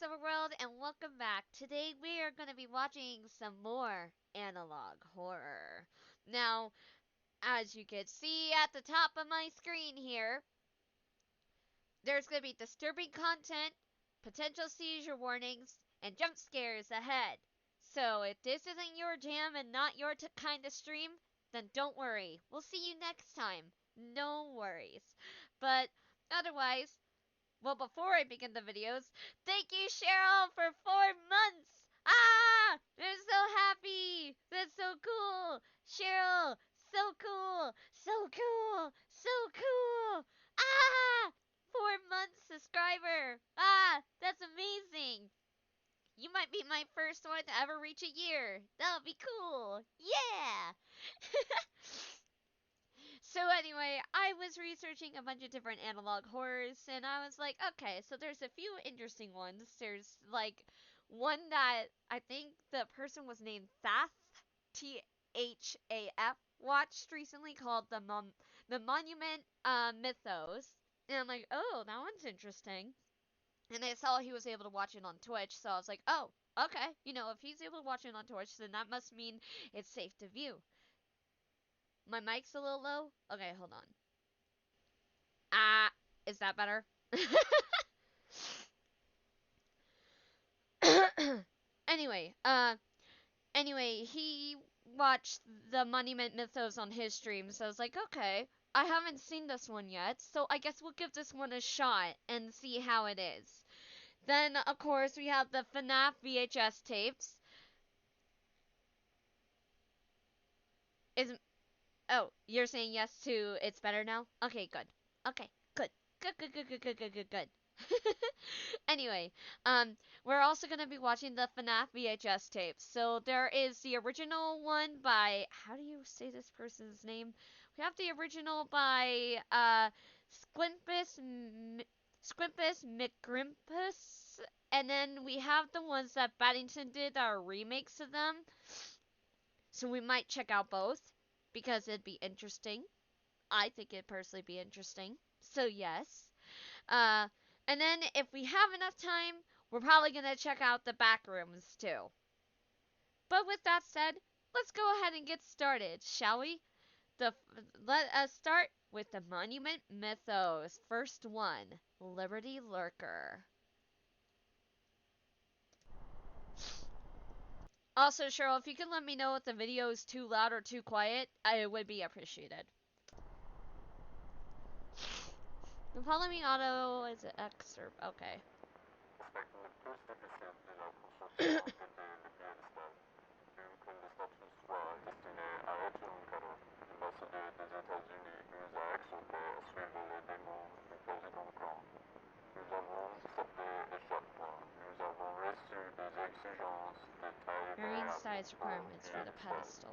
voiceover world, and welcome back. Today we are going to be watching some more analog horror. Now, as you can see at the top of my screen here, there's going to be disturbing content, potential seizure warnings, and jump scares ahead. So if this isn't your jam and not your kind of stream, then don't worry. We'll see you next time. No worries. But otherwise, well, before I begin the videos, thank you, Cheryl, for 4 months! Ah! I'm so happy! That's so cool! Cheryl, so cool! So cool! So cool! Ah! 4 months subscriber! Ah! That's amazing! You might be my first one to ever reach a year. That'll be cool! Yeah! So anyway, I was researching a bunch of different analog horrors, and I was like, okay, so there's a few interesting ones. There's like one that I think the person was named Thaf, Thaf, watched recently called the Monument Mythos, and I'm like, oh, that one's interesting. And I saw he was able to watch it on Twitch, so I was like, oh, okay, if he's able to watch it on Twitch, then that must mean it's safe to view. My mic's a little low. Okay, hold on. Is that better? anyway, he watched the Monument Mythos on his stream, so I was like, okay, I haven't seen this one yet, so I guess we'll give this one a shot and see how it is. Then, of course, we have the FNAF VHS tapes. Oh, you're saying yes to it's better now? Okay, good. Okay, good. Good. Anyway, we're also gonna be watching the FNAF VHS tapes. So there is the original one by, how do you say this person's name? We have the original by Squimpus McGrimpus, and then we have the ones that Baddington did that are remakes of them. So we might check out both because it'd be interesting. I think it'd personally be interesting. So yes. Uh, and then if we have enough time, we're probably going to check out the back rooms too. But with that said, let's go ahead and get started, shall we? Let us start with the Monument Mythos. First one, Liberty Lurker. Also, Cheryl, if you can let me know if the video is too loud or too quiet, it would be appreciated. The following auto is an excerpt. Okay. Varying size requirements for the pedestal.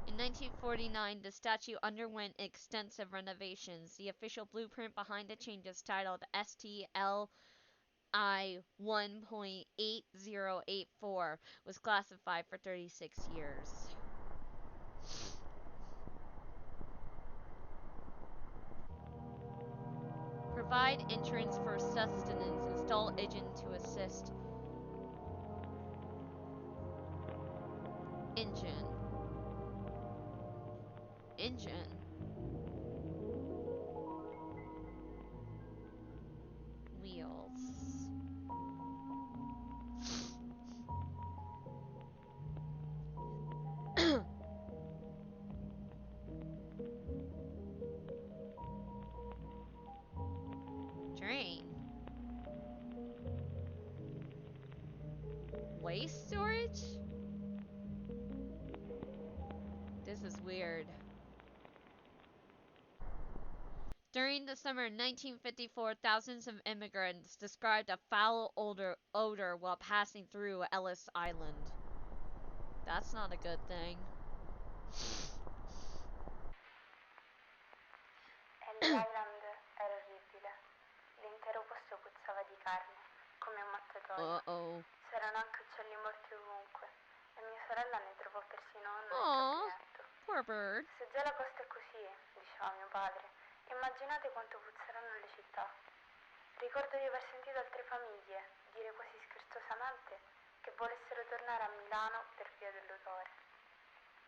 In 1949, the statue underwent extensive renovations. The official blueprint behind the changes, titled STLI 1.8084, was classified for 36 years. Provide entrance for sustenance. Install engine to assist. Engine. Wheels. Drain. Waste storage? This is weird. During the summer of 1954, thousands of immigrants described a foul odor while passing through Ellis Island. That's not a good thing. El island è orribile. sparatorio. C'erano anche uccelli morti ovunque e mia sorella ne trovò persino uno nel campinetto. Poor bird. Se già la costa è così, diceva mio padre, immaginate quanto puzzeranno le città. Ricordo di aver sentito altre famiglie dire quasi scherzosamente che volessero tornare a Milano per via dell'odore.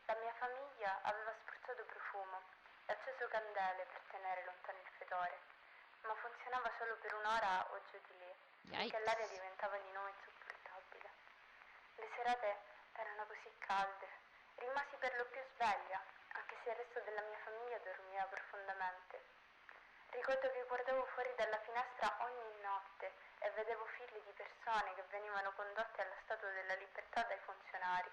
La mia famiglia aveva spruzzato profumo e acceso candele per tenere lontano il fetore, ma funzionava solo per un'ora o giù di lì, finché l'aria diventava di nuovo insopportabile. Le serate erano così calde, rimasi per lo più sveglia, anche se il resto della mia famiglia dormiva profondamente. Ricordo che guardavo fuori dalla finestra ogni notte e vedevo file di persone che venivano condotte alla Statua della Libertà dai funzionari.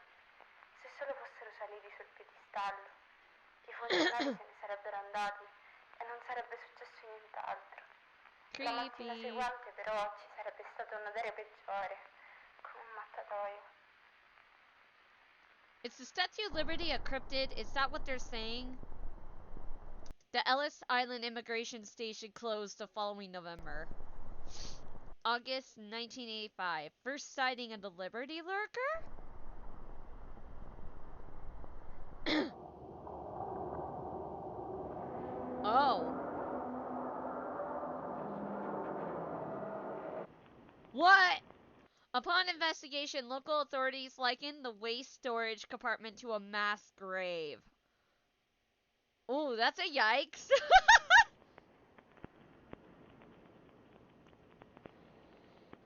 Se solo fossero saliti sul piedistallo, i funzionari se ne sarebbero andati e non sarebbe successo nient'altro. La mattina seguente però ci sarebbe stato un odore peggiore, come un mattatoio. Is the Statue of Liberty a cryptid? Is that what they're saying? The Ellis Island immigration station closed the following November. August 1985. First sighting of the Liberty Lurker? Oh. What? Upon investigation, local authorities likened the waste storage compartment to a mass grave. Ooh, that's a yikes.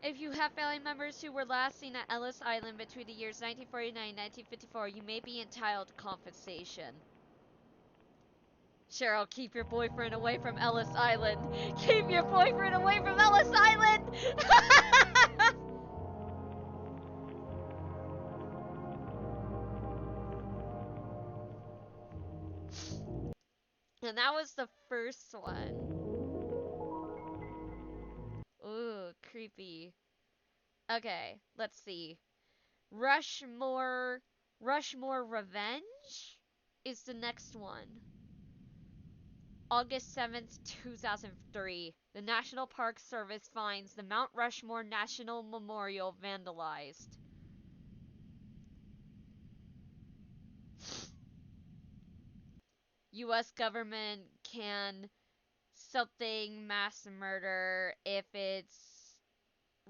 If you have family members who were last seen at Ellis Island between the years 1949 and 1954, you may be entitled to compensation. Cheryl, keep your boyfriend away from Ellis Island. Keep your boyfriend away from Ellis Island! And that was the first one. Ooh, creepy. Okay, let's see. Rushmore Revenge is the next one. August 7th, 2003. The National Park Service finds the Mount Rushmore National Memorial vandalized. US government can something mass murder if it's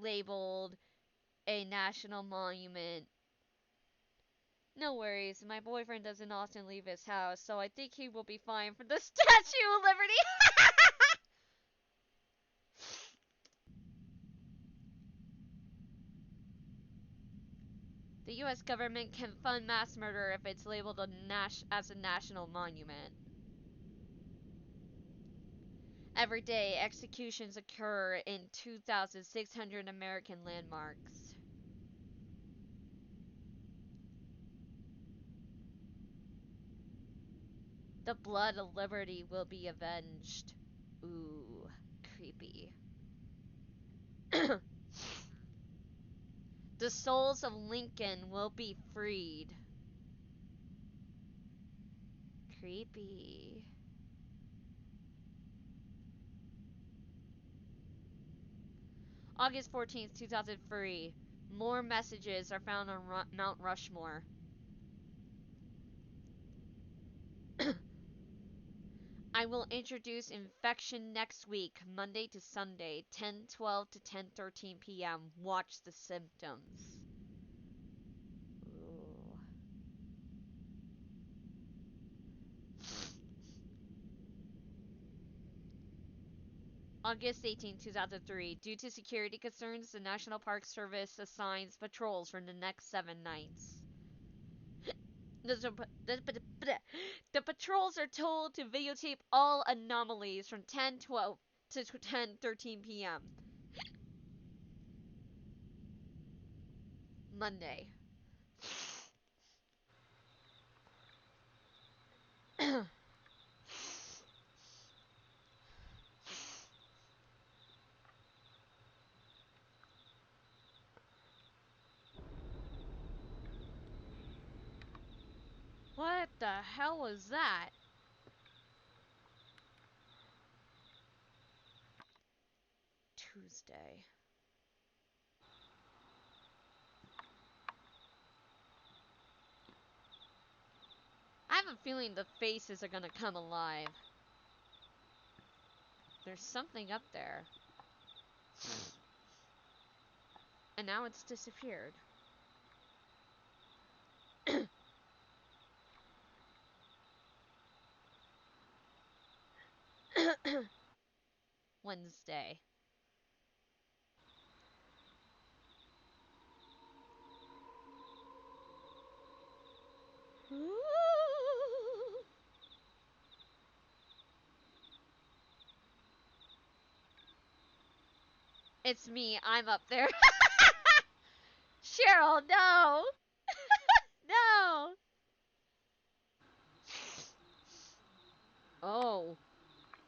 labeled a national monument. No worries, my boyfriend doesn't often leave his house, so I think he will be fine for the Statue of Liberty. The US government can fund mass murder if it's labeled as a national monument. Every day, executions occur in 2,600 American landmarks. The blood of liberty will be avenged. Ooh, creepy. The souls of Lincoln will be freed. Creepy. August 14th, 2003. More messages are found on Mount Rushmore. I will introduce infection next week, Monday to Sunday, 10:12 to 10:13 p.m. Watch the symptoms. Ooh. August 18, 2003. Due to security concerns, the National Park Service assigns patrols for the next 7 nights. The patrols are told to videotape all anomalies from 10:12 to 10:13 p.m. Monday. What the hell was that? Tuesday. have a feeling the faces are gonna come alive. There's something up there. And now it's disappeared. Wednesday. Ooh. It's me. I'm up there. Cheryl, no. No. Oh.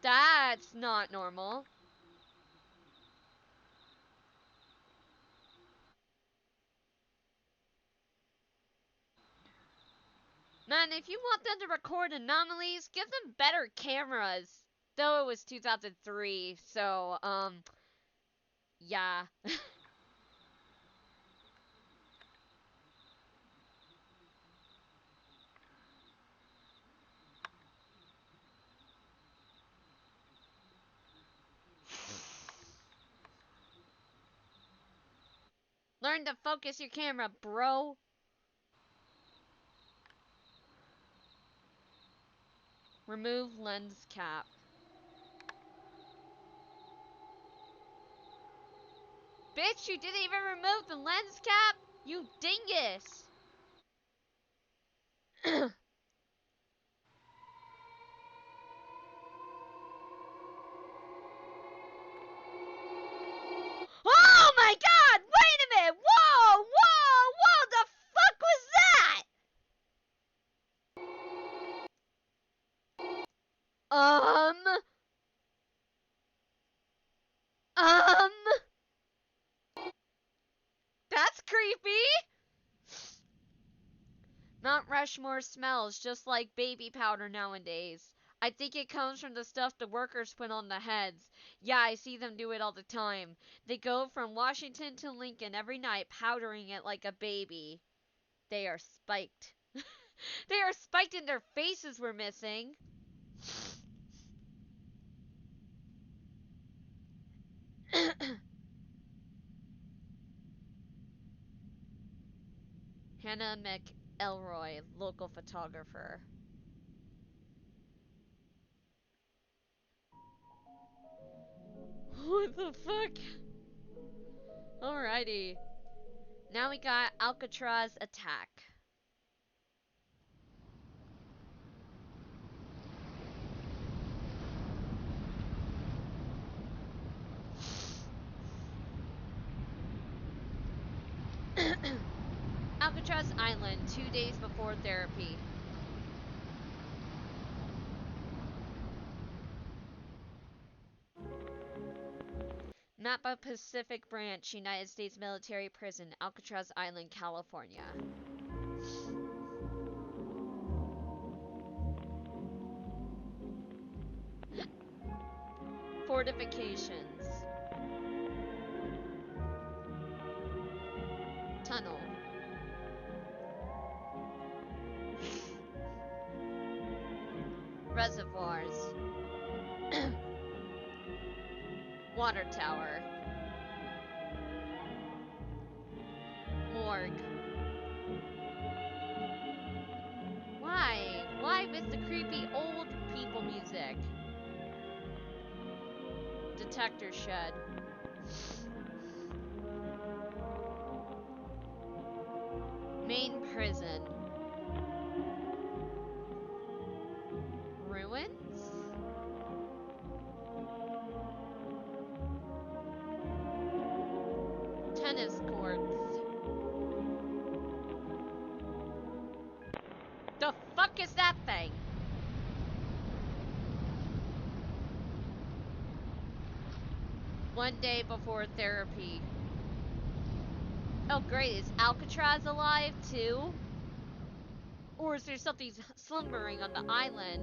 That's not normal. Man, if you want them to record anomalies, give them better cameras. Though it was 2003, so, yeah. Learn to focus your camera, bro. Remove lens cap. Bitch, you didn't even remove the lens cap? You dingus! Oh my god! Wait a minute! Whoa! Whoa! Whoa! The fuck was that? Um... Um... That's creepy! Mount Rushmore smells just like baby powder nowadays. I think it comes from the stuff the workers put on the heads. Yeah, I see them do it all the time. They go from Washington to Lincoln every night, powdering it like a baby. They are spiked. They are spiked and their faces were missing. Hannah McElroy, local photographer. What the fuck? Alrighty. Now we got Alcatraz attack. Alcatraz Island, 2 days before therapy. Napa Pacific Branch, United States Military Prison, Alcatraz Island, California. Fortifications. Tunnel. Reservoirs. Water tower. Morgue. Why? Why with the creepy old people music? Detector shed. Main prison. Ruins? Tennis courts. The fuck is that thing? One day before therapy. Oh great, is Alcatraz alive too? Or is there something slumbering on the island?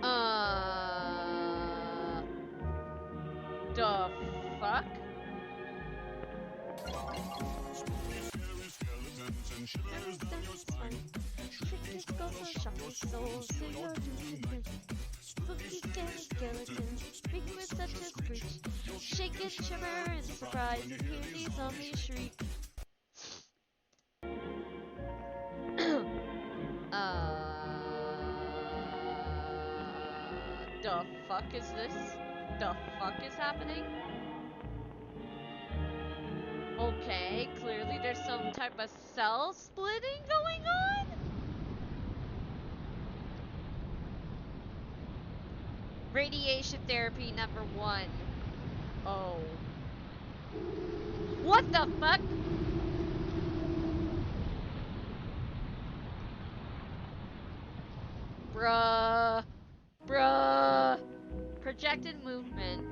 Uh... The fuck? Tricky skulls and shocking souls to your doom. Spooky scary skeletons speak with such a screech. Shake and shimmer in surprise and hear these zombies shriek. The fuck is this? The fuck is happening? Okay, clearly there's some type of cell splitting going on? Radiation therapy number 1. Oh. What the fuck? Bruh. Bruh. Projected movement.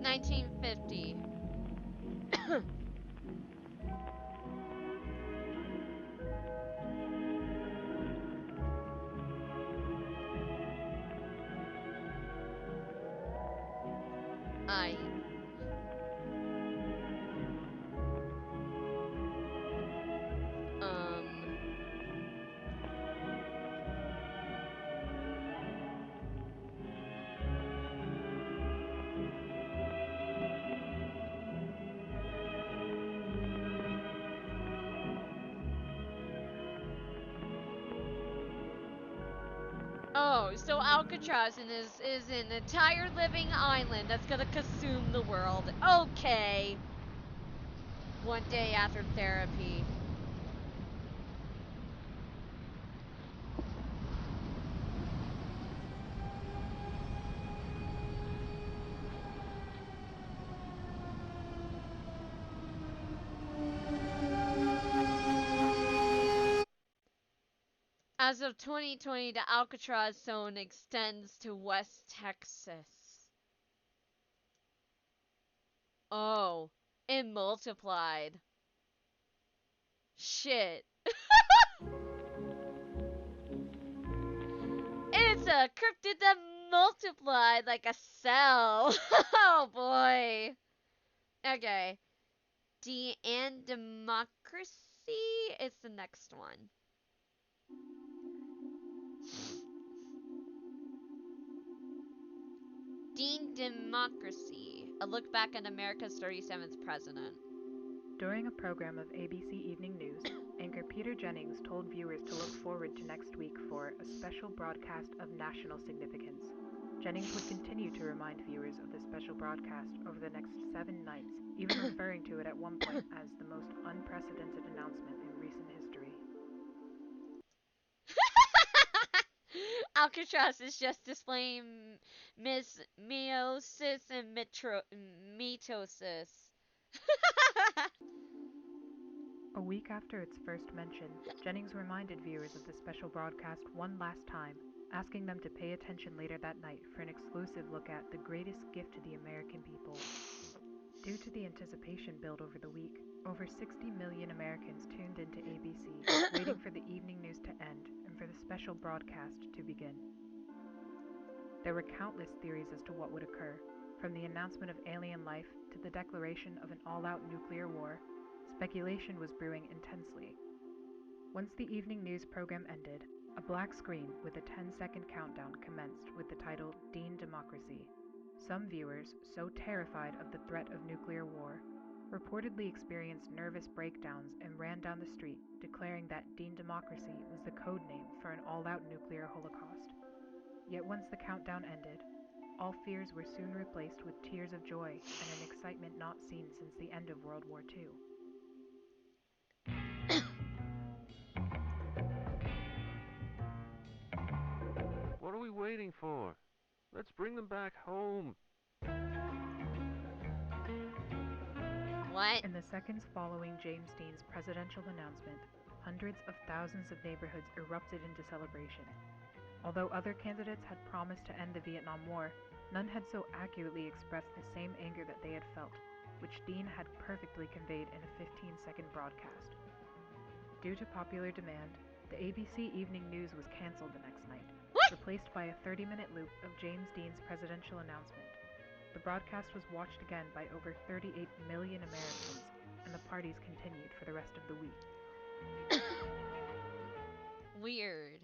1950. I. Oh, so Alcatraz is an entire living island that's gonna consume the world. Okay. One day after therapy. As of 2020, the Alcatraz zone extends to West Texas. Oh, it multiplied. Shit. It's a cryptid that multiplied like a cell. Oh boy. Okay. D and democracy is the next one. Dean Democracy, a look back at America's 37th president. During a program of ABC Evening News, anchor Peter Jennings told viewers to look forward to next week for a special broadcast of national significance. Jennings would continue to remind viewers of the special broadcast over the next 7 nights, even referring to it at one point as the most unprecedented announcement in recent history. Alcatraz is just displaying meiosis and mitosis. A week after its first mention, Jennings reminded viewers of the special broadcast one last time, asking them to pay attention later that night for an exclusive look at the greatest gift to the American people. Due to the anticipation built over the week, over 60 million Americans tuned into ABC, waiting for the evening news to end and for the special broadcast to begin. There were countless theories as to what would occur, from the announcement of alien life to the declaration of an all-out nuclear war. Speculation was brewing intensely. Once the evening news program ended, a black screen with a 10-second countdown commenced with the title Dean Democracy. Some viewers, so terrified of the threat of nuclear war, reportedly experienced nervous breakdowns and ran down the street, declaring that Dean Democracy was the code name for an all-out nuclear holocaust. Yet once the countdown ended, all fears were soon replaced with tears of joy and an excitement not seen since the end of World War II. What are we waiting for? Let's bring them back home. What? In the seconds following James Dean's presidential announcement, hundreds of thousands of neighborhoods erupted into celebration. Although other candidates had promised to end the Vietnam War, none had so accurately expressed the same anger that they had felt, which Dean had perfectly conveyed in a 15-second broadcast. Due to popular demand, the ABC Evening News was canceled the next night, What? replaced by a 30-minute loop of James Dean's presidential announcement, The broadcast was watched again by over 38 million Americans, and the parties continued for the rest of the week. Weird.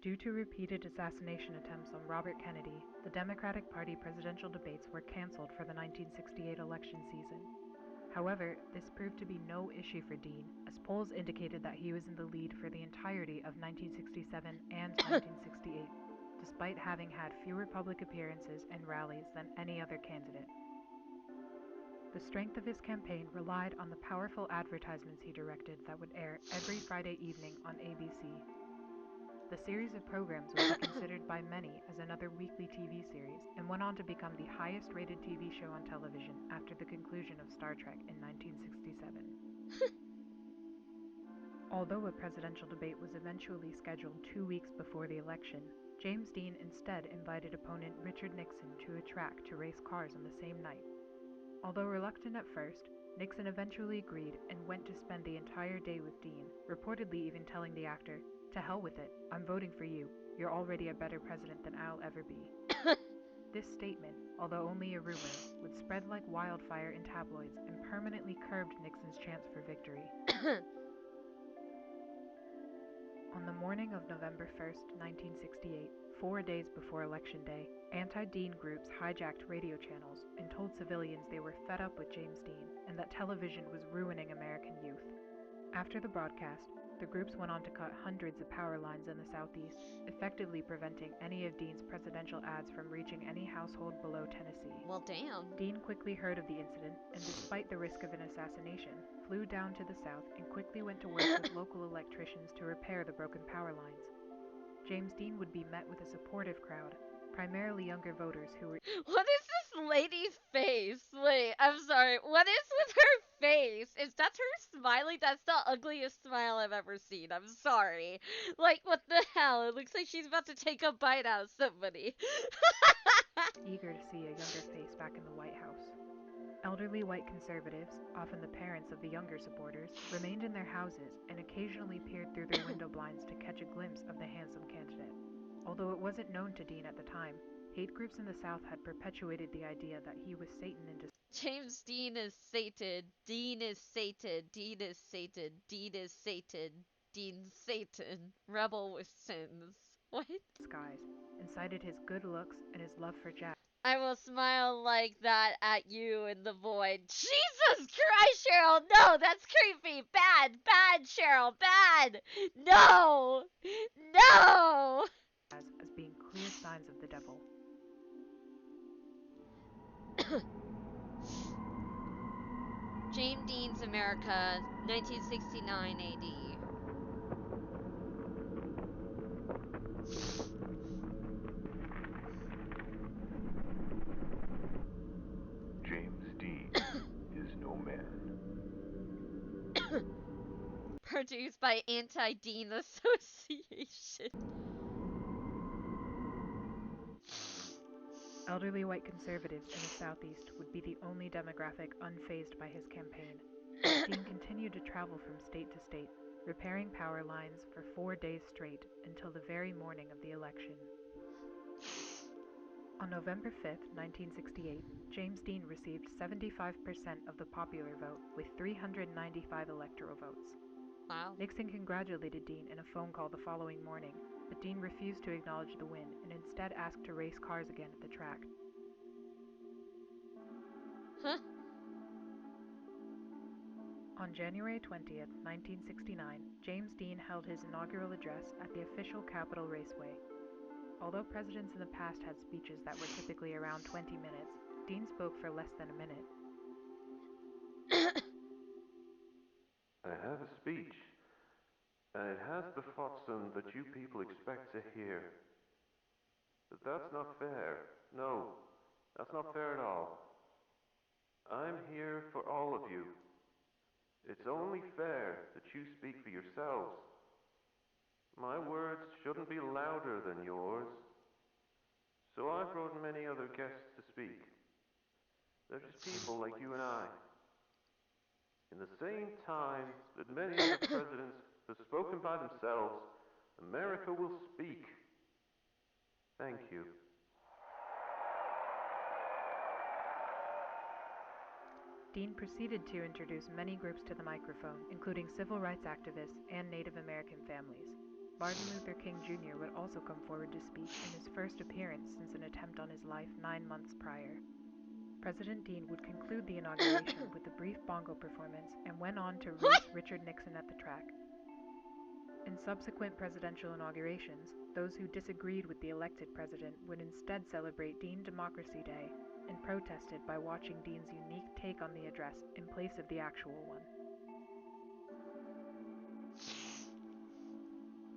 Due to repeated assassination attempts on Robert Kennedy, the Democratic Party presidential debates were canceled for the 1968 election season. However, this proved to be no issue for Dean, as polls indicated that he was in the lead for the entirety of 1967 and 1968, despite having had fewer public appearances and rallies than any other candidate. The strength of his campaign relied on the powerful advertisements he directed that would air every Friday evening on ABC. The series of programs would be considered by many as another weekly TV series, and went on to become the highest-rated TV show on television after the conclusion of Star Trek in 1967. Although a presidential debate was eventually scheduled 2 weeks before the election, James Dean instead invited opponent Richard Nixon to a track to race cars on the same night. Although reluctant at first, Nixon eventually agreed and went to spend the entire day with Dean, reportedly even telling the actor, "To hell with it, I'm voting for you. You're already a better president than I'll ever be." This statement, although only a rumor, would spread like wildfire in tabloids and permanently curbed Nixon's chance for victory. On the morning of November 1st, 1968, 4 days before Election Day, anti-Dean groups hijacked radio channels and told civilians they were fed up with James Dean and that television was ruining American youth. After the broadcast, the groups went on to cut hundreds of power lines in the southeast, effectively preventing any of Dean's presidential ads from reaching any household below Tennessee. Well, damn. Dean quickly heard of the incident, and despite the risk of an assassination, flew down to the south and quickly went to work with local electricians to repair the broken power lines. James Dean would be met with a supportive crowd, primarily younger voters who were What is this lady's face? Wait, I'm sorry. What is with her face? Is that her smiling? That's the ugliest smile I've ever seen. I'm sorry. Like, what the hell? It looks like she's about to take a bite out of somebody. eager to see a younger face back in the White House. Elderly white conservatives, often the parents of the younger supporters, remained in their houses and occasionally peered through their window blinds to catch a glimpse of the handsome candidate. Although it wasn't known to Dean at the time, hate groups in the South had perpetuated the idea that he was Satan in disguise. James Dean is Satan. Dean is Satan. Dean is Satan. Dean is Satan. Dean Satan. Rebel with sins. What? And cited his good looks and his love for jazz. I will smile like that at you in the void. Jesus Christ, Cheryl! No, that's creepy. Bad, bad, Cheryl, bad. No, no. As being clear signs of the devil. James Dean's America, 1969 AD. James Dean is no man. Produced by Anti-Dean Association. Elderly white conservatives in the Southeast would be the only demographic unfazed by his campaign. Dean continued to travel from state to state, repairing power lines for 4 days straight until the very morning of the election. On November 5th, 1968, James Dean received 75% of the popular vote with 395 electoral votes. Wow. Nixon congratulated Dean in a phone call the following morning, but Dean refused to acknowledge the win and instead asked to race cars again at the track. Huh? On January 20th, 1969, James Dean held his inaugural address at the official Capitol Raceway. Although presidents in the past had speeches that were typically around 20 minutes, Dean spoke for less than a minute. I have a speech, and it has the flotsam that you people expect to hear. But that's not fair. No, that's not fair at all. I'm here for all of you. It's only fair that you speak for yourselves. My words shouldn't be louder than yours. So I brought many other guests to speak. They're just people like you and I. In the same time that many other presidents have spoken by themselves, America will speak. Thank you. Dean proceeded to introduce many groups to the microphone, including civil rights activists and Native American families. Martin Luther King Jr. would also come forward to speak in his first appearance since an attempt on his life 9 months prior. President Dean would conclude the inauguration with a brief bongo performance and went on to race Richard Nixon at the track. In subsequent presidential inaugurations, those who disagreed with the elected president would instead celebrate Dean Democracy Day and protested by watching Dean's unique take on the address in place of the actual one.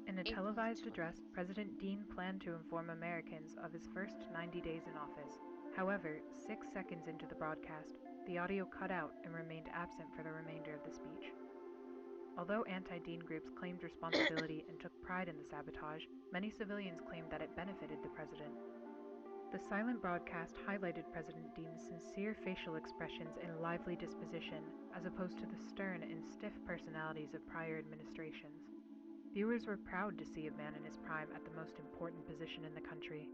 In a televised address, President Dean planned to inform Americans of his first 90 days in office. However, 6 seconds into the broadcast, the audio cut out and remained absent for the remainder of the speech. Although anti-Dean groups claimed responsibility and took pride in the sabotage, many civilians claimed that it benefited the president. The silent broadcast highlighted President Dean's sincere facial expressions and lively disposition, as opposed to the stern and stiff personalities of prior administrations. Viewers were proud to see a man in his prime at the most important position in the country.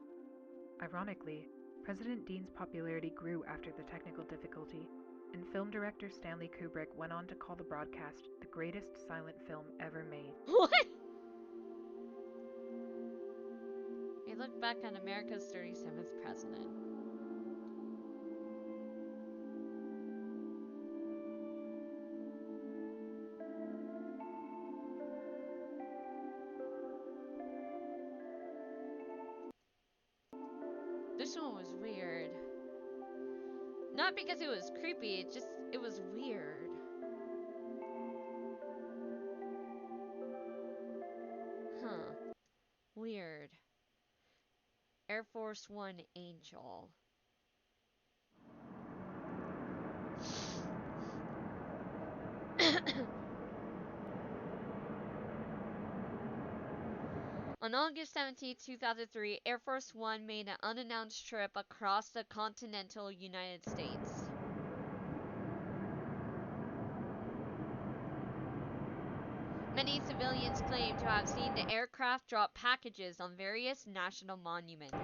Ironically, President Dean's popularity grew after the technical difficulty, and film director Stanley Kubrick went on to call the broadcast the greatest silent film ever made. What? We look back on America's 37th president. This one was weird. Not because it was creepy, it was weird. Huh. Weird. Air Force One Angel. On August 17, 2003, Air Force One made an unannounced trip across the continental United States. Many civilians claim to have seen the aircraft drop packages on various national monuments.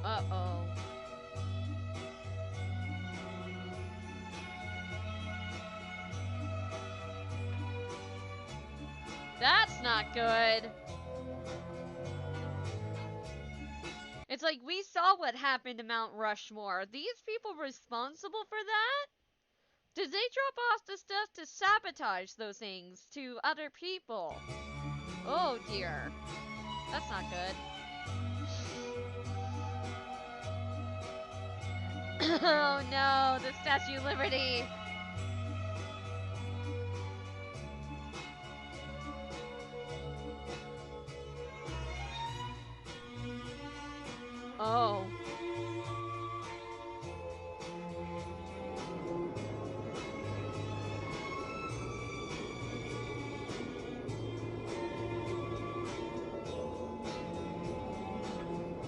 Uh-oh. That's not good. It's like we saw what happened to Mount Rushmore. Are these people responsible for that? Did they drop off the stuff to sabotage those things to other people? Oh dear. That's not good. Oh no, the Statue of Liberty. Oh.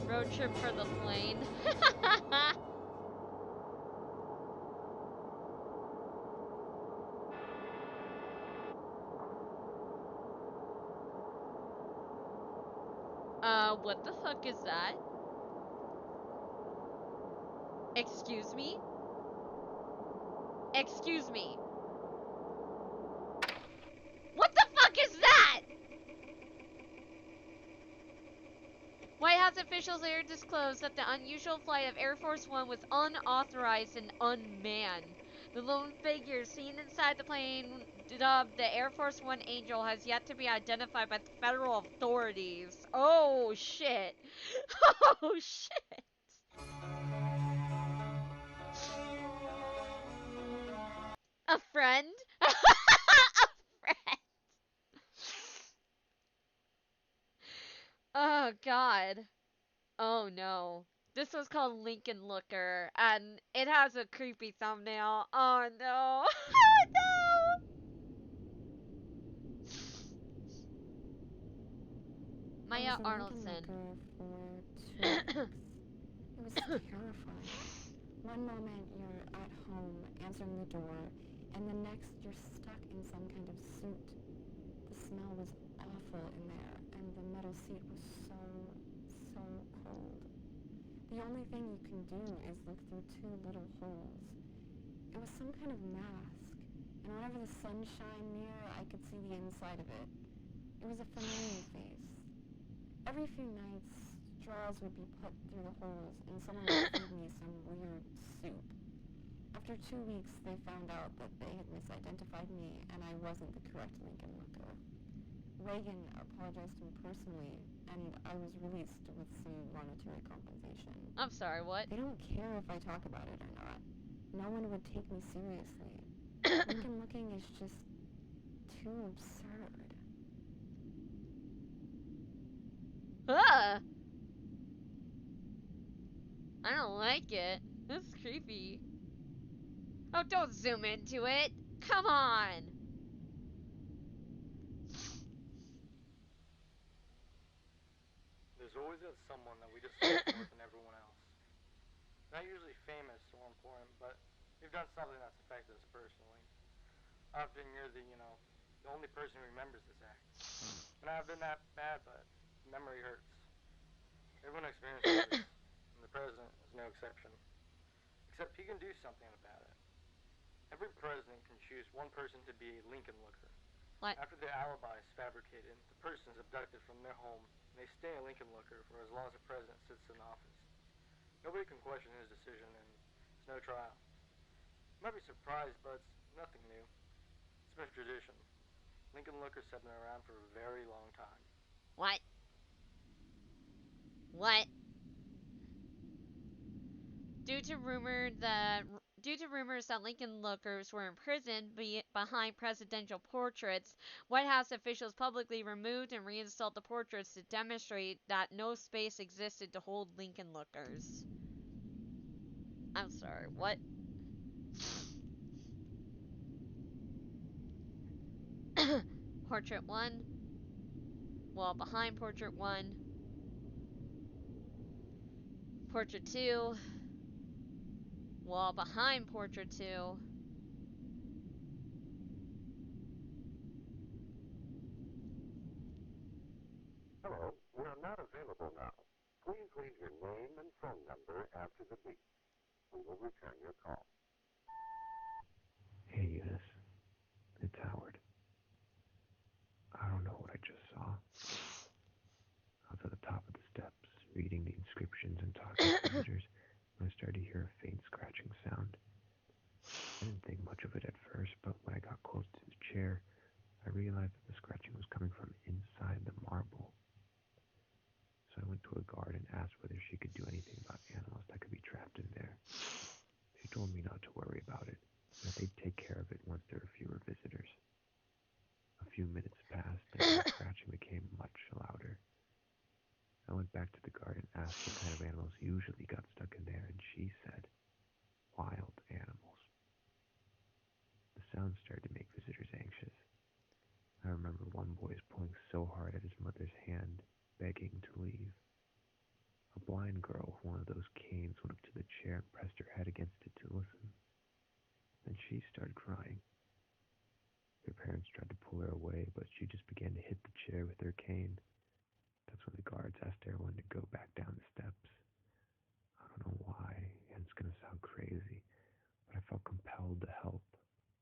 Road trip for the plane. What the fuck is that? Excuse me? Excuse me. What the fuck is that? White House officials later disclosed that the unusual flight of Air Force One was unauthorized and unmanned. The lone figure seen inside the plane, dubbed the Air Force One Angel, has yet to be identified by the federal authorities. Oh shit. Oh shit. A friend? A friend. Oh god. Oh no. This was called Lincoln Looker, and it has a creepy thumbnail. Oh no. Oh no. Maya was a Lincoln Arnoldson. Looker for 2 weeks. It was terrifying. One moment you're at home answering the door, and the next you're stuck in some kind of suit. The smell was awful in there, and the metal seat was so cold. The only thing you can do is look through 2 little holes. It was some kind of mask, and whenever the sun shined near, I could see the inside of it. It was a familiar face. Every few nights, straws would be put through the holes, and someone would feed me some weird soup. After 2 weeks, they found out that they had misidentified me, and I wasn't the correct Lincoln Looker. Reagan apologized to him personally, and I was released with some monetary compensation. I'm sorry, what? They don't care if I talk about it or not. No one would take me seriously. Lincoln looking is just too absurd. Ah! I don't like it. That's creepy. Oh, don't zoom into it. Come on. There's always that someone that we just like more than everyone else. Not usually famous or important, but you've done something that's affected us personally. Often you're the only person who remembers this act. And I've been that bad, but memory hurts. Everyone experiences this, and the president is no exception. Except he can do something about it. Every president can choose one person to be a Lincoln Looker. What? After the alibi is fabricated, the person is abducted from their home, and they stay a Lincoln Looker for as long as the president sits in office. Nobody can question his decision, and there's no trial. You might be surprised, but it's nothing new. It's been a tradition. Lincoln Lookers have been around for a very long time. What? What? Due to rumors that Lincoln Lookers were imprisoned behind presidential portraits, White House officials publicly removed and reinstalled the portraits to demonstrate that no space existed to hold Lincoln Lookers. I'm sorry, what? Portrait 1, wall behind Portrait 1, Portrait 2, wall behind Portrait 2. Hello, we are not available now. Please leave your name and phone number after the beep. We will return your call. Hey, Eunice. It's Howard. I don't know what I just saw. I was at the top of the steps, reading the inscriptions and talking to visitors, when I started to hear a faint scratching sound. I didn't think much of it at first, but when I got close to the chair, I realized that the scratching was coming from inside the marble. So I went to a guard and asked whether she could do anything about animals that could be trapped in there. She told me not to worry about it, and that they'd take care of it once there were fewer visitors. A few minutes passed, and the scratching became much louder. I went back to the guard and asked what kind of animals usually got stuck in there, and she said, wild animals. The sound started to make visitors anxious. I remember one boy pulling so hard at his mother's hand, begging to leave. A blind girl with one of those canes went up to the chair and pressed her head against it to listen. Then she started crying. Her parents tried to pull her away, but she just began to hit the chair with her cane. That's when the guards asked everyone to go back down the steps. I don't know why, and it's going to sound crazy, but I felt compelled to help.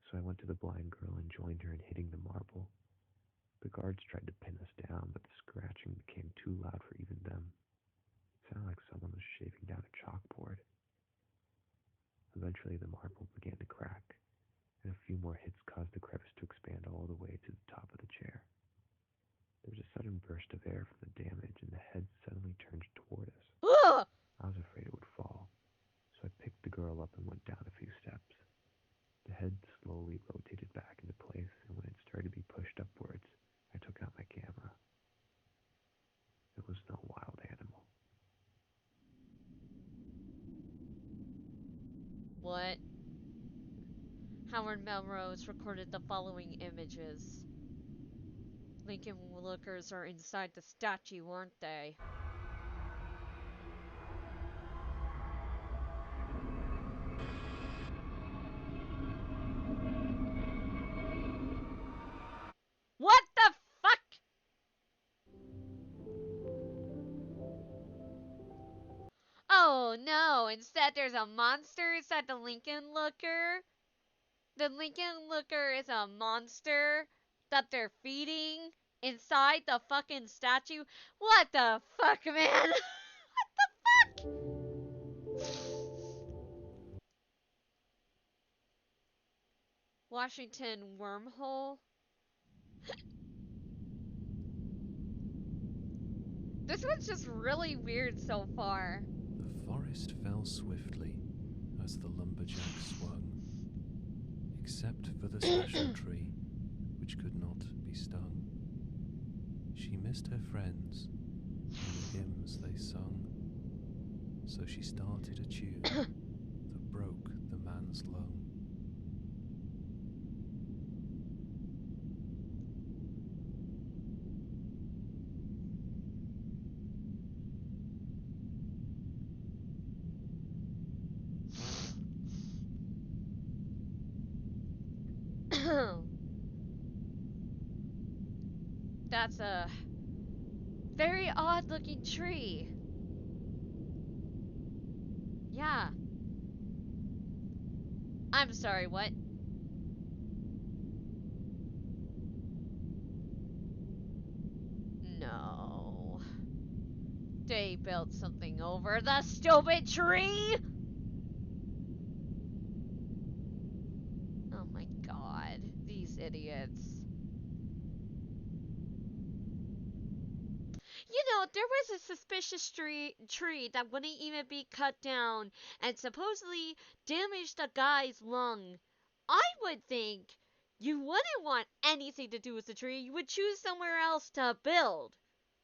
So I went to the blind girl and joined her in hitting the marble. The guards tried to pin us down, but the scratching became too loud for even them. It sounded like someone was shaving down a chalkboard. Eventually the marble began to crack, and a few more hits caused the crevice to expand all the way to the top of the chair. There was a sudden burst of air from the damage, and the head suddenly turned toward us. I was afraid it would fall, so I picked the girl up and went down a few steps. The head slowly rotated back into place, and when it started to be pushed upwards, I took out my camera. It was no wild animal. What? Howard Melrose recorded the following images. Lincoln lookers are inside the statue, aren't they? What the fuck? Oh no, instead there's a monster inside the Lincoln looker. The Lincoln looker is a monster that they're feeding inside the fucking statue. What the fuck, man? What the fuck? Washington wormhole? This one's just really weird so far. The forest fell swiftly as the lumberjack swung, except for the special tree, which could not be stung. She missed her friends and the hymns they sung, so she started a tune that broke the man's lung. That's a very odd looking tree. Yeah. I'm sorry, what? No. They built something over the stupid tree? Oh my god. These idiots. You know, there was a suspicious tree that wouldn't even be cut down and supposedly damaged a guy's lung. I would think you wouldn't want anything to do with the tree. You would choose somewhere else to build.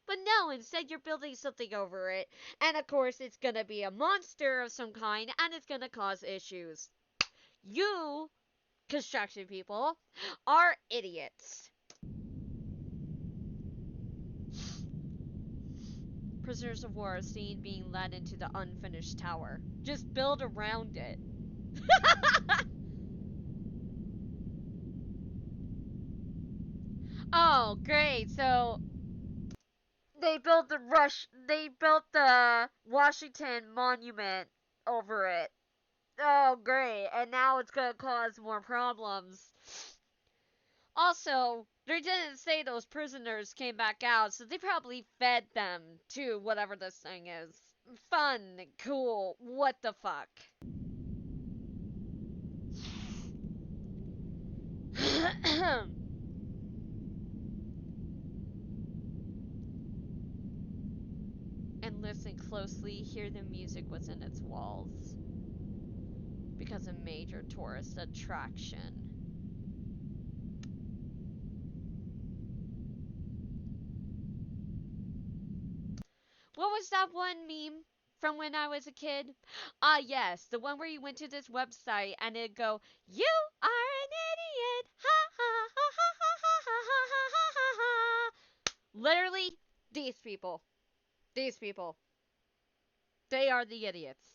But no, instead you're building something over it. And of course, it's gonna be a monster of some kind and it's gonna cause issues. You, construction people, are idiots. Prisoners of war are seen being led into the unfinished tower. Just build around it. Oh, great. So they built the Washington Monument over it. Oh, great. And now it's going to cause more problems. Also, they didn't say those prisoners came back out, so they probably fed them to whatever this thing is. Fun, cool, what the fuck? And listen closely, hear the music within its walls. Because a major tourist attraction. What was that one meme from when I was a kid? Ah, yes, the one where you went to this website and it'd go, "You are an idiot!" Ha ha ha ha ha ha ha ha ha ha. Literally, these people. These people. They are the idiots.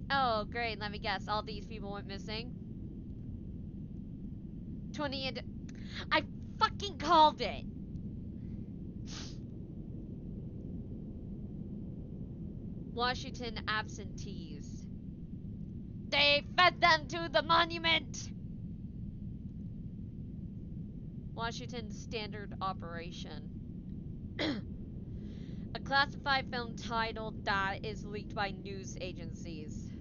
Oh, great, let me guess. All these people went missing. 20 and... I fucking called it! Washington absentees. They fed them to the monument! Washington standard operation. A classified film titled that is leaked by news agencies.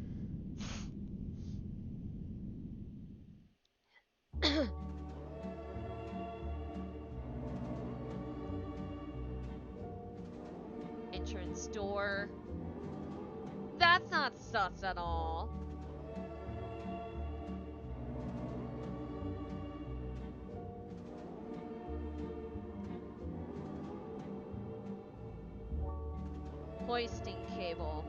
Entrance door. That's not sus at all. Hoisting cable.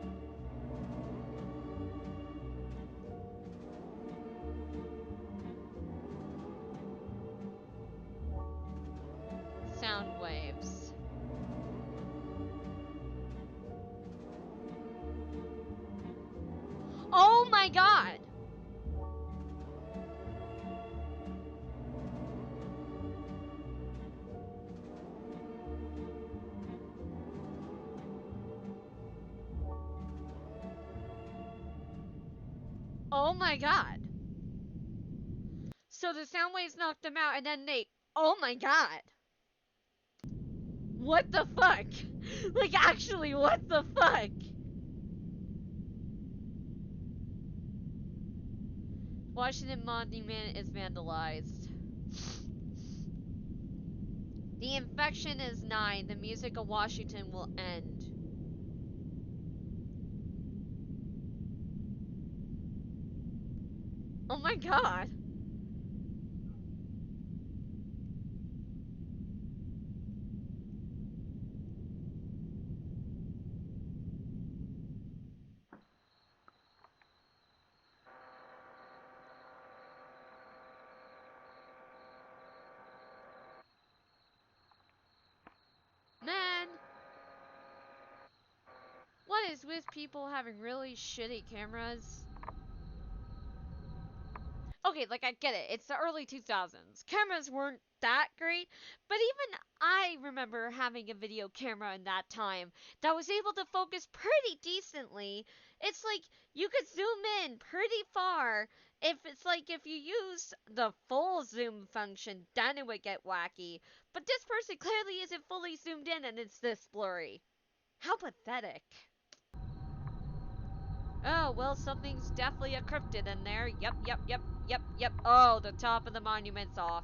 Oh my god. So the sound waves knocked them out, and then they. Oh my god. What the fuck? Like, actually, what the fuck? Washington Monument is vandalized. The infection is 9. The music of Washington will end. Oh my god. Man. What is with people having really shitty cameras? Okay, like I get it. It's the early 2000s. Cameras weren't that great, but even I remember having a video camera in that time that was able to focus pretty decently. It's like you could zoom in pretty far. If you use the full zoom function, then it would get wacky. But this person clearly isn't fully zoomed in and it's this blurry. How pathetic. Oh, well, something's definitely a cryptid in there. Yep. Oh, the top of the monument's off.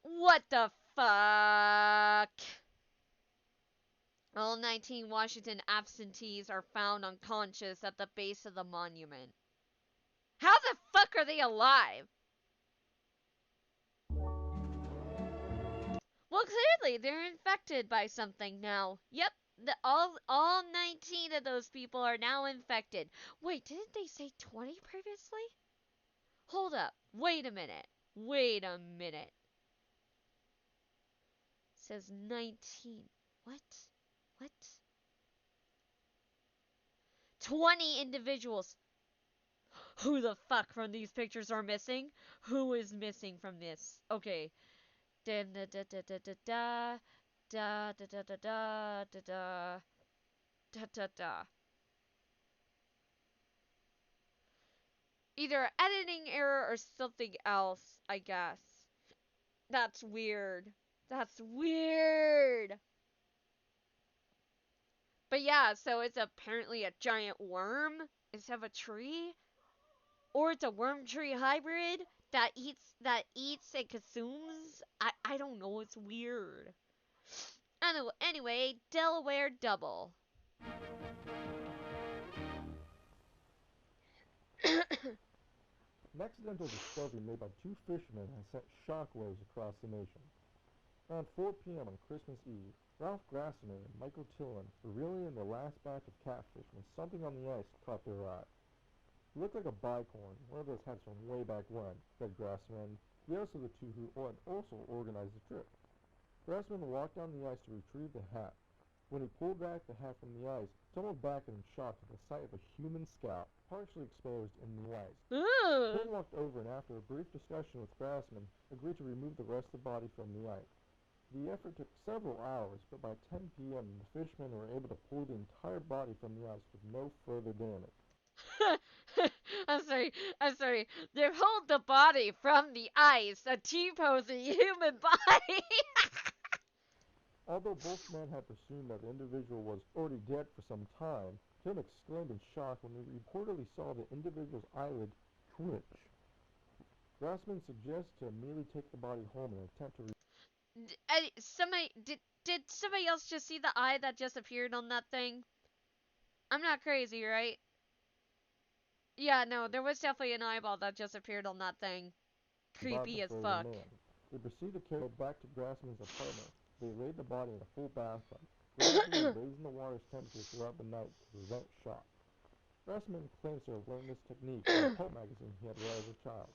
What the fuck? All 19 Washington absentees are found unconscious at the base of the monument. How the fuck are they alive? Well, clearly they're infected by something now. Yep, all 19 of those people are now infected. Wait, didn't they say 20 previously? Hold up. Wait a minute. It says 19. What? What? 20 individuals. Who the fuck from these pictures are missing? Who is missing from this? Okay. Da da da da da da da da da da da da da da da da. Either editing error or something else, I guess. That's weird. That's weird. But yeah, so it's apparently a giant worm instead of a tree, or it's a worm tree hybrid that eats and consumes. I don't know. It's weird. Anyway, Delaware double. An accidental discovery made by two fishermen has sent shockwaves across the nation. Around 4 p.m. on Christmas Eve, Ralph Grassman and Michael Tillman were reeling in their last batch of catfish when something on the ice caught their eye. It looked like a bicorn, one of those hats from way back when, said Grassman, the other of the two who also organized the trip. Grassman walked down the ice to retrieve the hat. When he pulled back the hat from the ice, tumbled back in shock at the sight of a human scalp, partially exposed in the ice. Tillman walked over and after a brief discussion with Grassman, agreed to remove the rest of the body from the ice. The effort took several hours, but by 10 p.m. the fishermen were able to pull the entire body from the ice with no further damage. I'm sorry. They pulled the body from the ice, a T-posing human body. Although both men had presumed that the individual was already dead for some time, Tim exclaimed in shock when he reportedly saw the individual's eyelid twitch. Grassman suggests to immediately take the body home and attempt to Did somebody else just see the eye that just appeared on that thing? I'm not crazy, right? Yeah, no, there was definitely an eyeball that just appeared on that thing. about Creepy the as frozen fuck. man. They proceeded to carry it back to Grassman's apartment. They laid the body in a full bathtub, gradually raising the water's temperature throughout the night to prevent shock. Grassman claims to have learned this technique from a pulp magazine he had read as a child.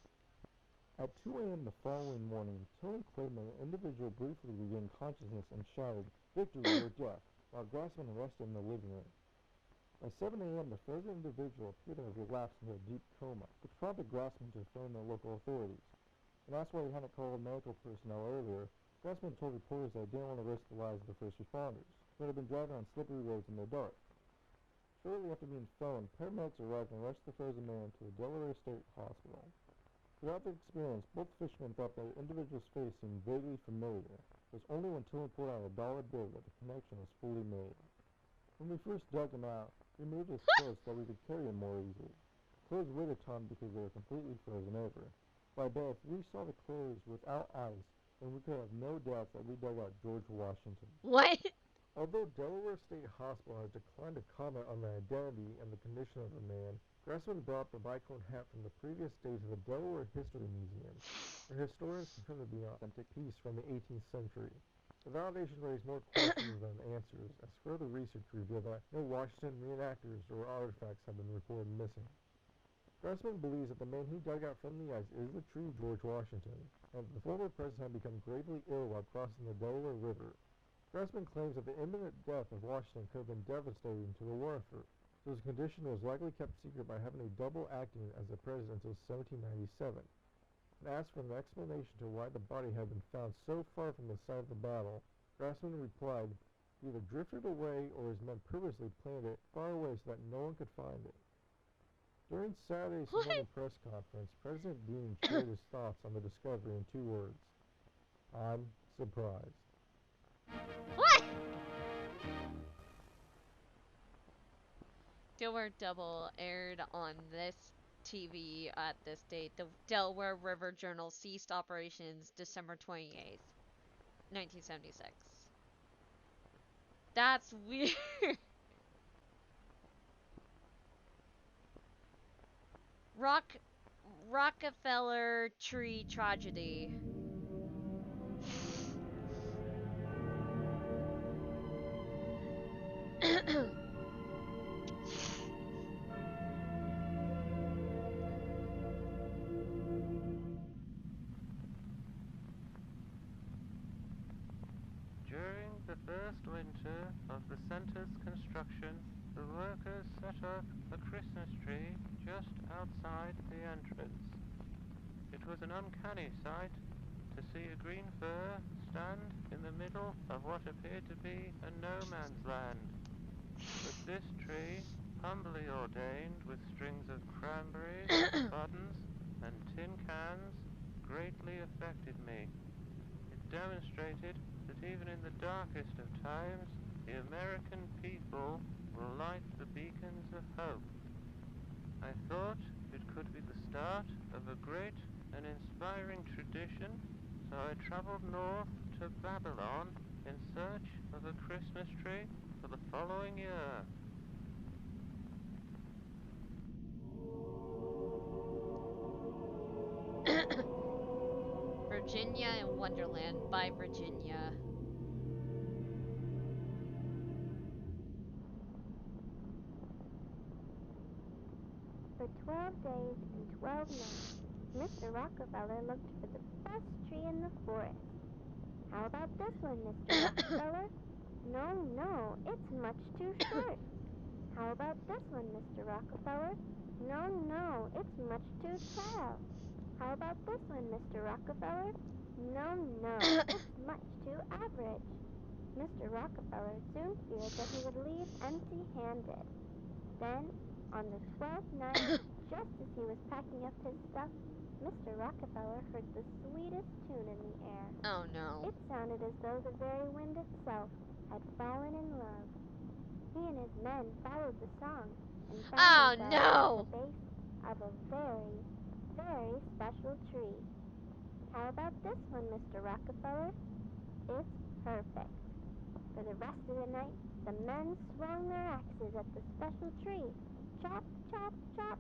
At 2 a.m. the following morning, Tillman claimed that an individual briefly regained consciousness and shouted, "Victory or death," while Grassman rested in the living room. By 7 a.m., the frozen individual appeared to have relapsed into a deep coma, which prompted Grassman to phone the local authorities. And that's why he hadn't called medical personnel earlier, Grassman told reporters that he didn't want to risk the lives of the first responders, who had been driving on slippery roads in the dark. Shortly after being phoned, paramedics arrived and rushed the frozen man to the Delaware State Hospital. Throughout the experience, both fishermen thought that the individual's face seemed vaguely familiar. It was only when Tillman pulled out a dollar bill that the connection was fully made. When we first dug him out, we moved his clothes so that we could carry him more easily. Clothes weighed a ton because they were completely frozen over. By death, we saw the clothes without ice, and we could have no doubt that we dug out George Washington. What? Although Delaware State Hospital has declined to comment on the identity and the condition of the man, Grassman brought the bicone hat from the previous day to the Delaware History Museum, where historians confirmed to be an authentic piece from the 18th century. The validation raised more questions than answers, as further research revealed that no Washington reenactors or artifacts have been reported missing. Grassman believes that the man he dug out from the ice is the true George Washington, and that the former president had become gravely ill while crossing the Delaware River. Grassman claims that the imminent death of Washington could have been devastating to the war effort, so his condition was likely kept secret by having a double acting as the president until 1797. When asked for an explanation to why the body had been found so far from the site of the battle, Grassman replied, "He either drifted away or his men purposely planted it far away so that no one could find it." During Saturday's What? morning press conference, President Dean shared his thoughts on the discovery in 2 words: "I'm surprised." What? Delaware Double aired on this TV at this date. The Delaware River Journal ceased operations December 28th, 1976. That's weird. Rockefeller tree tragedy. During the first winter of the center's construction, the workers set up a Christmas tree just outside the entrance. It was an uncanny sight to see a green fir stand in the middle of what appeared to be a no-man's land. But this tree, humbly ordained with strings of cranberries, buttons, and tin cans, greatly affected me. It demonstrated that even in the darkest of times, the American people will light the beacons of hope. I thought it could be the start of a great and inspiring tradition, so I traveled north to Babylon in search of a Christmas tree for the following year. Virginia and Wonderland by Virginia. For 12 days and 12 nights, Mr. Rockefeller looked for the best tree in the forest. How about this one, Mr. Rockefeller? No, no, it's much too short. How about this one, Mr. Rockefeller? No, no, it's much too tall. How about this one, Mr. Rockefeller? No, no, it's much too average. Mr. Rockefeller soon feared that he would leave empty-handed. Then, on the 12th night, just as he was packing up his stuff, Mr. Rockefeller heard the sweetest tune in the air. Oh no. It sounded as though the very wind itself had fallen in love. He and his men followed the song and Oh found themselves no! at the base of a very, very special tree. How about this one, Mr. Rockefeller? It's perfect. For the rest of the night, the men swung their axes at the special tree. Chop, chop, chop.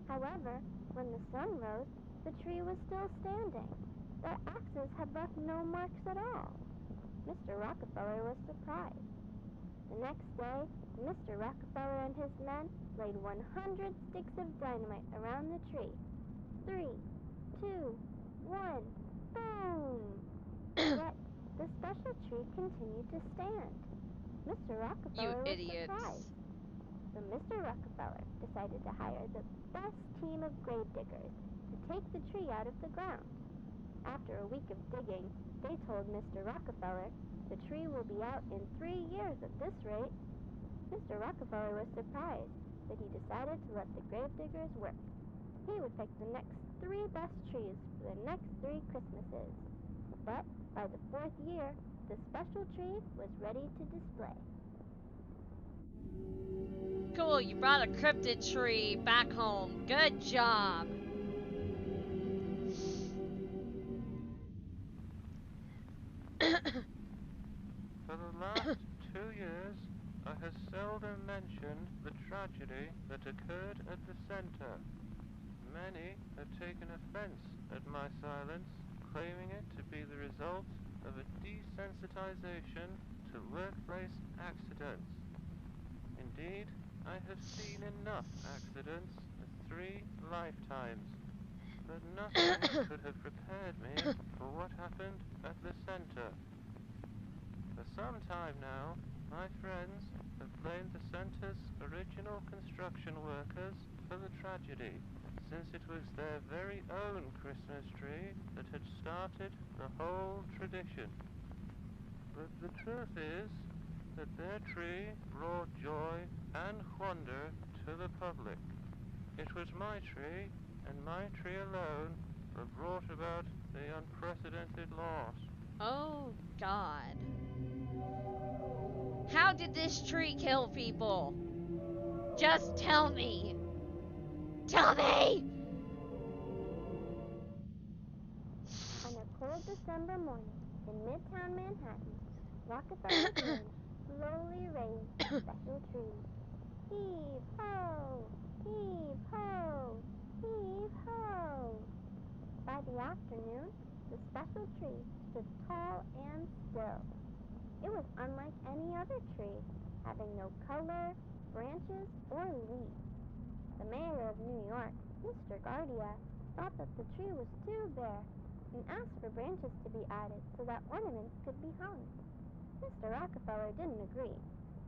However, when the sun rose, the tree was still standing. Their axes had left no marks at all. Mr. Rockefeller was surprised. The next day, Mr. Rockefeller and his men laid 100 sticks of dynamite around the tree. 3, 2, 1, boom! Yet, the special tree continued to stand. Mr. You Rockefeller was idiots. surprised. So Mr. Rockefeller decided to hire the best team of grave diggers to take the tree out of the ground. After a week of digging, They told Mr. Rockefeller the tree will be out in 3 years at this rate. Mr. Rockefeller was surprised, but he decided to let the gravediggers work. He would pick the next 3 best trees for the next 3 Christmases. But by the 4th year, the special tree was ready to display. Cool, you brought a cryptid tree back home. Good job. For the last 2 years, I have seldom mentioned the tragedy that occurred at the center. Many have taken offense at my silence, claiming it to be the result of a desensitization to workplace accidents. Indeed, I have seen enough accidents for 3 lifetimes, but nothing could have prepared me for what happened at the center. For some time now, my friends have blamed the center's original construction workers for the tragedy, since it was their very own Christmas tree that had started the whole tradition. But the truth is that their tree brought joy and wonder to the public. It was my tree, and my tree alone, that brought about the unprecedented loss. Oh, God. How did this tree kill people? Just tell me. Tell me! On a cold December morning in Midtown Manhattan, Rockefeller's men slowly raised the special tree. Heave ho! Heave ho! Heave ho! By the afternoon, the special tree stood tall and still. It was unlike any other tree, having no color, branches, or leaves. The mayor of New York, Mr. Guardia, thought that the tree was too bare and asked for branches to be added so that ornaments could be hung. Mr. Rockefeller didn't agree.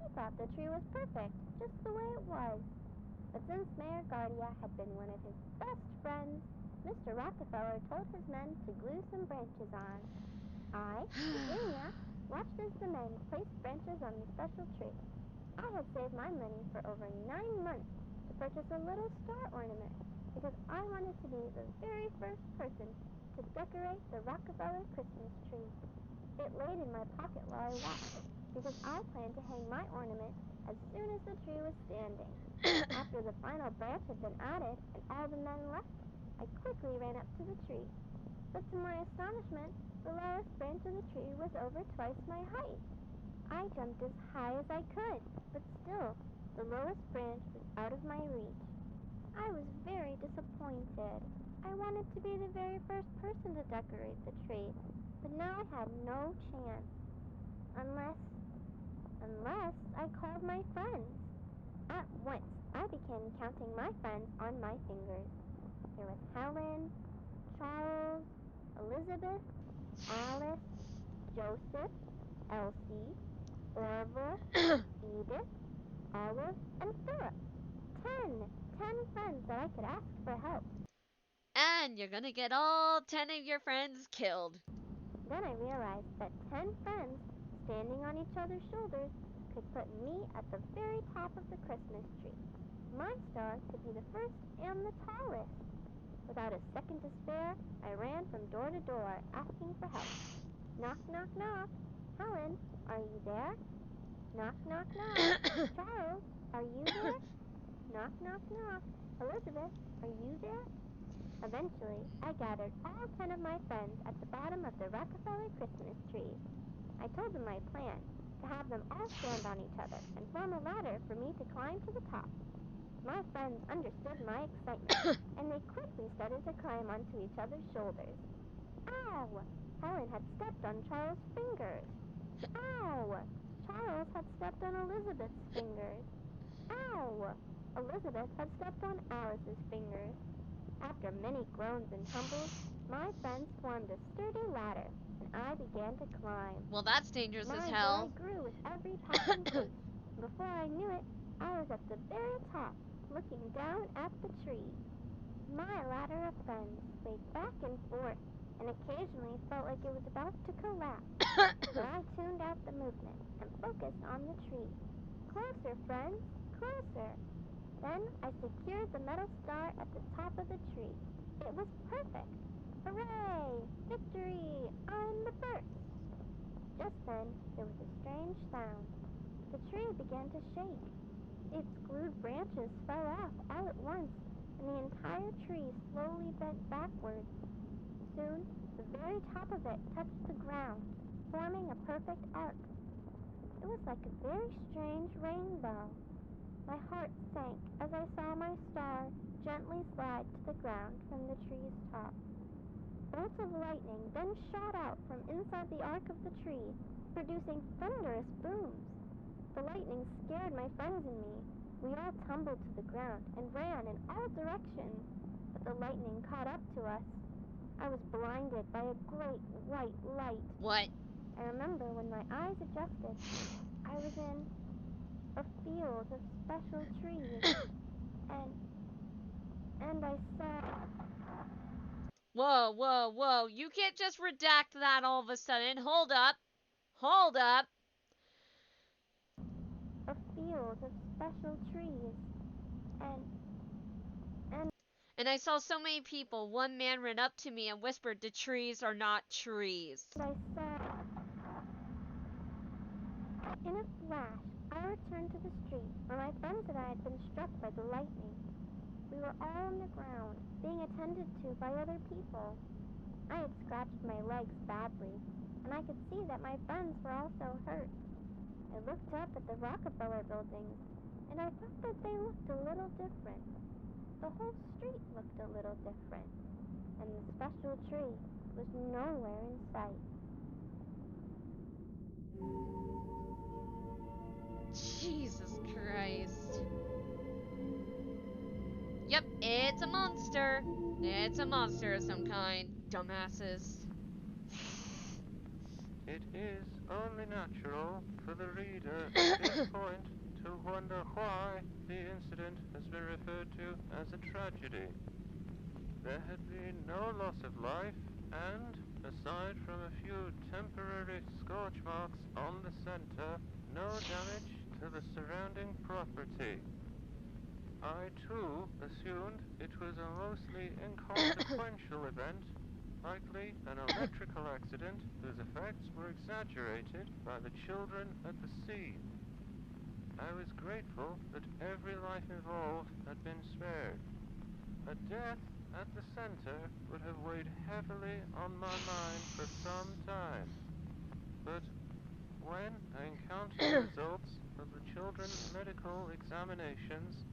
He thought the tree was perfect, just the way it was. But since Mayor Guardia had been one of his best friends, Mr. Rockefeller told his men to glue some branches on. I, Eugenia, watched as the men placed branches on the special tree. I had saved my money for over 9 months to purchase a little star ornament because I wanted to be the very first person to decorate the Rockefeller Christmas tree. It laid in my pocket while I walked because I planned to hang my ornament as soon as the tree was standing. After the final branch had been added and all the men left, I quickly ran up to the tree. But to my astonishment, the lowest branch of the tree was over twice my height. I jumped as high as I could, but still, the lowest branch was out of my reach. I was very disappointed. I wanted to be the very first person to decorate the tree, but now I had no chance. Unless I called my friends. At once, I began counting my friends on my fingers. There was Helen, Charles, Elizabeth, Alice, Joseph, Elsie, Orville, Edith, Olive, and Philip. 10 friends that I could ask for help. And you're gonna get all 10 of your friends killed. Then I realized that 10 friends standing on each other's shoulders could put me at the very top of the Christmas tree. My star could be the first and the tallest. Without a second to spare, I ran from door to door asking for help. Knock, knock, knock. Helen, are you there? Knock, knock, knock. Charles, are you there? Knock, knock, knock. Elizabeth, are you there? Eventually, I gathered all 10 of my friends at the bottom of the Rockefeller Christmas tree. I told them my plan, to have them all stand on each other and form a ladder for me to climb to the top. My friends understood my excitement, and they quickly started to climb onto each other's shoulders. Ow! Helen had stepped on Charles' fingers. Ow! Charles had stepped on Elizabeth's fingers. Ow! Elizabeth had stepped on Alice's fingers. After many groans and tumbles, my friends formed a sturdy ladder, and I began to climb. Well, that's dangerous as My joy hell. grew with every passing pace. Before I knew it, I was at the very top, looking down at the tree. My ladder of friends swayed back and forth, and occasionally felt like it was about to collapse. But I tuned out the movement and focused on the tree. Closer, friends, closer. Then I secured the metal star at the top of the tree. It was perfect. Hooray! Victory! I'm the first! Just then, there was a strange sound. The tree began to shake. Its glued branches fell off all at once, and the entire tree slowly bent backwards. Soon, the very top of it touched the ground, forming a perfect arc. It was like a very strange rainbow. My heart sank as I saw my star gently slide to the ground from the tree's top. Bolts of lightning then shot out from inside the arc of the tree, producing thunderous booms. The lightning scared my friends and me. We all tumbled to the ground and ran in all directions, but the lightning caught up to us. I was blinded by a great white light. What? I remember when my eyes adjusted, I was in a field of special trees, and I saw Whoa, whoa, whoa. You can't just redact that all of a sudden. Hold up. Hold up. a field of special trees, and And I saw so many people. One man ran up to me and whispered, "The trees are not trees." I saw. In a flash, I returned to the street where my friends and I had been struck by the lightning. We were all on the ground, being attended to by other people. I had scratched my legs badly, and I could see that my friends were also hurt. I looked up at the Rockefeller buildings, and I thought that they looked a little different. The whole street looked a little different, and the special tree was nowhere in sight. Jesus Christ. Yep, it's a monster. It's a monster of some kind. Dumbasses. It is only natural for the reader at this point to wonder why the incident has been referred to as a tragedy. There had been no loss of life, and, aside from a few temporary scorch marks on the center, no damage to the surrounding property. I, too, assumed it was a mostly inconsequential event, likely an electrical accident whose effects were exaggerated by the children at the scene. I was grateful that every life involved had been spared. A death at the center would have weighed heavily on my mind for some time, but when I encountered the results of the children's medical examinations,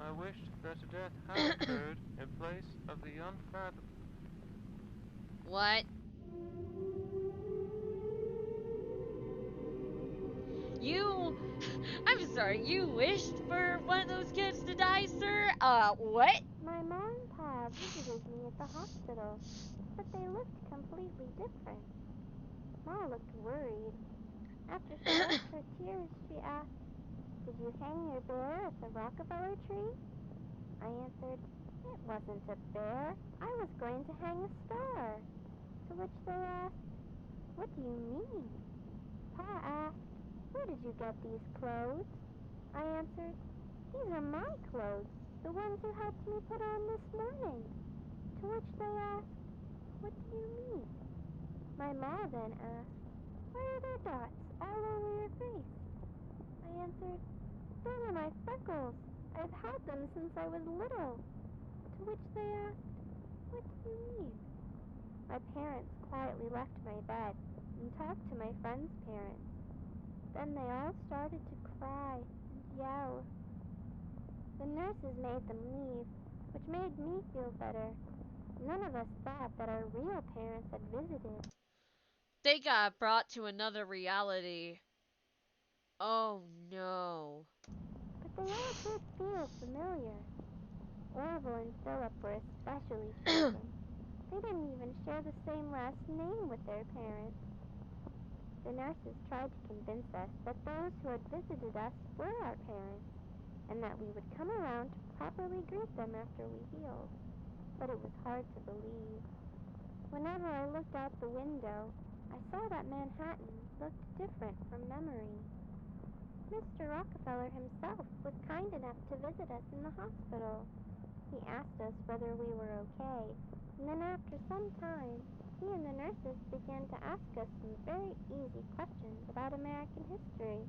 I wished that a death had occurred in place of the unfathomable. What? You... I'm sorry, you wished for one of those kids to die, sir? What? My mom and pa visited me at the hospital, but they looked completely different. Ma looked worried. After she wiped her tears, she asked, "Did you hang your bear at the Rockefeller tree?" I answered, "It wasn't a bear. I was going to hang a star." To which they asked, "What do you mean?" Pa asked, "Where did you get these clothes?" I answered, "These are my clothes, the ones you helped me put on this morning." To which they asked, "What do you mean?" My ma then asked, "Why are there dots all over your face?" I answered, "Those are my freckles. I've had them since I was little." To which they asked, "What do you mean?" My parents quietly left my bed and talked to my friend's parents. Then they all started to cry and yell. The nurses made them leave, which made me feel better. None of us thought that our real parents had visited. They got brought to another reality. Oh no. But they all did feel familiar. Orville and Philip were especially striking. They didn't even share the same last name with their parents. The nurses tried to convince us that those who had visited us were our parents, and that we would come around to properly greet them after we healed. But it was hard to believe. Whenever I looked out the window, I saw that Manhattan looked different from memory. Mr. Rockefeller himself was kind enough to visit us in the hospital. He asked us whether we were okay, and then after some time, he and the nurses began to ask us some very easy questions about American history.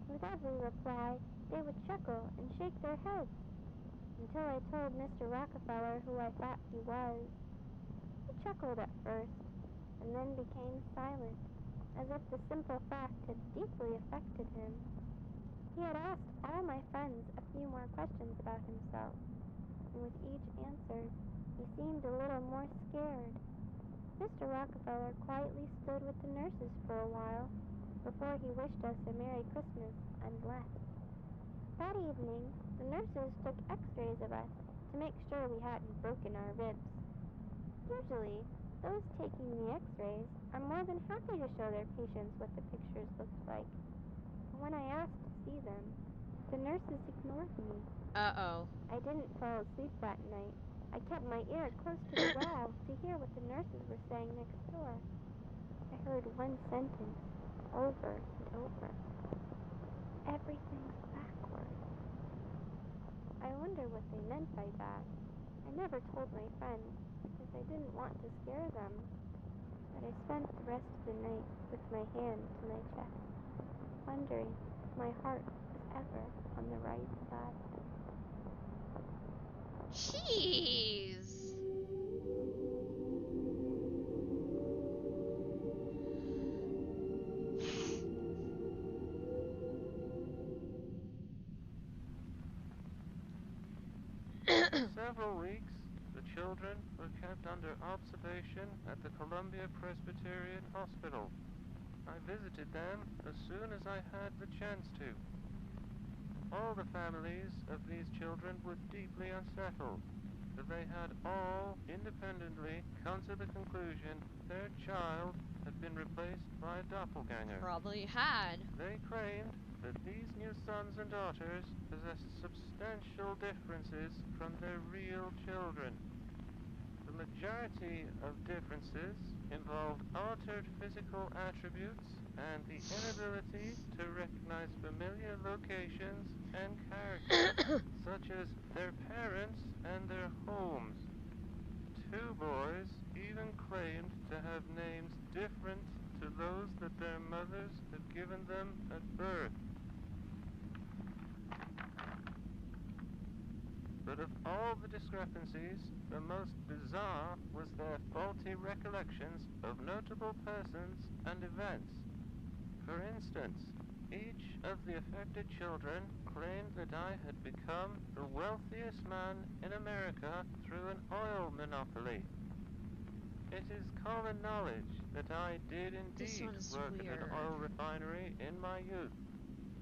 With every reply, they would chuckle and shake their heads, until I told Mr. Rockefeller who I thought he was. He chuckled at first, and then became silent, as if the simple fact had deeply affected him. He had asked all my friends a few more questions about himself, and with each answer, he seemed a little more scared. Mr. Rockefeller quietly stood with the nurses for a while before he wished us a Merry Christmas and left. That evening, the nurses took x-rays of us to make sure we hadn't broken our ribs. Usually, those taking the x-rays are more than happy to show their patients what the pictures looked like. But when I asked to see them, the nurses ignored me. Uh-oh. I didn't fall asleep that night. I kept my ear close to the wall to hear what the nurses were saying next door. I heard one sentence over and over. Everything's backwards. I wonder what they meant by that. I never told my friends because I didn't want to scare them. But I spent the rest of the night with my hand to my chest, wondering if my heart was ever on the right side. Jeez. For several weeks, the children were kept under observation at the Columbia Presbyterian Hospital. I visited them as soon as I had the chance to. All the families of these children were deeply unsettled, for they had all independently come to the conclusion their child had been replaced by a doppelganger. Probably had. They claimed that these new sons and daughters possessed substantial differences from their real children. The majority of differences involved altered physical attributes and the inability to recognize familiar locations and characters, such as their parents and their homes. Two boys even claimed to have names different to those that their mothers had given them at birth. But of all the discrepancies, the most bizarre was their faulty recollections of notable persons and events. For instance, each of the affected children claimed that I had become the wealthiest man in America through an oil monopoly. It is common knowledge that I did This indeed one's work at an weird. oil refinery in my youth,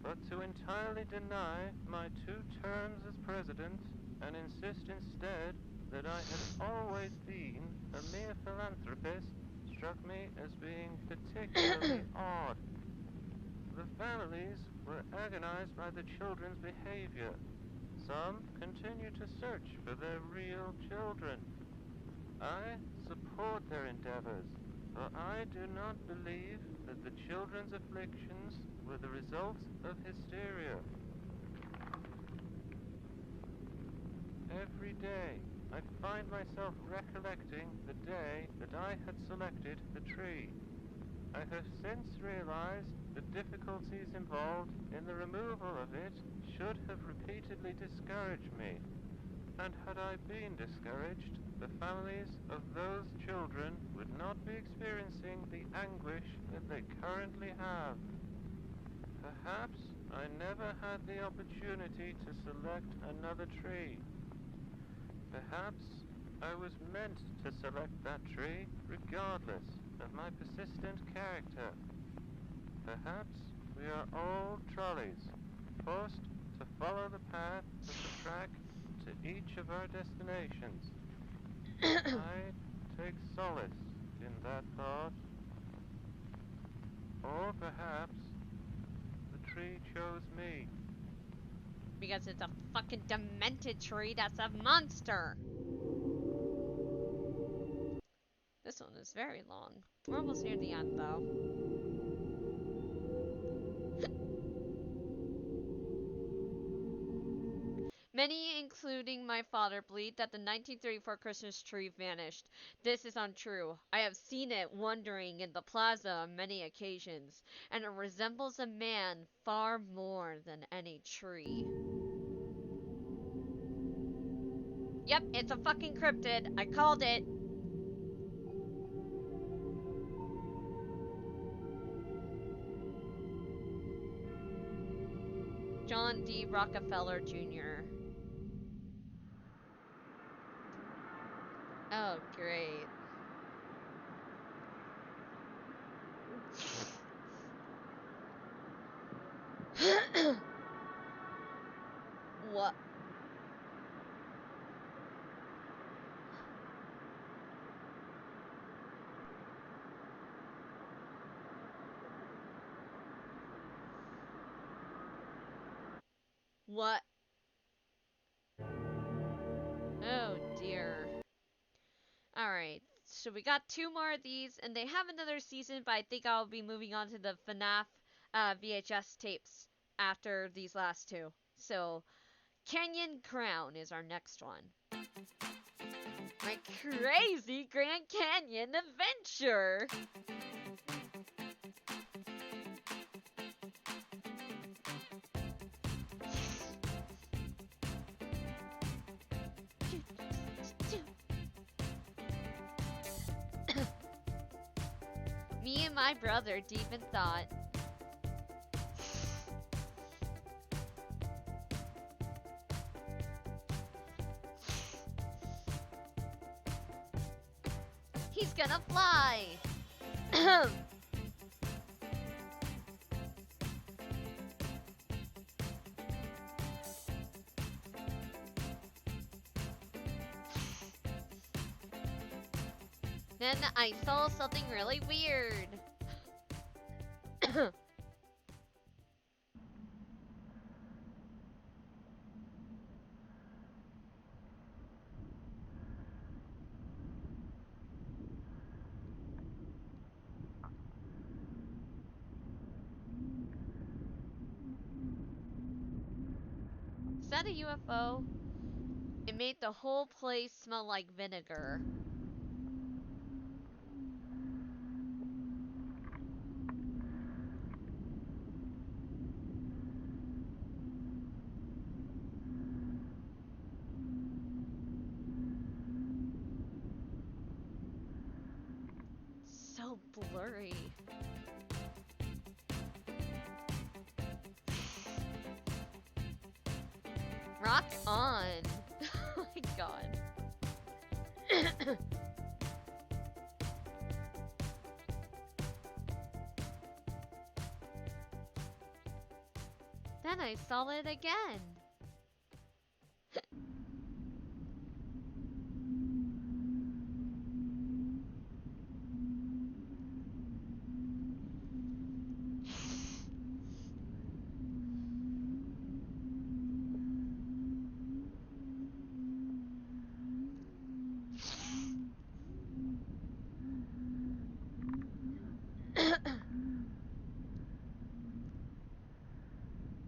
but to entirely deny my 2 terms as president and insist instead that I had always been a mere philanthropist struck me as being particularly odd. The families were agonized by the children's behavior. Some continue to search for their real children. I support their endeavors, for I do not believe that the children's afflictions were the result of hysteria. Every day, I find myself recollecting the day that I had selected the tree. I have since realized the difficulties involved in the removal of it should have repeatedly discouraged me. And had I been discouraged, the families of those children would not be experiencing the anguish that they currently have. Perhaps I never had the opportunity to select another tree. Perhaps I was meant to select that tree regardless of my persistent character. Perhaps we are all trolleys, forced to follow the path of the track to each of our destinations. I take solace in that thought. Or perhaps the tree chose me. Because it's a fucking demented tree that's a monster. This is very long. We're almost near the end, though. Many, including my father, believe that the 1934 Christmas tree vanished. This is untrue. I have seen it wandering in the plaza on many occasions, and it resembles a man far more than any tree. Yep, it's a fucking cryptid. I called it. John D. Rockefeller Jr. Oh, great. What? What? Oh dear. Alright, so we got 2 more of these, and they have another season, but I think I'll be moving on to the FNAF VHS tapes after these last 2. So, Canyon Crown is our next one. My crazy Grand Canyon adventure! Me and my brother deep in thought. He's gonna fly! Then I saw something really weird. Is that a UFO? It made the whole place smell like vinegar. So blurry. Rock on. Oh my god. Then I saw it again.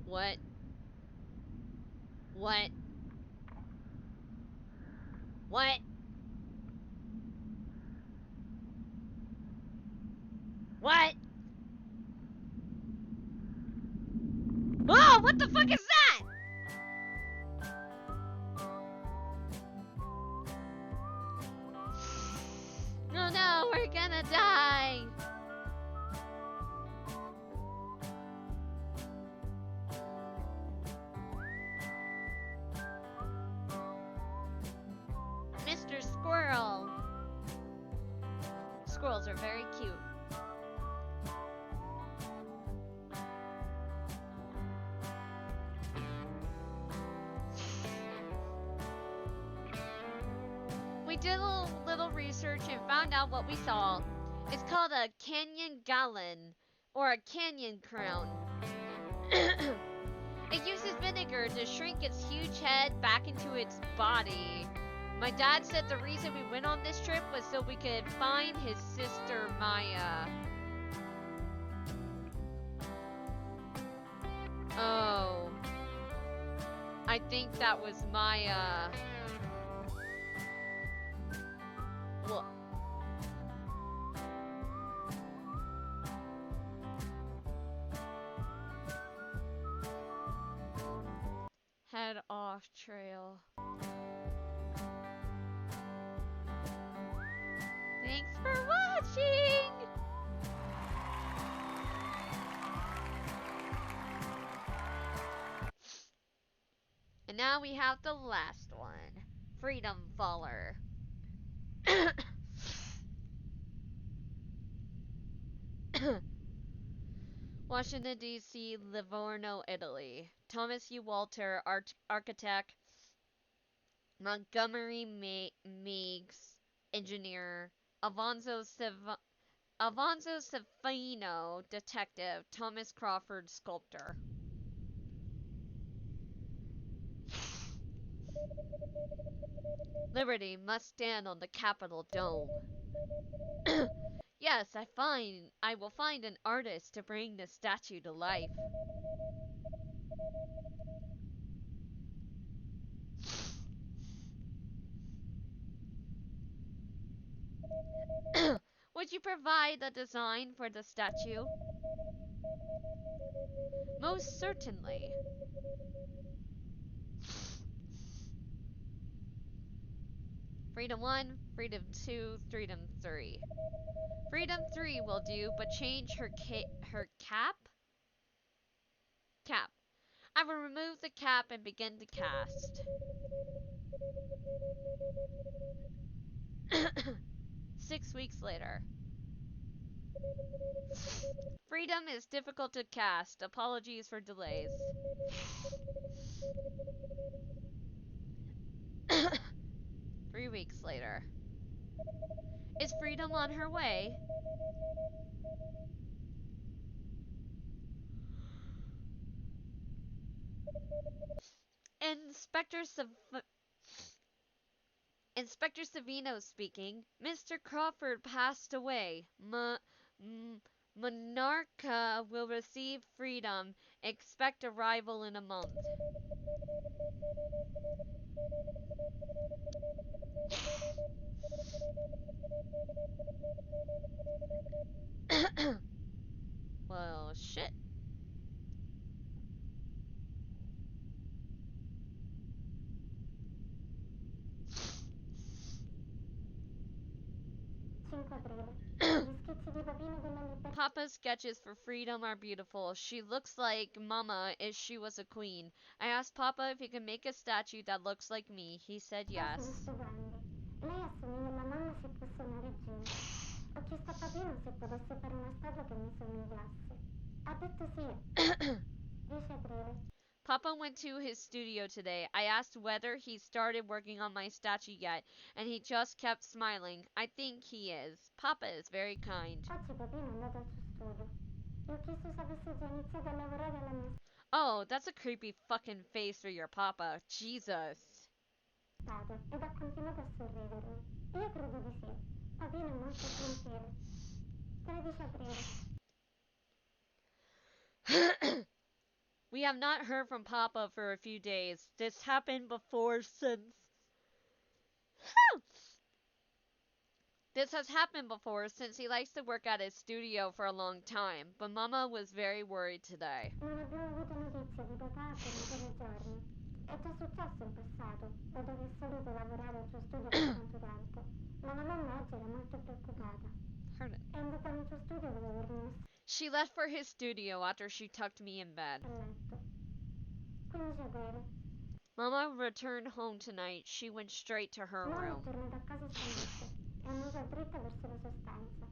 What? What? What? What? Oh, what the fuck is that? Oh no, we're gonna die. Mr. Squirrel. Squirrels are very cute. We did a little research and found out what we saw. It's called a canyon gallon, or a canyon crown. It uses vinegar to shrink its huge head back into its body. My dad said the reason we went on this trip was so we could find his sister Maya. Oh. I think that was Maya. Well, head off trail. Thanks for watching! And now we have the last one. Freedom Faller. Washington, D.C., Livorno, Italy. Thomas U. Walter, architect. Montgomery Meigs, engineer. Alfonso Savino, detective. Thomas Crawford, sculptor. Liberty must stand on the Capitol dome. Yes, I will find an artist to bring the statue to life. Would you provide the design for the statue? Most certainly. Freedom 1, Freedom 2, Freedom 3. Freedom 3 will do, but change her cap? Cap. I will remove the cap and begin to cast. 6 weeks later. Freedom is difficult to cast. Apologies for delays. 3 weeks later. Is Freedom on her way? Inspector Savino speaking. Mr. Crawford passed away. Monarcha will receive freedom. Expect arrival in a month. Well, shit. Papa's sketches for Freedom are beautiful. She looks like Mama if she was a queen. I asked Papa if he could make a statue that looks like me. He said yes. Lei assomiglia alla mamma se fosse una regina. Ho chiesto a Papino se potesse fare una statua che mi somigliasse. Ha detto sì. 10 aprile. Papa went to his studio today. I asked whether he started working on my statue yet, and he just kept smiling. I think he is. Papa is very kind. Oggi Papino è andato al suo studio. Gli ho chiesto se avesse già iniziato a lavorare alla mia Oh, that's a creepy fucking face for your papa. Jesus. statua ed ha continuato a sorridermi. Io credo di sì. Papino è molto gentile. 13 aprile. We have not heard from Papa for a few days. This happened before since. This has happened before since he likes to work at his studio for a long time, but Mama was very worried today. Non abbiamo avuto notizie di papà per un po' di giorni. È già successo in passato, dato che è solito lavorare al suo studio per tanto tempo. Ma la mamma oggi era molto preoccupata. È andata nel suo studio dopo avermi messo She left for his studio after she tucked me in bed. a letto. 15 aprile. Mama returned home tonight. She went straight to her Mamma è room. tornata a casa stanotte e è andata dritta verso la sua stanza.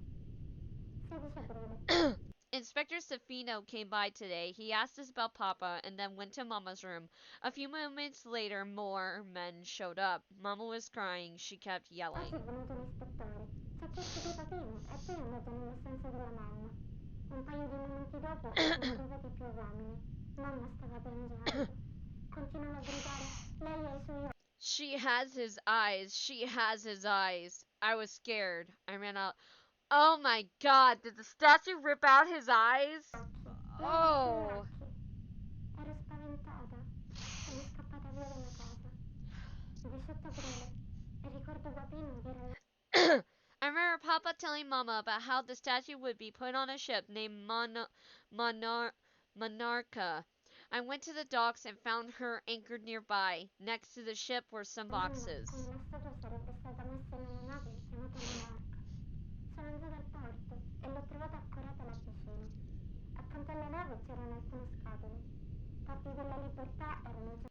16 aprile. Inspector Safino came by today. He asked us about Papa and then went to Mama's room. A few moments later, more men showed up. Mama was crying. She kept yelling. Oggi è venuto un ispettore. Ci ha chiesto di Papino e poi è andato nella stanza della mamma. Un paio di minuti dopo sono arrivati più uomini. Mamma stava piangendo. Continuano a gridare. Lei ha i suoi occhi. She has his eyes. She has his eyes. I was scared. I ran out. Oh my god, did the statue rip out his eyes? Oh. Ero spaventata. Sono scappata via dalla casa. 18 aprile. E ricordo Papino che era I remember Papa telling Mama about how the statue would be put on a ship named Monarca. I went to the docks and found her anchored nearby. Next to the ship were some boxes. come la statua sarebbe stata messa in una nave chiamata Monarca. Sono andata al porto e l'ho trovata accorata là vicino. Accanto alla nave c'erano alcune scatole. Parti della libertà erano già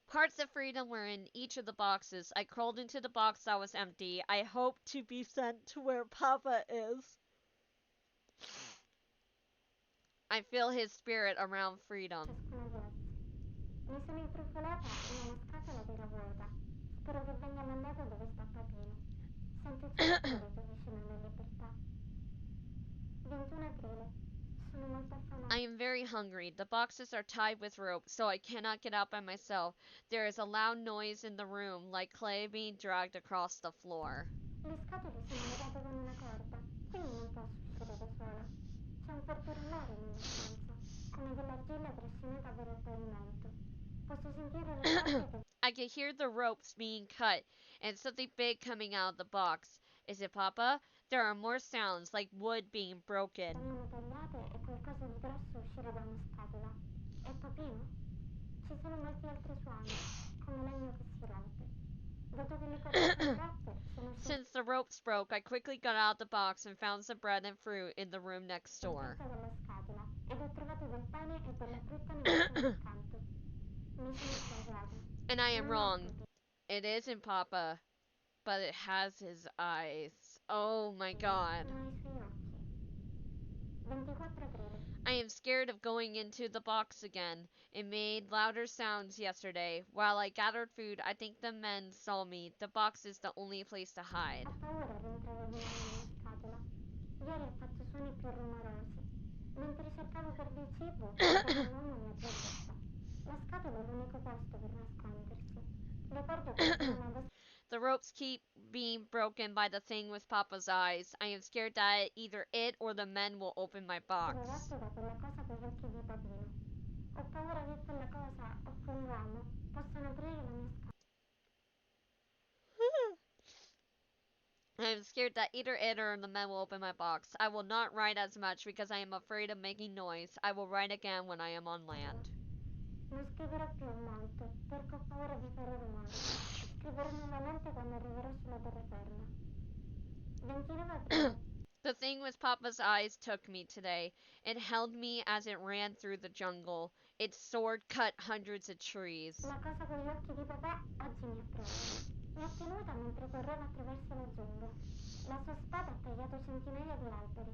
Parts of freedom were in each of the boxes. I crawled into the box that was empty. I hope to be sent to where Papa is. I feel his spirit around freedom. ciascuna di esse. Mi sono intrufolata in una scatola che era vuota. Spero che venga mandata dove sta Papino. Sento il suo spirito vicino alla libertà. 21 aprile. Sono molto affamata. I am very hungry. The boxes are tied with rope, so I cannot get out by myself. There is a loud noise in the room, like clay being dragged across the floor. Le scatole sono legate con una corda, quindi non posso uscire da sola. C'è un forte rumore nella stanza, come dell'argilla trascinata per il pavimento. Posso sentire le corde che I could hear the ropes being cut and something big coming out of the box. Is it Papa? There are more sounds, like wood being broken. vengono tagliate e qualcosa di grosso uscire da una scatola. È Papino? Ci sono molti altri suoni, come legno che si rompe. Dopo che le corde sono rotte, sono Since the ropes broke, I quickly got out of the box and found some bread and fruit in the room next door. scesa dalla scatola ed ho trovato del pane e della frutta nella stanza accanto. Mi sono sbagliata. And I am Non è wrong. Papino. It isn't Papa, but it has his eyes. Oh my god. Ma i suoi occhi. 24 aprile. I am scared of going into the box again. It made louder sounds yesterday. While I gathered food, I think the men saw me. The box is the only place to hide. Ho paura di entrare di nuovo nella scatola. Ieri ha fatto suoni più rumorosi. Mentre cercavo per del cibo, vedo che un uomo mi apre bocca. La scatola è l'unico posto per nascondersi. Le corde continuano ad The ropes keep being broken by the thing with Papa's eyes. I am scared that either it or the men will open my box. essere ratto da quella cosa con gli occhi di Papino. Ho paura che quella cosa o quell'uomo possano aprire la mia scatola. I am scared that either it or the men will open my box. I will not write as much because I am afraid of making noise. I will write again when I am on land. Non scriverò più molto, perché ho paura di fare rumore. Scriverò nuovamente quando arriverò sulla terraferma. 29 aprile. The thing with Papa's eyes took me today. It held me as it ran through the jungle. Its sword cut hundreds of trees. La cosa con gli occhi di papà oggi mi ha preso. Mi ha tenuta mentre correva attraverso la giungla. La sua spada ha tagliato centinaia di alberi.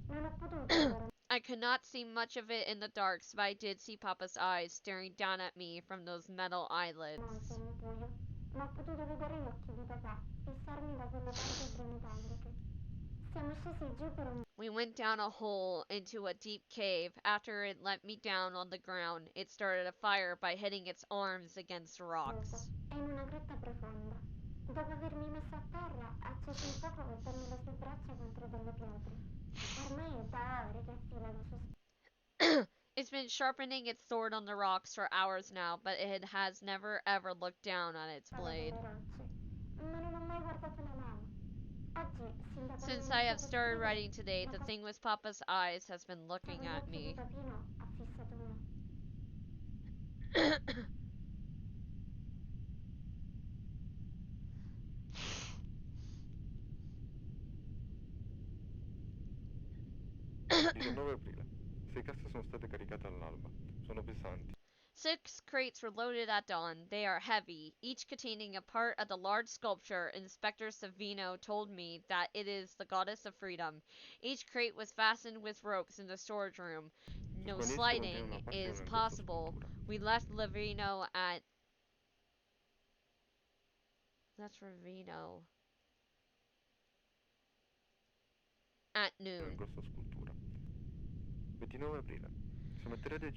Non ho potuto allora I could not see much of it in the darks, but I did see Papa's eyes staring down at me from those metal eyelids. molto in buio, ma ho potuto vedere gli occhi di papà fissarmi da quelle palpebre metalliche. Siamo scesi giù per un We went down a hole into a deep cave. After it let me down on the ground, it started a fire by hitting its arms against buco rocks. e in una grotta profonda. Dopo avermi messo a terra, ha acceso un fuoco mettendo le sue braccia contro delle pietre. Ormai è da ore che affila la sua It's been sharpening its sword on the rocks for hours now, but it has never ever looked down on its spada blade. delle rocce. Ma non ho mai guardato la lama. Oggi, sin da quando ho Since I have iniziato a started scrivere, writing today, la the cosa thing with Papa's eyes has been con looking gli at occhi di me. Papino ha fissato me. aprile. 6 casse sono state caricate all'alba. Sono pesanti. 6 crates were loaded at dawn. They are heavy, each containing a part of the large sculpture. Inspector Savino told me that it is the goddess of freedom. Each crate was fastened with ropes in the storage room. No sliding is possible. We left Lavino at... That's Ravino. At noon. Grossa scultura. 29 aprile.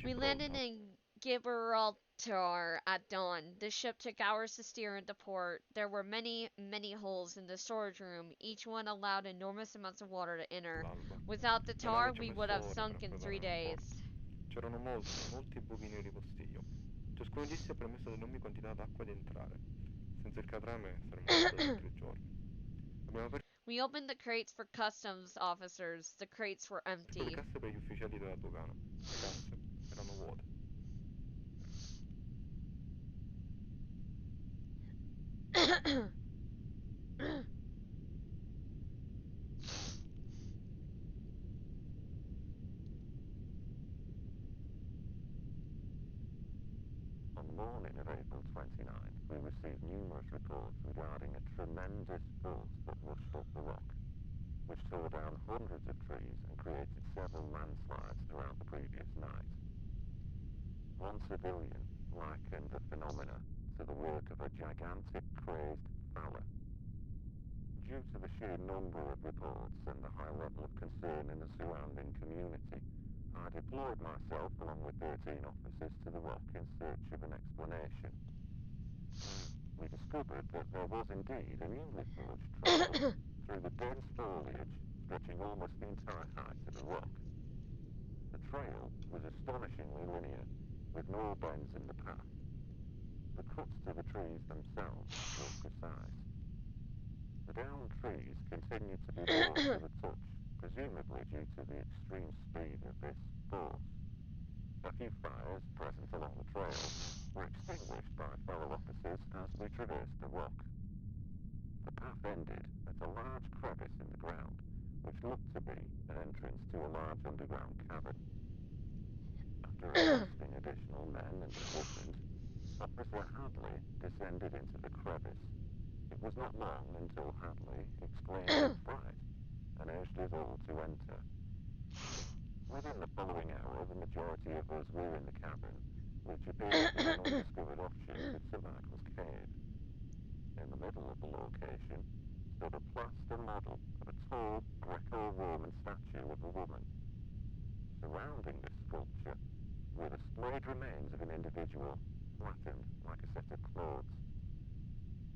We landed in Gibraltar at dawn. The ship took hours to steer into port. There were many, many holes in the storage room. Each one allowed enormous amounts of water to enter. Without the tar, we would have sunk in 3 days. C'erano molti buchi neri postiglia. Ciascuno di essi ha permesso d'enormi quantità d'acqua di entrare. Senza il catrame saremmo morti da 3 giorni. Abbiamo aperto We opened the crates for customs officers. The crates were le empty. casse per gli ufficiali della dogana. Le casse erano vuote. On the morning of April 29th, we received numerous reports regarding a tremendous force that rushed up the rock, which tore down hundreds of trees and created several landslides throughout the previous night. One civilian likened the phenomena to the work of a gigantic crazed fella. Due to the sheer number of reports and the high level of concern in the surrounding community, I deployed myself along with 13 officers to the rock in search of an explanation. We discovered that there was indeed a newly forged trail through the dense foliage stretching almost the entire height of the rock. The trail was astonishingly linear, with no bends in the path. The cuts to the trees themselves were precise. The downed trees continued to be burned to the touch, presumably due to the extreme speed of this force. A few fires present along the trail were extinguished by fellow officers as we traversed the rock. The path ended at a large crevice in the ground, which looked to be an entrance to a large underground cavern. After requesting additional men and equipment, Officer Hadley descended into the crevice. It was not long until Hadley exclaimed in fright and urged us all to enter. Within the following hour, the majority of us were in the cavern, which appeared to be an undiscovered offshoot of St. Michael's Cave. In the middle of the location stood a plaster model of a tall Greco-Roman statue of a woman. Surrounding this sculpture were the splayed remains of an individual, flattened like a set of clothes.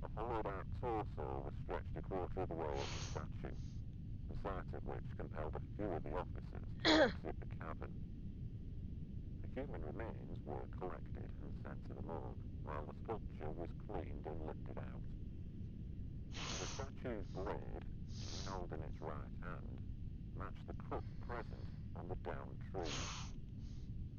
A hollowed-out torso was stretched a quarter of the way up the statue, the sight of which compelled a few of the officers to exit the cavern. The human remains were collected and sent to the morgue, while the sculpture was cleaned and lifted out. The statue's blade, held in its right hand, matched the cut present on the downed tree.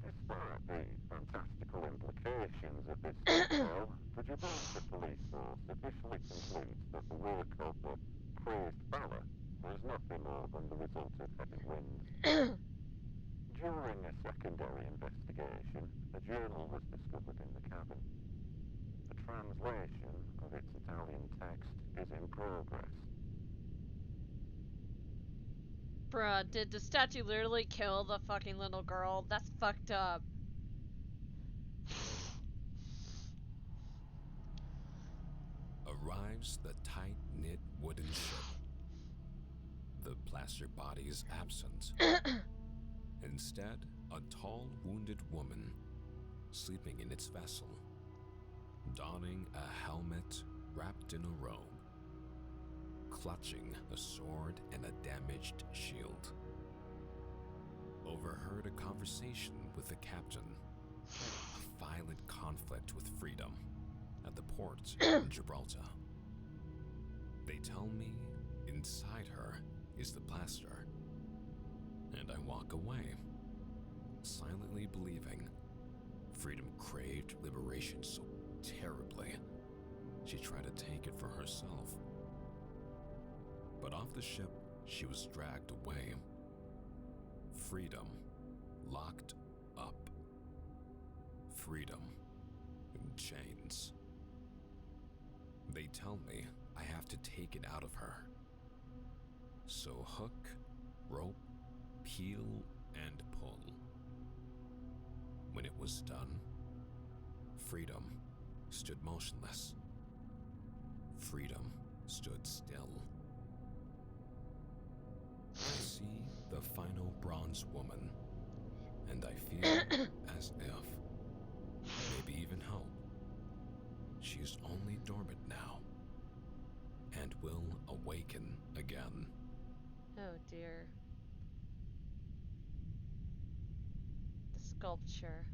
Despite the fantastical implications of this detail, the Gibraltar police force officially concludes that the work of the crazed fella was nothing more than the result of heavy winds. During a secondary investigation, a journal was discovered in the cavern. A translation of its Italian text is in progress. Bruh, did the statue literally kill the fucking little girl? That's fucked up. Arrives the tight-knit wooden ship. The plaster body is absent. Instead, a tall, wounded woman sleeping in its vessel, donning a helmet wrapped in a robe, clutching a sword and a damaged shield. Overheard a conversation with the captain. A violent conflict with freedom at the port in Gibraltar. They tell me inside her is the plaster, and I walk away, silently believing freedom craved liberation so terribly she tried to take it for herself. But off the ship, she was dragged away. Freedom locked up. Freedom in chains. They tell me I have to take it out of her. So hook, rope, peel, and pull. When it was done, freedom stood motionless. Freedom stood still. I see the final bronze woman, and I feel as if, maybe even hope, she is only dormant now and will awaken again. Oh dear. The sculpture.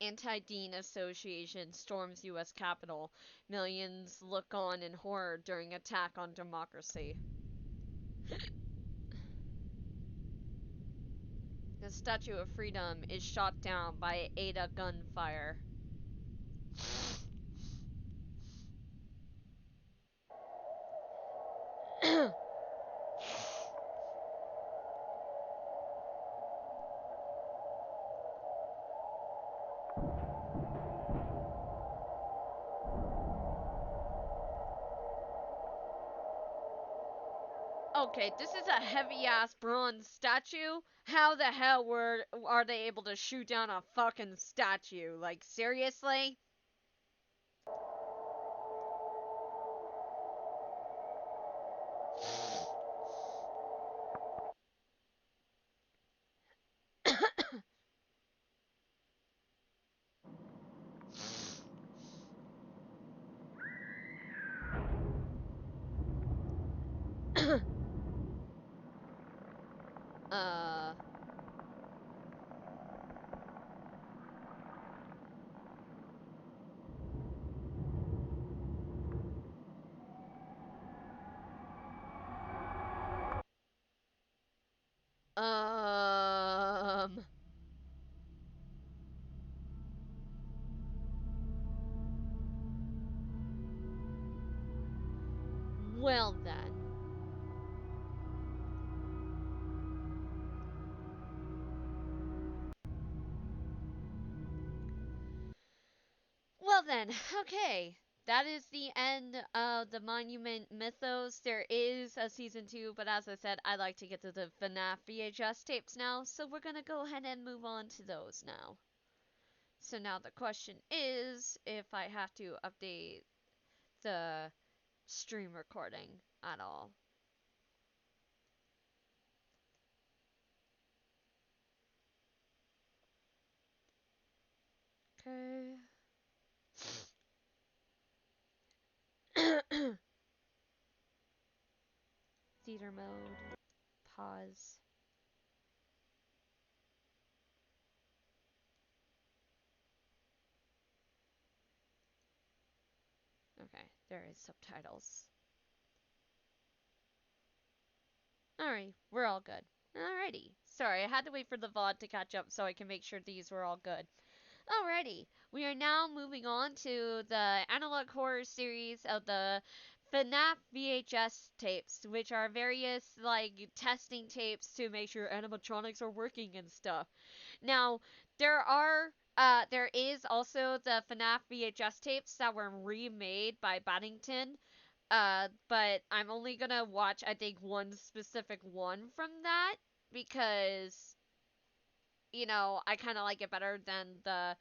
Anti-Dean Association storms U.S. Capitol. Millions look on in horror during attack on democracy. The Statue of Freedom is shot down by Ada gunfire. Okay, this is a heavy-ass bronze statue. How the hell are they able to shoot down a fucking statue? Like, seriously? uh... Um... Well then. Well then, okay. That is the end of the Monument Mythos. There is a season 2, but as I said, I like to get to the FNAF VHS tapes now, so we're gonna go ahead and move on to those now. So now the question is if I have to update the stream recording at all. Okay. Theater mode. Pause. Okay, there is subtitles. Alright, we're all good. Alrighty. Sorry, I had to wait for the VOD to catch up so I can make sure these were all good. Alrighty, we are now moving on to the analog horror series of the FNAF VHS tapes, which are various, like, testing tapes to make sure animatronics are working and stuff. Now, there is also the FNAF VHS tapes that were remade by Baddington, but I'm only gonna watch, I think, one specific one from that because, I kind of like it better than the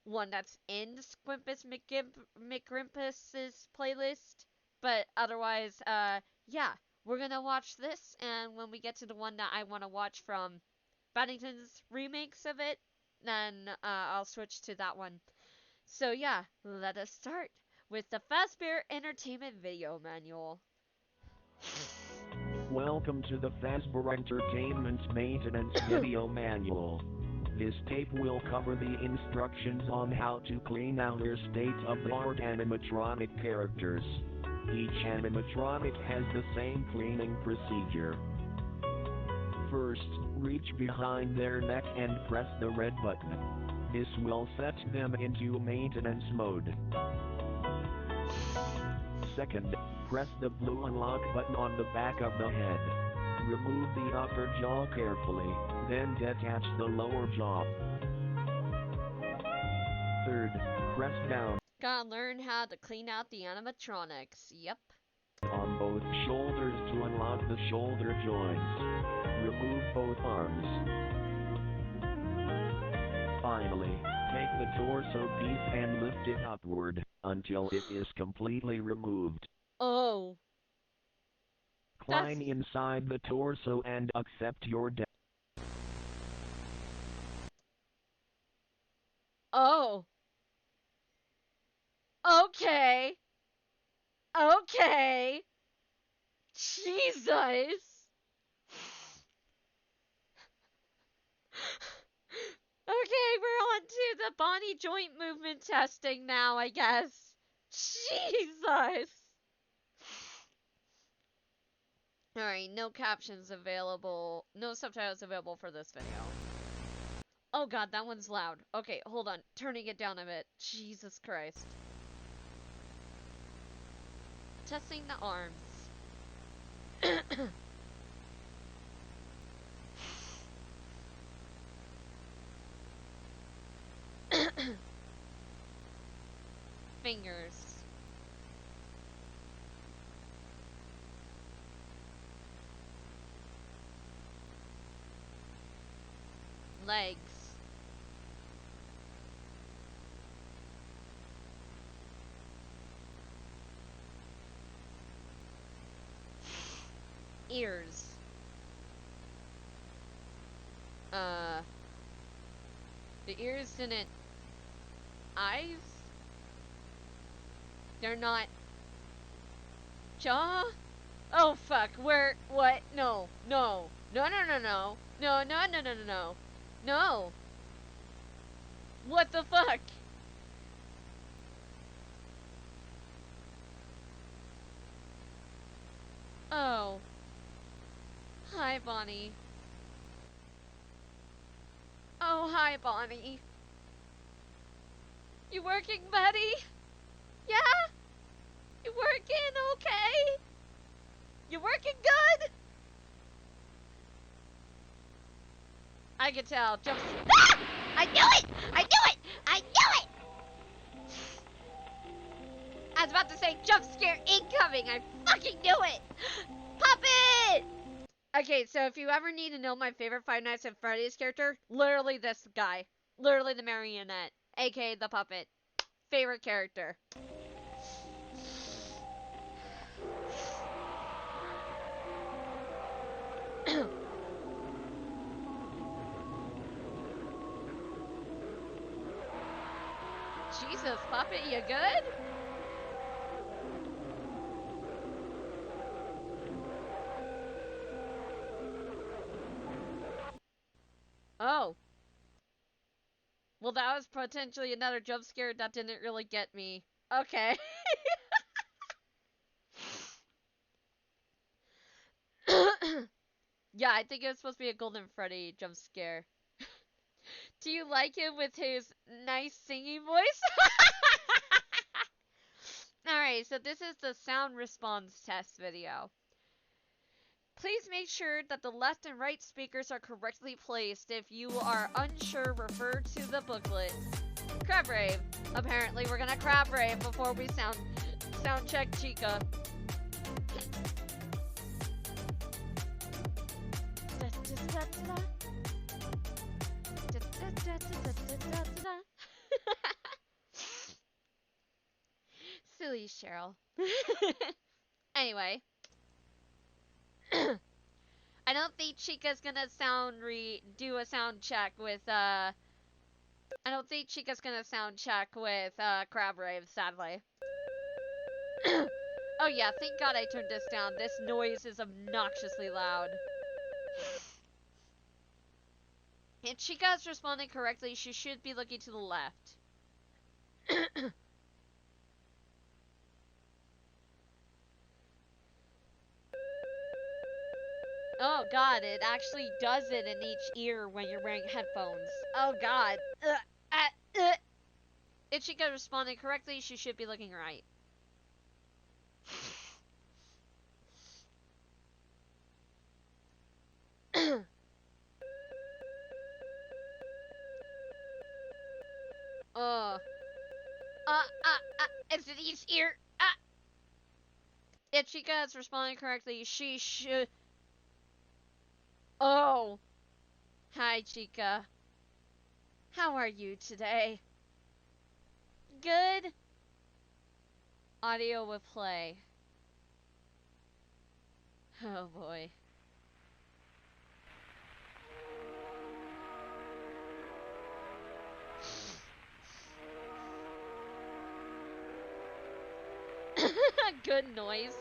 one that's in Squimpus McGrimpus's playlist. But otherwise, yeah, we're gonna watch this, and when we get to the one that I want to watch from Paddington's remakes of it, then I'll switch to that one. So yeah, let us start with the Fazbear Entertainment Video Manual. Welcome to the Fazbear Entertainment Maintenance Video Manual. This tape will cover the instructions on how to clean out your state-of-the-art animatronic characters. Each animatronic has the same cleaning procedure. First, reach behind their neck and press the red button. This will set them into maintenance mode. Second, press the blue unlock button on the back of the head. Remove the upper jaw carefully, then detach the lower jaw. Third, press down. Gotta learn how to clean out the animatronics. Yep. On both shoulders to unlock the shoulder joints. Remove both arms. Finally, take the torso piece and lift it upward until it is completely removed. Oh. Climb inside the torso and accept your death. Oh. Okay. Okay. Jesus. Okay, we're on to the body joint movement testing now, I guess. Jesus. Alright, no captions available. No subtitles available for this video. Oh god, that one's loud. Okay, hold on. Turning it down a bit. Jesus Christ. Testing the arms. Fingers. Legs. Ears. The ears didn't. Eyes? They're not. Jaw? Oh fuck, where, what? No, no. No, no, no, no. No, no, no, no, no, no. No. What the fuck? Oh. Hi, Bonnie. Oh, hi, Bonnie. You working, buddy? Yeah? You working okay? You working good? I can tell. Jump. Ah! I knew it! I knew it! I knew it! I was about to say jump scare incoming. I fucking knew it! Puppet! Okay, so if you ever need to know my favorite Five Nights at Freddy's character, literally this guy. Literally the marionette, aka the puppet. Favorite character. Jesus, puppet, you good? Oh. Well, that was potentially another jump scare that didn't really get me. Okay. Yeah, I think it was supposed to be a Golden Freddy jump scare. Do you like him with his nice singing voice? Alright, so this is the sound response test video. Please make sure that the left and right speakers are correctly placed. If you are unsure, refer to the booklet. Crab rave. Apparently, we're gonna crab rave before we sound check Chica. Silly Cheryl. Anyway. I don't think Chica's gonna do a sound check with I don't think Chica's gonna sound check with Crab Rave, sadly. Oh yeah, thank god I turned this down. This noise is obnoxiously loud. If Chica's responding correctly, she should be looking to the left. Oh god, it actually does it in each ear when you're wearing headphones. Oh god. If Chica responding correctly, she should be looking right. Oh. It's in each ear. If Chica is responding correctly, she should. Oh. Hi, Chica. How are you today? Good. Audio will play. Oh boy. Good noise.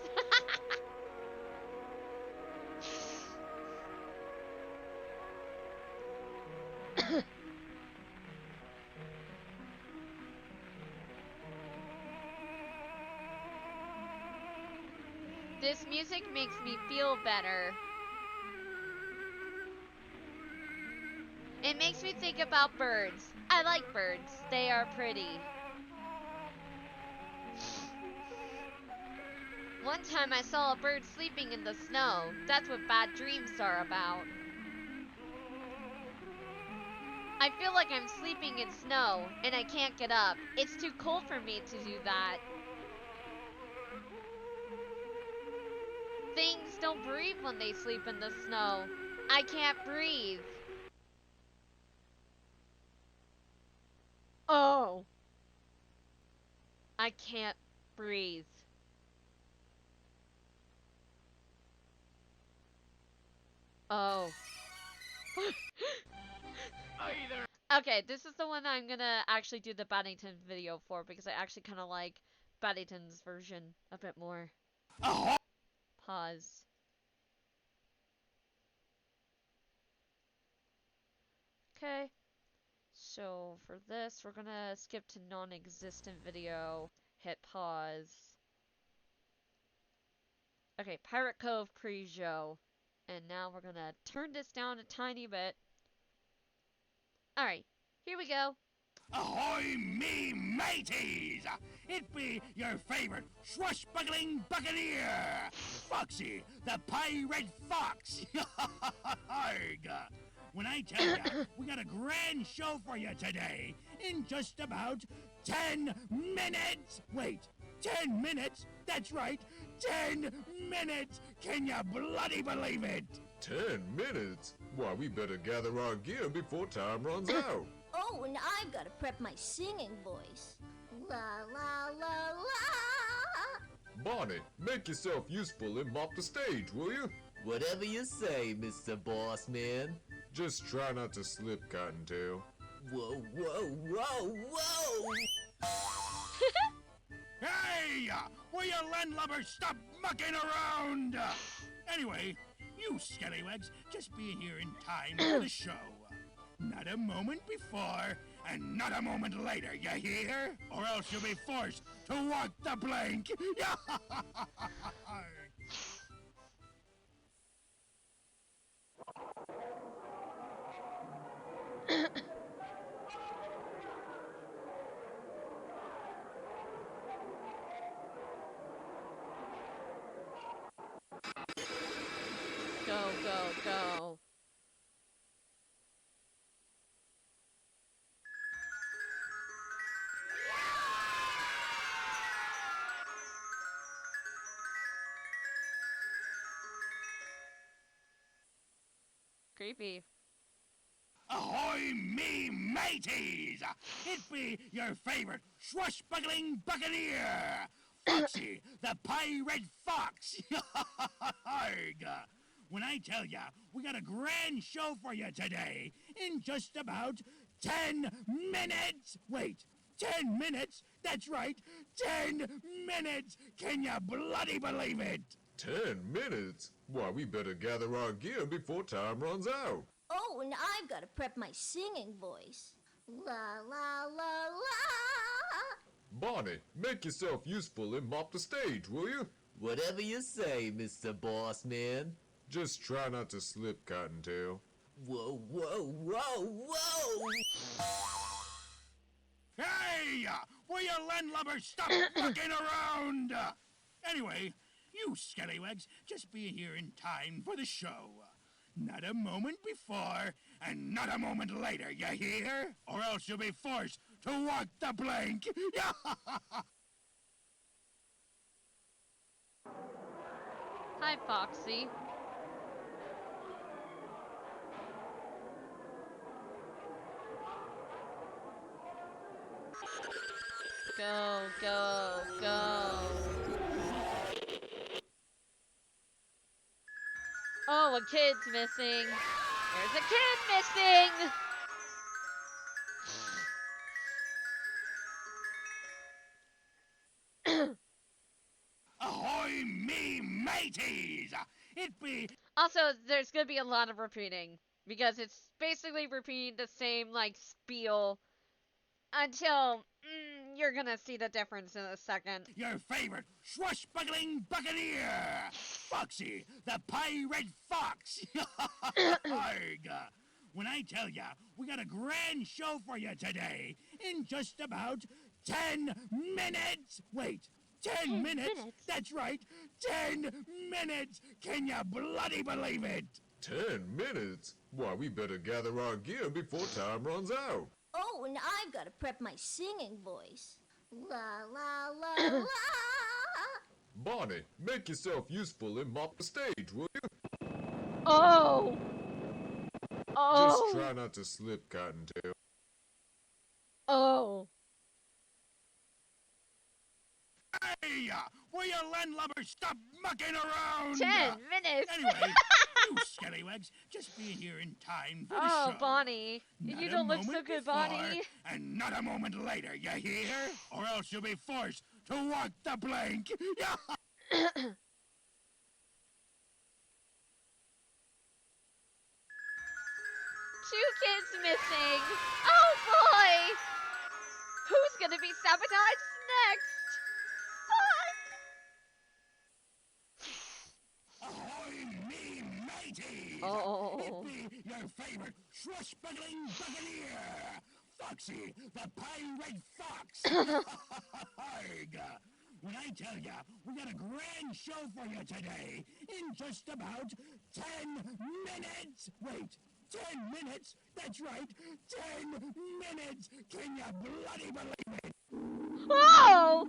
This music makes me feel better. It makes me think about birds. I like birds. They are pretty. One time I saw a bird sleeping in the snow. That's what bad dreams are about. I feel like I'm sleeping in snow and I can't get up. It's too cold for me to do that. Things don't breathe when they sleep in the snow. I can't breathe. Oh. I can't breathe. Oh. Okay, this is the one I'm gonna actually do the Paddington video for because I actually kind of like Paddington's version a bit more. Pause. Okay. So for this, we're gonna skip to non-existent video, hit pause. Okay, Pirate Cove pre-show. And now we're gonna turn this down a tiny bit. Alright, here we go. Ahoy, me mateys! It be your favorite swashbuckling buccaneer, Foxy, the Pirate Fox. Arg. When I tell ya, we got a grand show for you today in just about 10 minutes. Wait, 10 minutes? That's right, 10 minutes! Can you bloody believe it? 10 minutes? Why, we better gather our gear before time runs out. Oh, and I've got to prep my singing voice. La la la la! Bonnie, make yourself useful and mop the stage, will you? Whatever you say, Mr. Boss Man. Just try not to slip, Cottontail. Whoa, whoa, whoa, whoa! Hey! Will you landlubbers stop mucking around? Anyway, you scallywags just be here in time for the show. Not a moment before, and not a moment later, you hear? Or else you'll be forced to walk the plank! Go, go, go. Creepy. Ahoy, me mateys! It be your favorite swashbuckling buccaneer, Foxy, the Pirate Fox. Arg. When I tell ya, we got a grand show for you today in just about 10 minutes. Wait, 10 minutes? That's right, 10 minutes! Can you bloody believe it? 10 minutes? Why, we better gather our gear before time runs out. Oh, and I've got to prep my singing voice. La la la la! Bonnie, make yourself useful and mop the stage, will you? Whatever you say, Mr. Boss Man. Just try not to slip, Cottontail. Whoa, whoa, whoa, whoa! Hey! Will you landlubbers stop fucking around? Anyway, you scallywags just be here in time for the show. Not a moment before, and not a moment later, you hear? Or else you'll be forced to walk the plank. Hi, Foxy. Go, go, go. a kid's missing. There's a kid missing! Ahoy, me mateys! It be. Also, there's gonna be a lot of repeating because it's basically repeating the same like spiel until you're gonna see the difference in a second. Your favorite swashbuckling buccaneer, Foxy, the pirate fox. Arg. When I tell ya, we got a grand show for you today in just about 10 minutes. Wait, 10 minutes? That's right, 10 minutes. Can ya bloody believe it? 10 minutes? Why, we better gather our gear before time runs out. Oh, and I've got to prep my singing voice. La la la la. Bonnie, make yourself useful and mop the stage, will you? Oh! Just Oh! try not to slip, Cottontail. Oh! Hey, will you landlubbers stop mucking around? 10 minutes! Anyway, you scallywags, just be here in time for the show. Oh, Bonnie. Not You a don't look so moment good, before, Bonnie. And not a moment later, you hear? Or else you'll be forced to walk the plank. Two kids missing. Oh boy! Who's gonna be sabotaged next? Ahoy, me mateys! Oh. It be your favorite swashbuckling buccaneer, Foxy, the pirate fox. Arg. When I tell ya, we got a grand show for you today in just about 10 minutes. Wait, 10 minutes? That's right, 10 minutes. Can ya bloody believe it? Oh!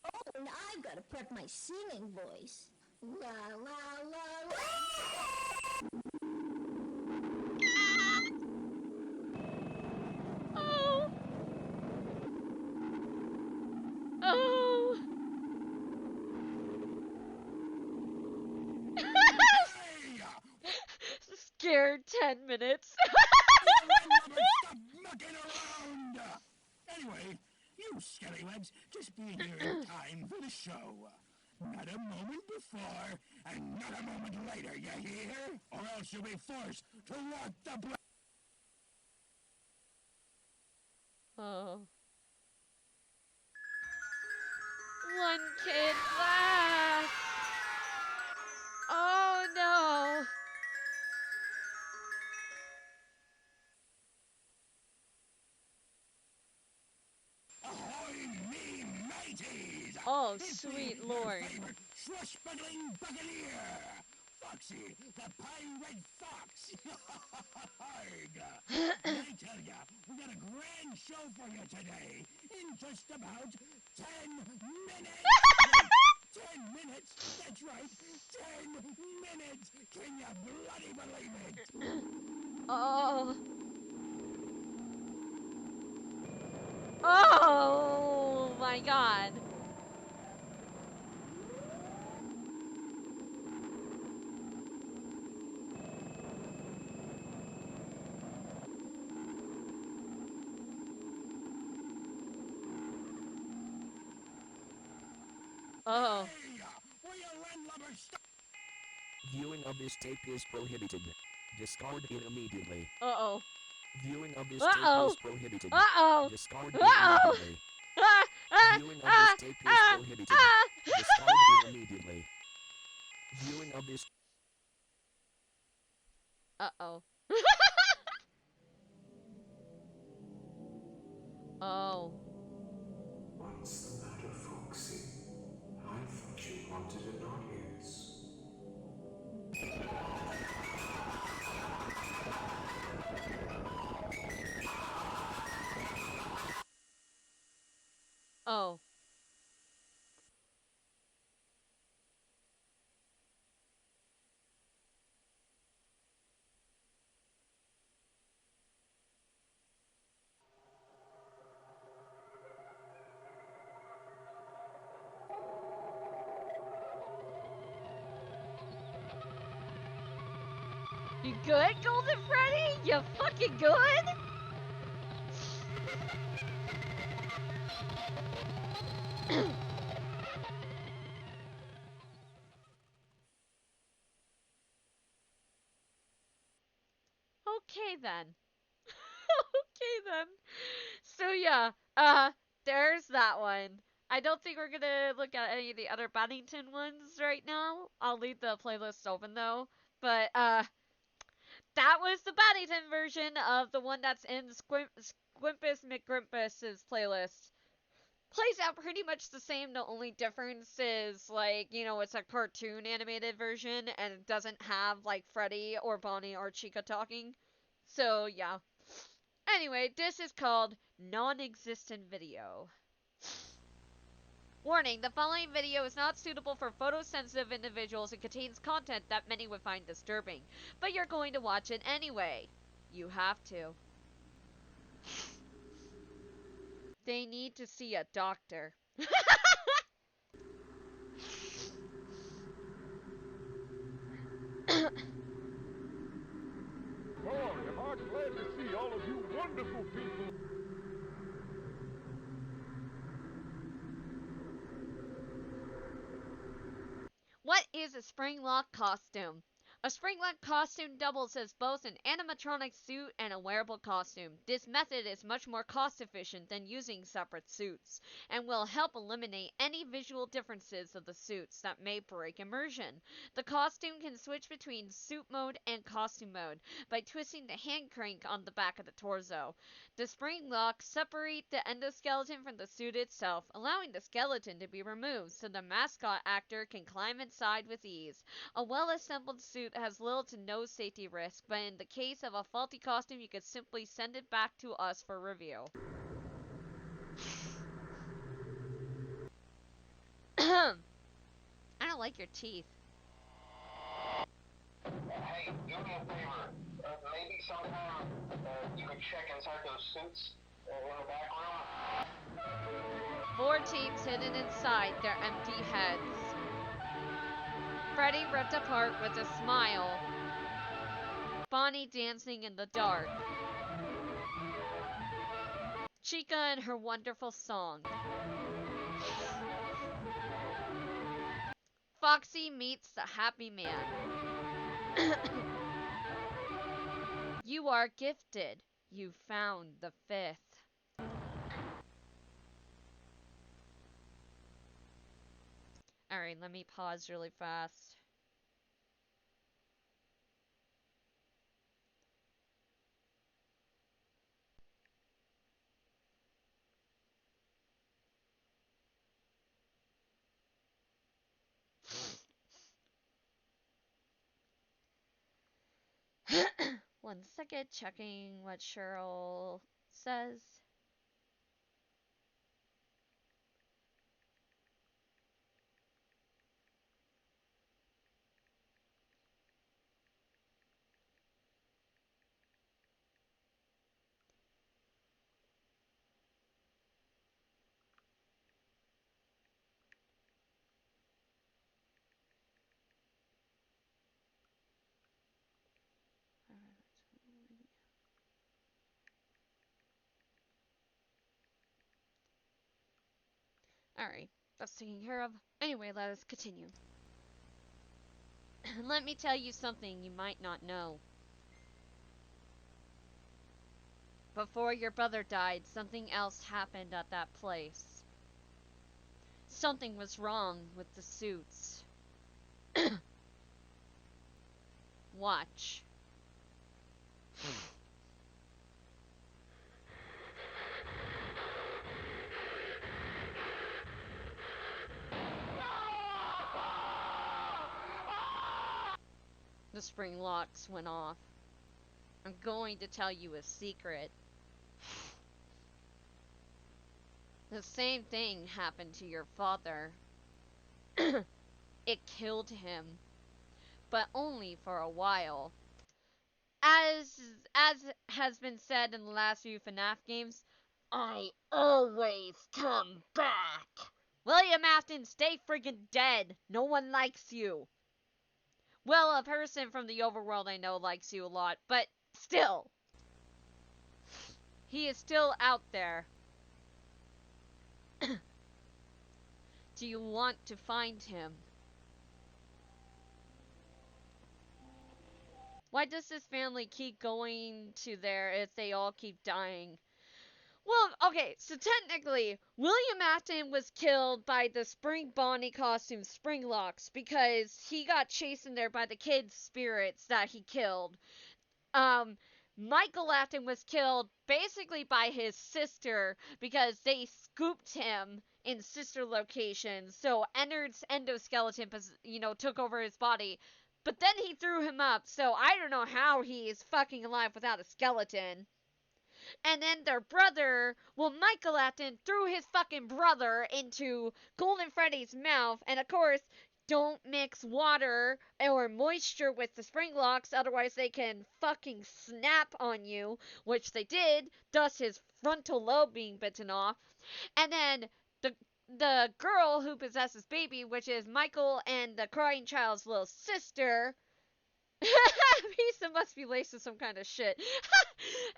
Oh, and I've got to prep my singing voice. La la la la. Oh! Oh! Scared 10 minutes. Stop mucking around! Anyway, you scallywags, just be here in time for the show. Not a moment before, and not a moment later, you hear? Or else you'll be forced to walk the plank. Oh. One kid left. Oh no. Ahoy, me mateys! Oh, It's sweet your lord. favorite swashbuckling buccaneer, Foxy, the pirate fox. Arg. And I tell ya, we got a grand show for you today in just about 10 minutes. Wait, 10 minutes? That's right, 10 minutes. Can ya bloody believe it? Oh. Oh my god. Oh. Hey, will you landlubbers stop? Viewing of this tape is prohibited. Discard it immediately. Uh-oh. Viewing of this Uh-oh. tape is prohibited. Uh-oh. Discard it Uh-oh. immediately. Ah, Viewing of this tape is prohibited. Discard it immediately. Viewing of this. Uh-oh. Oh. What's the matter, Foxy? I thought you wanted an audience. Oh. good, Golden Freddy? You fucking good? Okay then. Okay then. So yeah, there's that one. I don't think we're gonna look at any of the other Paddington ones right now. I'll leave the playlist open though. But that was the Paddington version of the one that's in Squimpus McGrimpus's playlist. Plays out pretty much the same. The only difference is, like, you know, it's a cartoon animated version and it doesn't have, like, Freddy or Bonnie or Chica talking. So, yeah. Anyway, this is called Non-Existent Video. Warning, the following video is not suitable for photosensitive individuals and contains content that many would find disturbing. But you're going to watch it anyway. You have to. They need to see a doctor. Oh, I'm glad to see all of you wonderful people. What is a spring lock costume? A spring lock costume doubles as both an animatronic suit and a wearable costume. This method is much more cost efficient than using separate suits, and will help eliminate any visual differences of the suits that may break immersion. The costume can switch between suit mode and costume mode by twisting the hand crank on the back of the torso. The spring locks separate the endoskeleton from the suit itself, allowing the skeleton to be removed so the mascot actor can climb inside with ease. A well-assembled suit has little to no safety risk, but in the case of a faulty costume, you could simply send it back to us for review. I don't like your teeth. Hey, do me a favor. Maybe sometime you could check inside those suits in the back room. 4 teams hidden inside their empty heads. Freddy ripped apart with a smile. Bonnie dancing in the dark. Chica and her wonderful song. Foxy meets the happy man. You are gifted. You found the 5th. Alright, let me pause really fast. One second, checking what Cheryl says. Alright, that's taken care of. Anyway, let us continue. Let me tell you something you might not know. Before your brother died, something else happened at that place. Something was wrong with the suits. Watch. The spring locks went off. I'm going to tell you a secret. The same thing happened to your father. It killed him, but only for a while. As has been said in the last few FNAF games, I always come back. William Afton, stay friggin' dead. No one likes you. Well, a person from the overworld I know likes you a lot, but still. He is still out there. Do you want to find him? Why does this family keep going to there if they all keep dying? Well, okay, so technically, William Afton was killed by the Spring Bonnie costume Springlocks because he got chased in there by the kids' spirits that he killed. Michael Afton was killed basically by his sister because they scooped him in sister locations. So Ennard's endoskeleton, took over his body. But then he threw him up, so I don't know how he is fucking alive without a skeleton. And then their brother, well, Michael Afton threw his fucking brother into Golden Freddy's mouth, and of course, don't mix water or moisture with the spring locks, otherwise they can fucking snap on you, which they did, thus his frontal lobe being bitten off. And then the girl who possesses baby, which is Michael and the crying child's little sister, Misa must be laced with some kind of shit.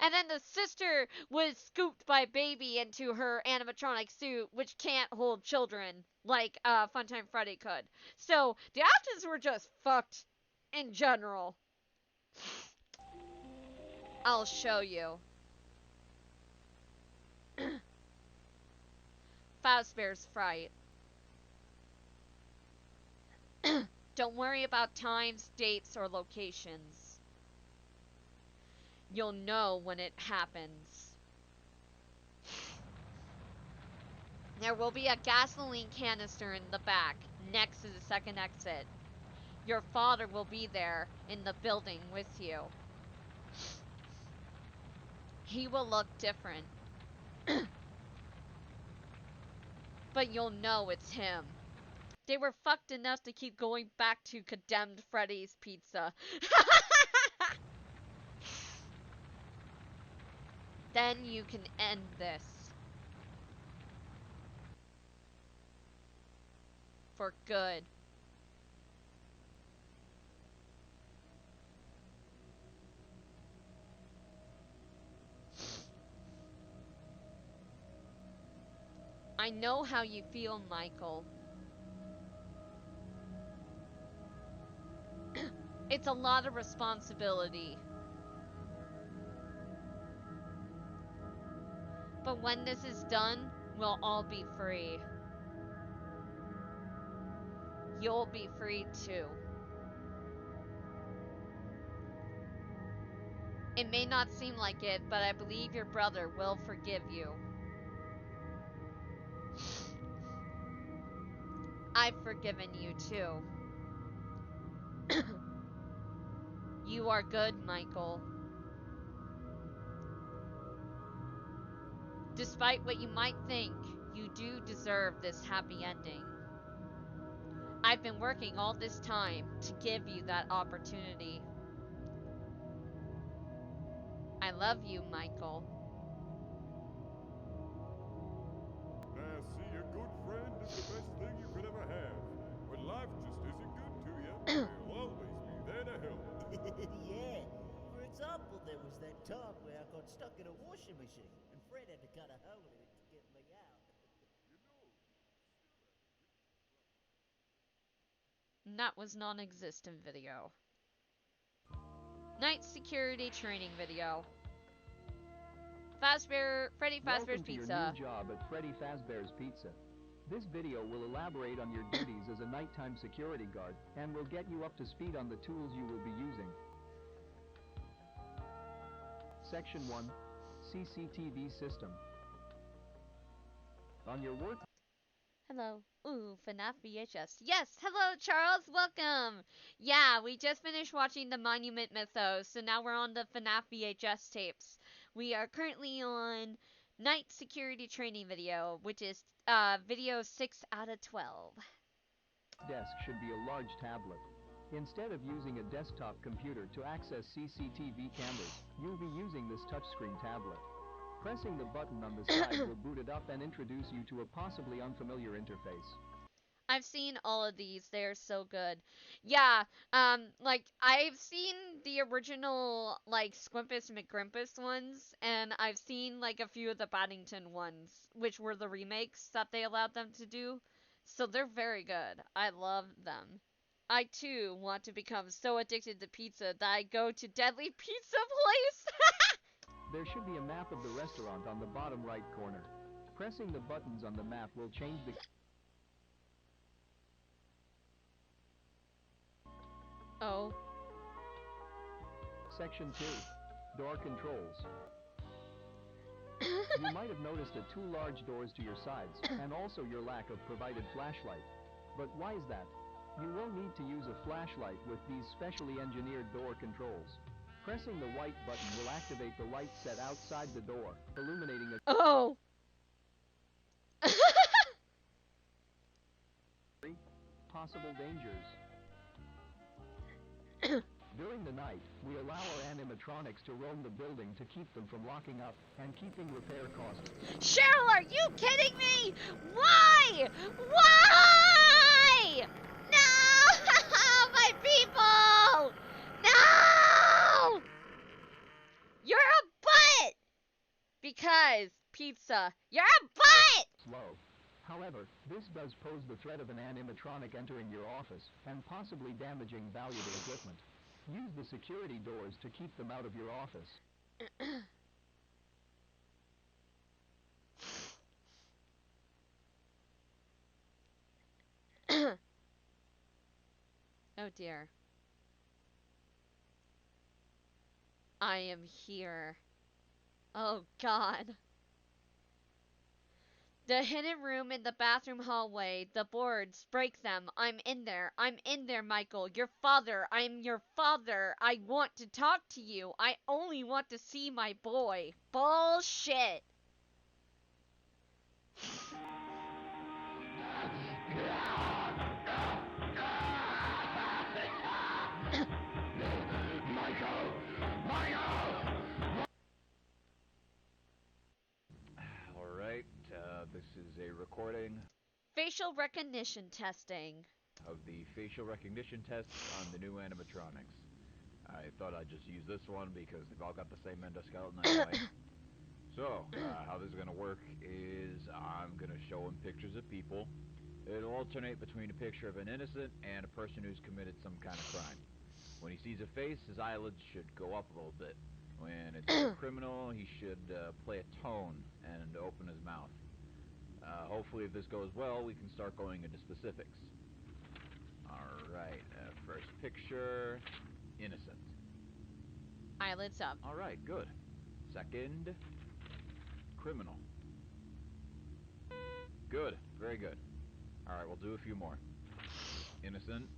And then the sister was scooped by Baby into her animatronic suit, which can't hold children like Funtime Freddy could. So the Aftons were just fucked in general. I'll show you. Fazbear's Fright. Don't worry about times, dates, or locations. You'll know when it happens. There will be a gasoline canister in the back, next to the second exit. Your father will be there in the building with you. He will look different. But you'll know it's him. They were fucked enough to keep going back to Condemned Freddy's Pizza. Then you can end this. For good. I know how you feel, Michael. It's a lot of responsibility. But when this is done, we'll all be free. You'll be free too. It may not seem like it, but I believe your brother will forgive you. I've forgiven you too. You are good, Michael. Despite what you might think, you do deserve this happy ending. I've been working all this time to give you that opportunity. I love you, Michael. Now, see, a good friend is the best thing you could ever have. When life just isn't good to you, they'll always be there to help. Yeah. For example, there was that time where I got stuck in a washing machine, and Fred had to cut a hole in it to get me out. That was non-existent video. Night security training video. Freddy Fazbear's Welcome to Pizza. your new job at Freddy Fazbear's Pizza. This video will elaborate on your duties as a nighttime security guard and will get you up to speed on the tools you will be using. Section 1, CCTV System. On your work... Hello. Ooh, FNAF VHS. Yes, hello Charles, welcome! Yeah, we just finished watching the Monument Mythos, so now we're on the FNAF VHS tapes. We are currently on Night Security Training video, which is video 6 out of 12. Desk should be a large tablet. Instead of using a desktop computer to access CCTV cameras, you'll be using this touchscreen tablet. Pressing the button on the side will boot it up and introduce you to a possibly unfamiliar interface. I've seen all of these. They're so good. Yeah, like I've seen the original like Squimpus McGrimpus ones, and I've seen like a few of the Paddington ones, which were the remakes that they allowed them to do. So they're very good. I love them. I too want to become so addicted to pizza that I go to Deadly Pizza Place. There should be a map of the restaurant on the bottom right corner. Pressing the buttons on the map will change the Oh. Section 2. Door controls. You might have noticed the two large doors to your sides, and also your lack of provided flashlight. But why is that? You will need to use a flashlight with these specially engineered door controls. Pressing the white button will activate the light set outside the door, illuminating a Oh! possible dangers. During the night, we allow our animatronics to roam the building to keep them from locking up and keeping repair costs. Cheryl, are you kidding me? Why? Why? No! My people! No! You're a butt! Because pizza. You're a butt! Slow. However, this does pose the threat of an animatronic entering your office and possibly damaging valuable equipment. Use the security doors to keep them out of your office. Oh dear. I am here. Oh god. The hidden room in the bathroom hallway. The boards. Break them. I'm in there. I'm in there, Michael. Your father. I'm your father. I want to talk to you. I only want to see my boy. Bullshit. Alright, this is a recording Facial recognition testing. of the facial recognition tests on the new animatronics. I thought I'd just use this one because they've all got the same endoskeleton anyway. So, how this is going to work is I'm going to show him pictures of people. It'll alternate between a picture of an innocent and a person who's committed some kind of crime. When he sees a face, his eyelids should go up a little bit. When it's a criminal, he should play a tone and open his mouth. Hopefully, if this goes well, we can start going into specifics. Alright, first picture, innocent. Eyelids up. Alright, good. Second, criminal. Good, very good. Alright, we'll do a few more. Innocent.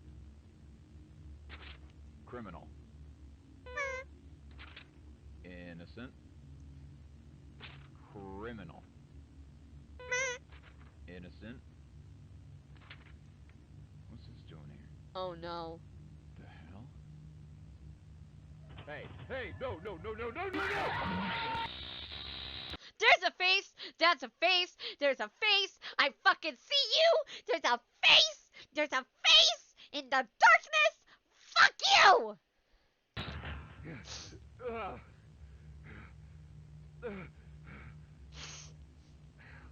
Criminal. Innocent. Criminal. Innocent. What's this doing here? Oh no. The hell? Hey, hey, no, no, no, no, no, no, no! There's a face! That's a face! There's a face! I fucking see you! There's a face! There's a face! In the darkness! Fuck you!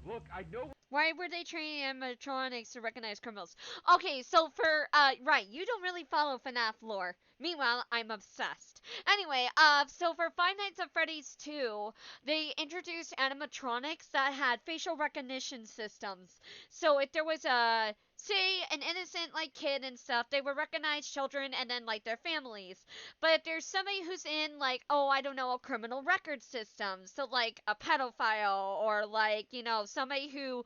Look, I know. Why were they training animatronics to recognize criminals? Okay, so for, right, you don't really follow FNAF lore. Meanwhile, I'm obsessed. Anyway, so for Five Nights at Freddy's 2, they introduced animatronics that had facial recognition systems. So if there was a, say, an innocent, like, kid and stuff, they would recognize children and then, like, their families. But if there's somebody who's in, like, oh, I don't know, a criminal record system, so, like, a pedophile, or, like, you know, somebody who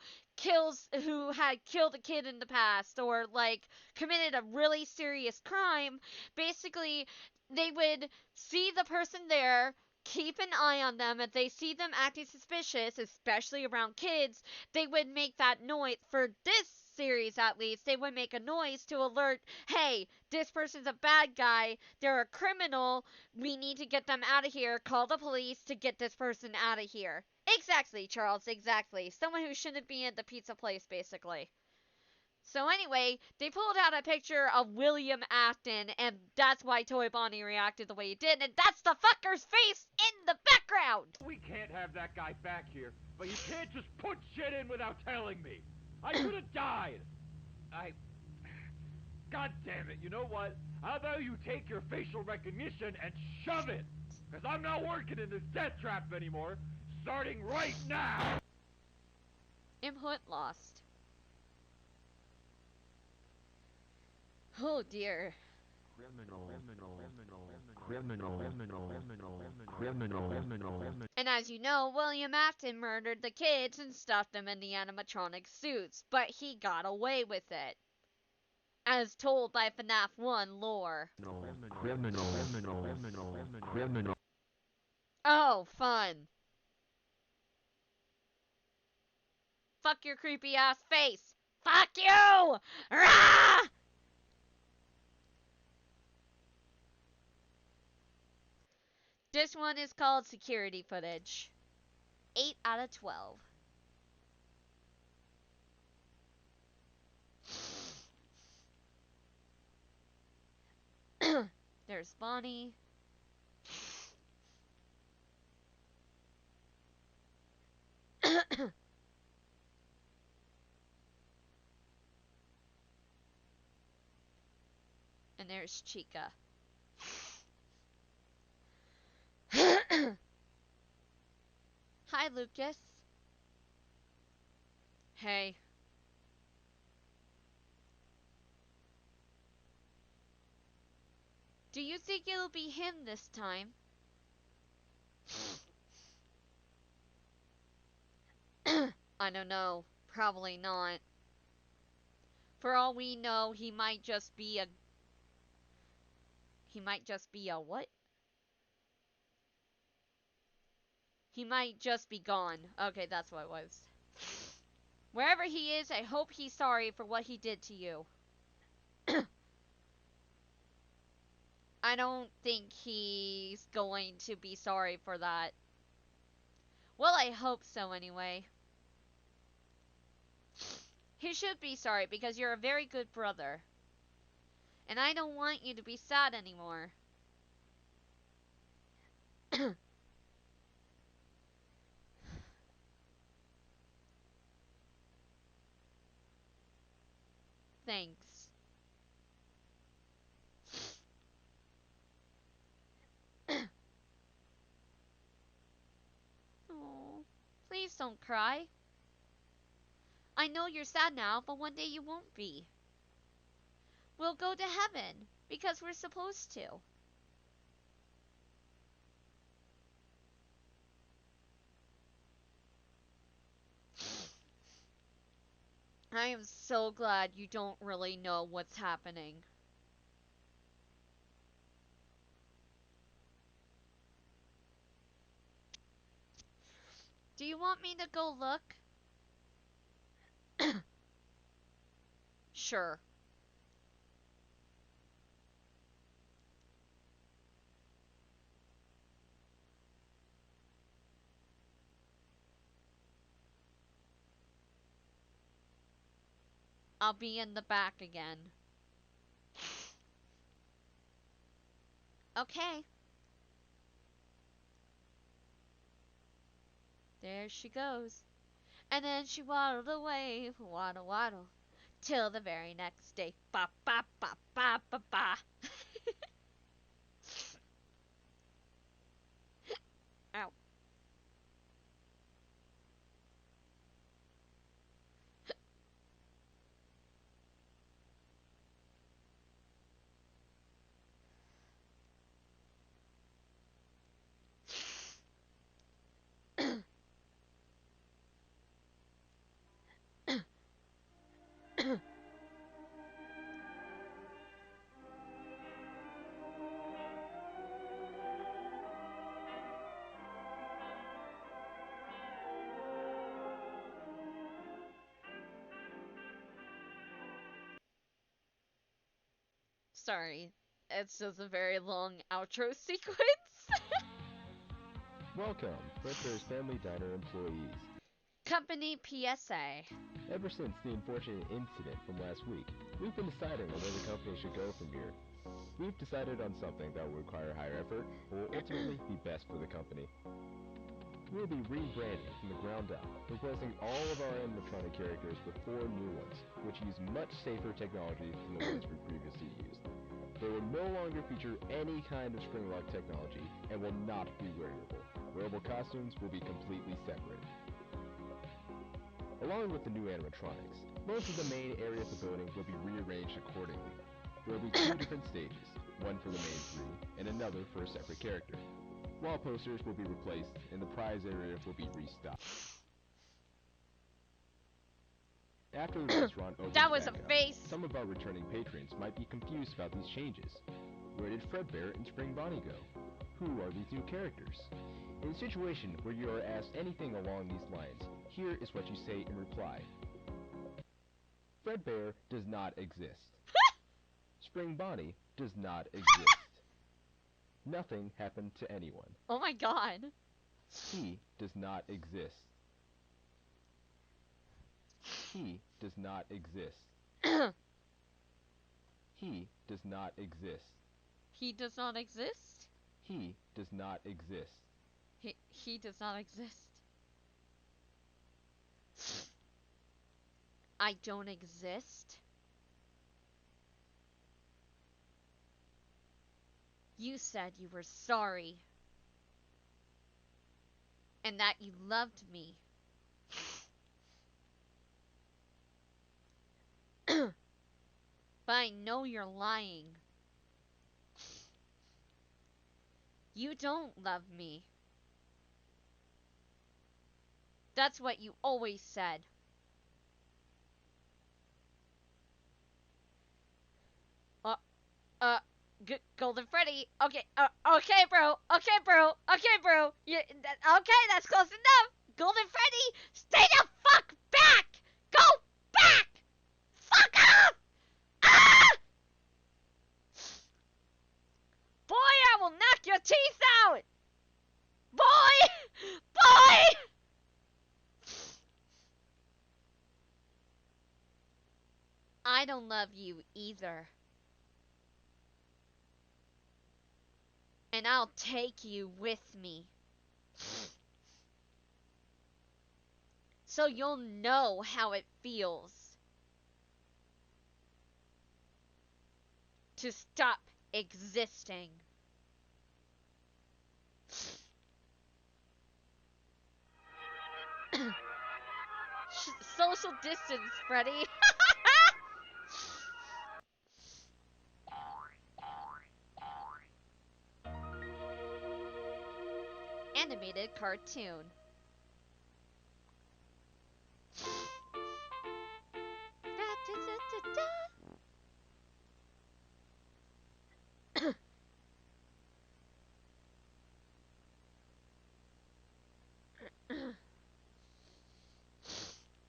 had killed a kid in the past, or, like, committed a really serious crime, basically, they would see the person there, keep an eye on them. If they see them acting suspicious, especially around kids, they would make that noise. For this series, at least, they would make a noise to alert, hey, this person's a bad guy, they're a criminal, we need to get them out of here, call the police to get this person out of here. Exactly, Charles, exactly. Someone who shouldn't be in the pizza place, basically. So anyway, they pulled out a picture of William Afton, and that's why Toy Bonnie reacted the way he did, and that's the fucker's face in the background! We can't have that guy back here, but you can't just put shit in without telling me. I could have died. God damn it, you know what? How about you take your facial recognition and shove it? Because I'm not working in this death trap anymore, starting right now! Input lost. Oh dear. And as you know, William Afton murdered the kids and stuffed them in the animatronic suits, but he got away with it. As told by FNAF 1 lore. Oh, fun. Fuck your creepy ass face. Fuck you! Rah! This one is called security footage. 8 out of 12. There's Bonnie. And there's Chica. Hi, Lucas. Hey. Do you think it'll be him this time? I don't know. Probably not. For all we know, he might just be a... He might just be a what? He might just be gone. Okay, that's what it was. Wherever he is, I hope he's sorry for what he did to you. I don't think he's going to be sorry for that. Well, I hope so anyway. He should be sorry because you're a very good brother. And I don't want you to be sad anymore. Thanks. Oh, please don't cry. I know you're sad now, but one day you won't be. We'll go to heaven because we're supposed to. I am so glad you don't really know what's happening. Do you want me to go look? Sure. I'll be in the back again. Okay. There she goes. And then she waddled away, waddle waddle, till the very next day. Ba ba ba ba ba ba. Ow. Sorry, it's just a very long outro sequence. Welcome, Printer's Family Diner employees. Company PSA. Ever since the unfortunate incident from last week, we've been deciding on where the company should go from here. We've decided on something that will require higher effort, but will ultimately be best for the company. We'll be rebranding from the ground up, replacing all of our animatronic characters with 4 new ones, which use much safer technology than the ones we previously used. They will no longer feature any kind of spring lock technology and will not be wearable. Wearable costumes will be completely separate. Along with the new animatronics, most of the main area of the building will be rearranged accordingly. There will be 2 different stages, one for the main 3 and another for a separate character. Wall posters will be replaced and the prize area will be restocked. After the restaurant opens That was back a up, face. some of our returning patrons might be confused about these changes. Where did Fredbear and Spring Bonnie go? Who are these new characters? In a situation where you are asked anything along these lines, here is what you say in reply. Fredbear does not exist. Spring Bonnie does not exist. Nothing happened to anyone. Oh my god. He does not exist. He does not exist. He does not exist. He does not exist? He does not exist. He does not exist. I don't exist? You said you were sorry. And that you loved me. But I know you're lying. You don't love me. That's what you always said. Golden Freddy. Okay, okay, bro. Okay, bro. Okay, bro. Okay, that's close enough. Golden Freddy, stay the fuck back. Go back. Fuck off. Ah! Boy, I will knock your teeth out. Boy, boy. I don't love you either. And I'll take you with me. So you'll know how it feels to stop existing. Social distance, Freddy. Animated cartoon.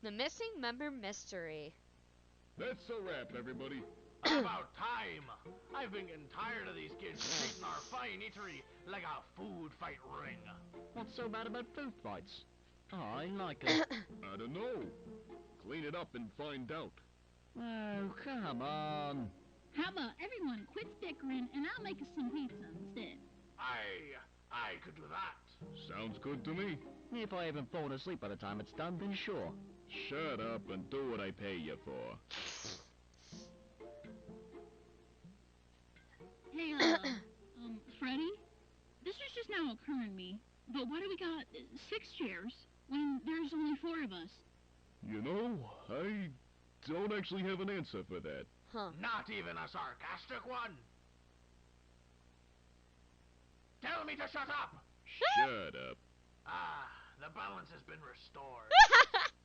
The missing member mystery. That's a wrap, everybody. About time! I've been getting tired of these kids treating our fine eatery like a food fight ring. What's so bad about food fights? Oh, I like it. I don't know. Clean it up and find out. Oh, come on. How about everyone quits bickering and I'll make us some pizza instead? I could do that. Sounds good to me. If I haven't fallen asleep by the time it's done, then sure. Shut up and do what I pay you for. Hey, Freddy? This is just now occurring to me, but why do we got 6 chairs when there's only 4 of us? You know, I don't actually have an answer for that. Huh. Not even a sarcastic one. Tell me to shut up! Shut up. Ah, the balance has been restored.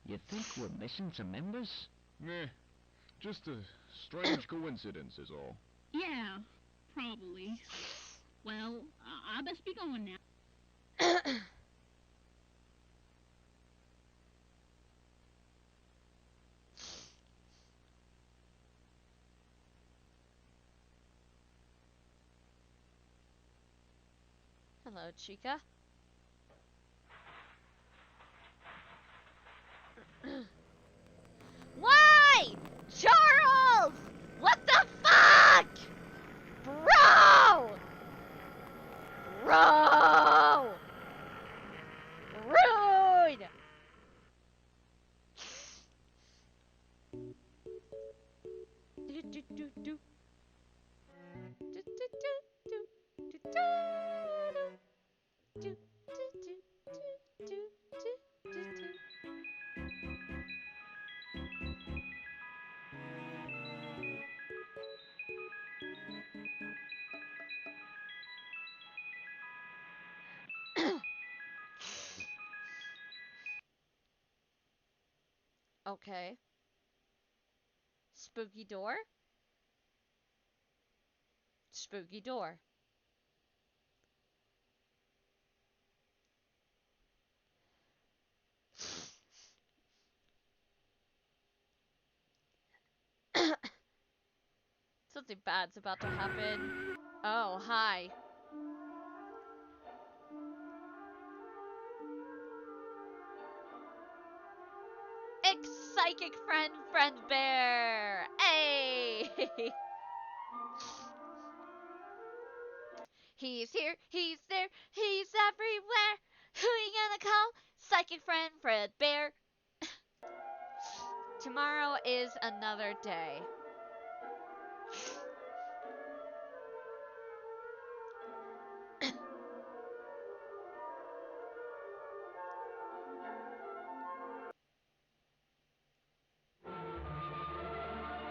You think we're missing some members? Meh. Just a strange coincidence is all. Yeah, probably. Well, I best be going now. Hello, Chica. do do. Do do do do do do do do do do do do. Okay. Spooky door? Spooky door. Something bad's about to happen. Oh, hi. Psychic friend, friend bear. Hey! He's here, he's there, he's everywhere. Who you gonna call? Psychic friend, Fred Bear. Tomorrow is another day.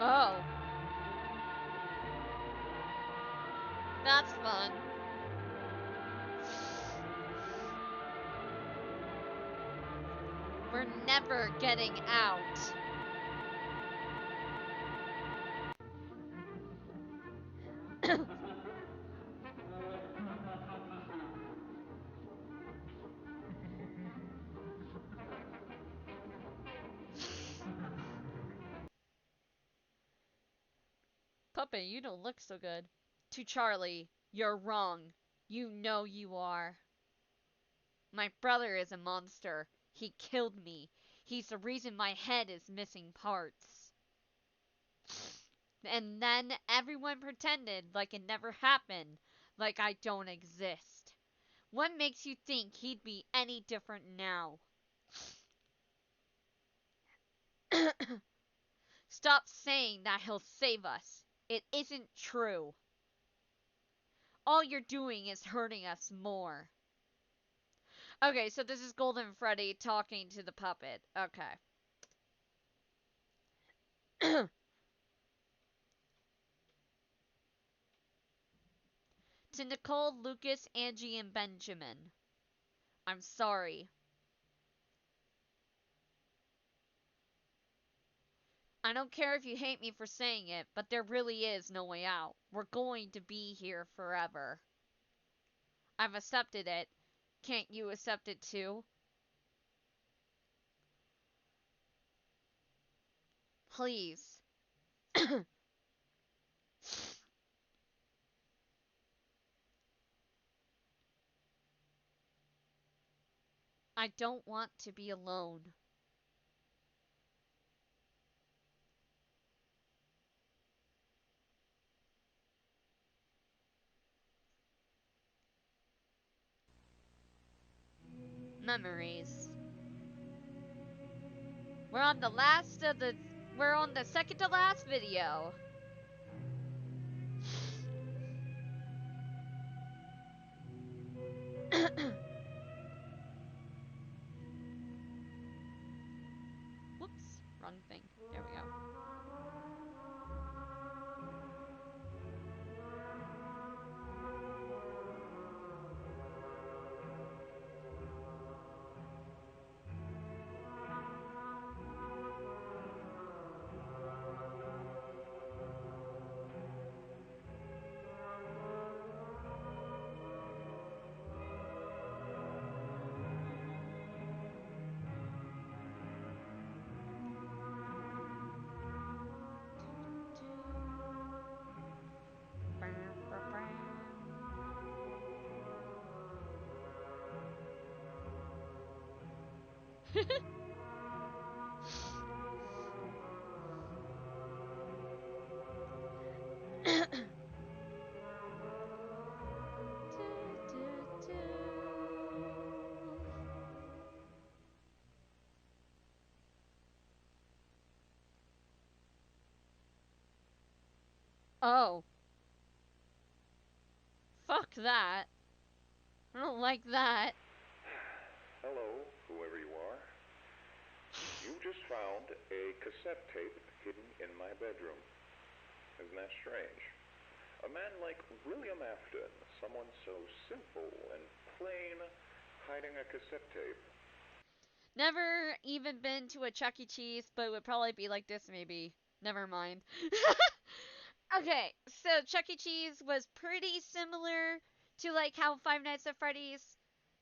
Oh. That's fun. We're never getting out. Puppet, you don't look so good. To Charlie, you're wrong. You know you are. My brother is a monster. He killed me. He's the reason my head is missing parts. And then everyone pretended like it never happened, like I don't exist. What makes you think he'd be any different now? Stop saying that he'll save us. It isn't true. All you're doing is hurting us more. Okay, so this is Golden Freddy talking to the puppet. Okay. To Nicole, Lucas, Angie, and Benjamin. I'm sorry. I don't care if you hate me for saying it, but there really is no way out. We're going to be here forever. I've accepted it. Can't you accept it too? Please. I don't want to be alone. Memories. We're on the last of the... We're on the second to last video. Whoops, wrong thing. There we go. Oh. Fuck that. I don't like that. Hello, whoever you are. You just found a cassette tape hidden in my bedroom. Isn't that strange? A man like William Afton, someone so simple and plain, hiding a cassette tape. Never even been to a Chuck E. Cheese, but it would probably be like this maybe. Never mind. Okay, so Chuck E. Cheese was pretty similar to like how Five Nights at Freddy's,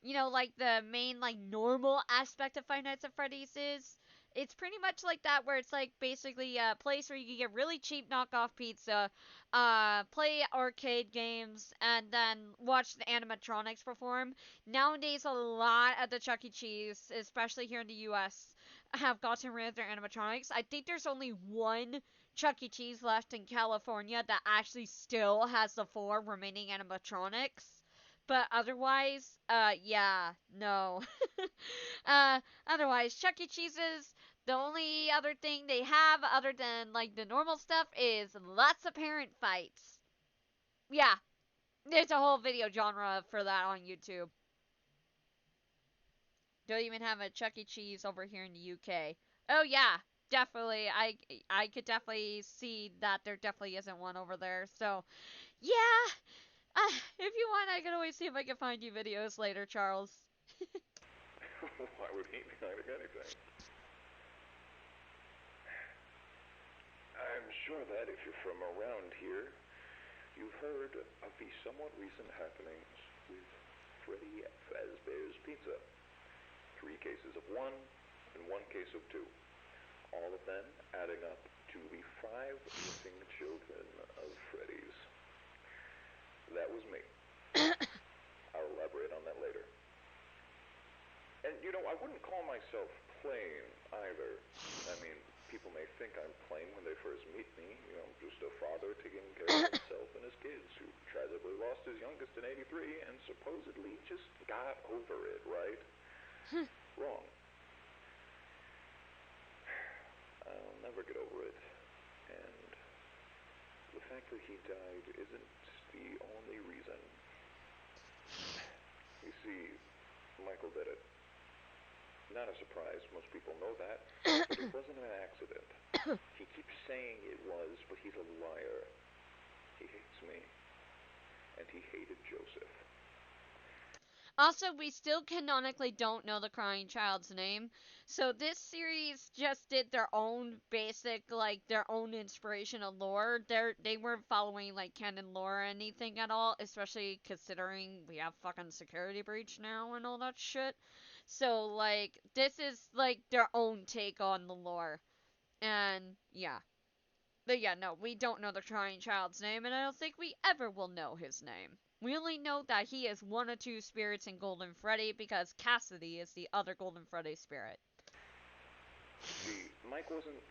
like the main like normal aspect of Five Nights at Freddy's is. It's pretty much like that where it's like basically a place where you can get really cheap knockoff pizza, play arcade games, and then watch the animatronics perform. Nowadays, a lot at the Chuck E. Cheese, especially here in the US, have gotten rid of their animatronics. I think there's only one Chuck E. Cheese left in California that actually still has the four remaining animatronics. But otherwise, yeah, no. Otherwise, Chuck E. Cheese's, the only other thing they have other than like the normal stuff is lots of parent fights. Yeah, there's a whole video genre for that on YouTube. Don't even have a Chuck E. Cheese over here in the UK. Oh yeah, definitely. I could definitely see that there definitely isn't one over there. So yeah, if you want, I can always see if I can find you videos later, Charles. Why would he be hiding anything? I'm sure that if you're from around here, you've heard of the somewhat recent happenings with Freddy Fazbear's Pizza. 3 cases of one and 1 case of 2. All of them adding up to the 5 missing children of Freddy's. That was me. I'll elaborate on that later. And, I wouldn't call myself plain, either. I mean, people may think I'm plain when they first meet me. Just a father taking care of himself and his kids who tragically lost his youngest in '83 and supposedly just got over it, right? Wrong. I'll never get over it. And the fact that he died isn't the only reason. You see, Michael did it. Not a surprise, most people know that, but it wasn't an accident. He keeps saying it was, but he's a liar. He hates me, and he hated Joseph. Also, we still canonically don't know the crying child's name. So this series just did their own basic, like, their own inspirational lore. They weren't following, like, canon lore or anything at all, especially considering we have fucking security breach now and all that shit. So, like, this is, like, their own take on the lore. And, yeah. But yeah, no, we don't know the crying child's name, and I don't think we ever will know his name. We only know that he is one of 2 spirits in Golden Freddy because Cassidy is the other Golden Freddy spirit. See, Mike wasn't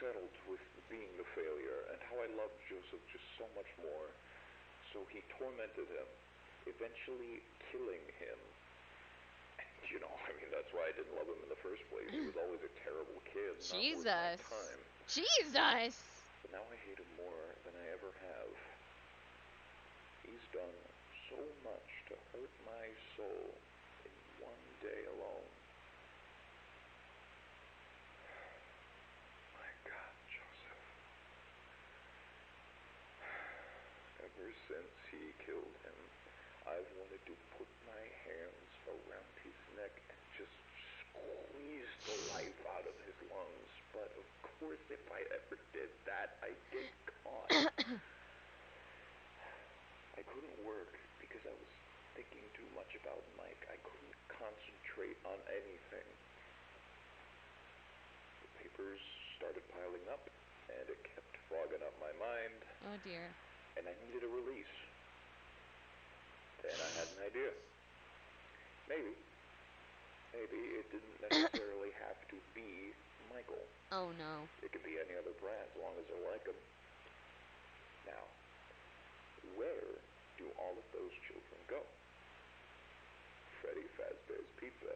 settled with being the failure, and how I loved Joseph just so much more. So he tormented him, eventually killing him. That's why I didn't love him in the first place. He was always a terrible kid, not worth my time. Jesus! But now I hate him more than I ever have. He's done so much to hurt my soul in one day alone. My God, Joseph. Ever since he killed him, I've wanted to put my hands around his neck and just squeeze the life out of his lungs. But of course, if I ever did that, I'd get caught. I couldn't work because I was thinking too much about Mike. I couldn't concentrate on anything. The papers started piling up, and it kept fogging up my mind. Oh dear. And I needed a release. Then I had an idea. Maybe it didn't necessarily have to be Michael. Oh no. It could be any other brand as long as I like them. Now, where do all of those children go? Freddy Fazbear's Pizza.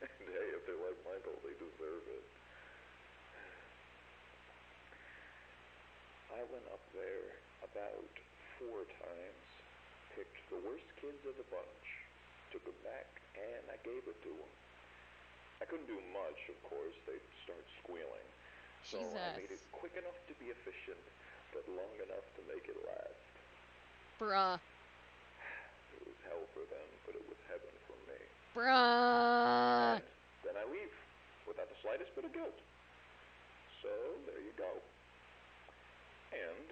And hey, if they like Michael, they deserve it. I went up there about 4 times, picked the worst kids of the bunch, took them back, and I gave it to them. I couldn't do much, of course. They'd start squealing. So I made it quick enough to be efficient, but long enough to make it last. Bruh. It was hell for them, but it was heaven for me. Bruh. And then I leave, without the slightest bit of guilt. So, there you go. And,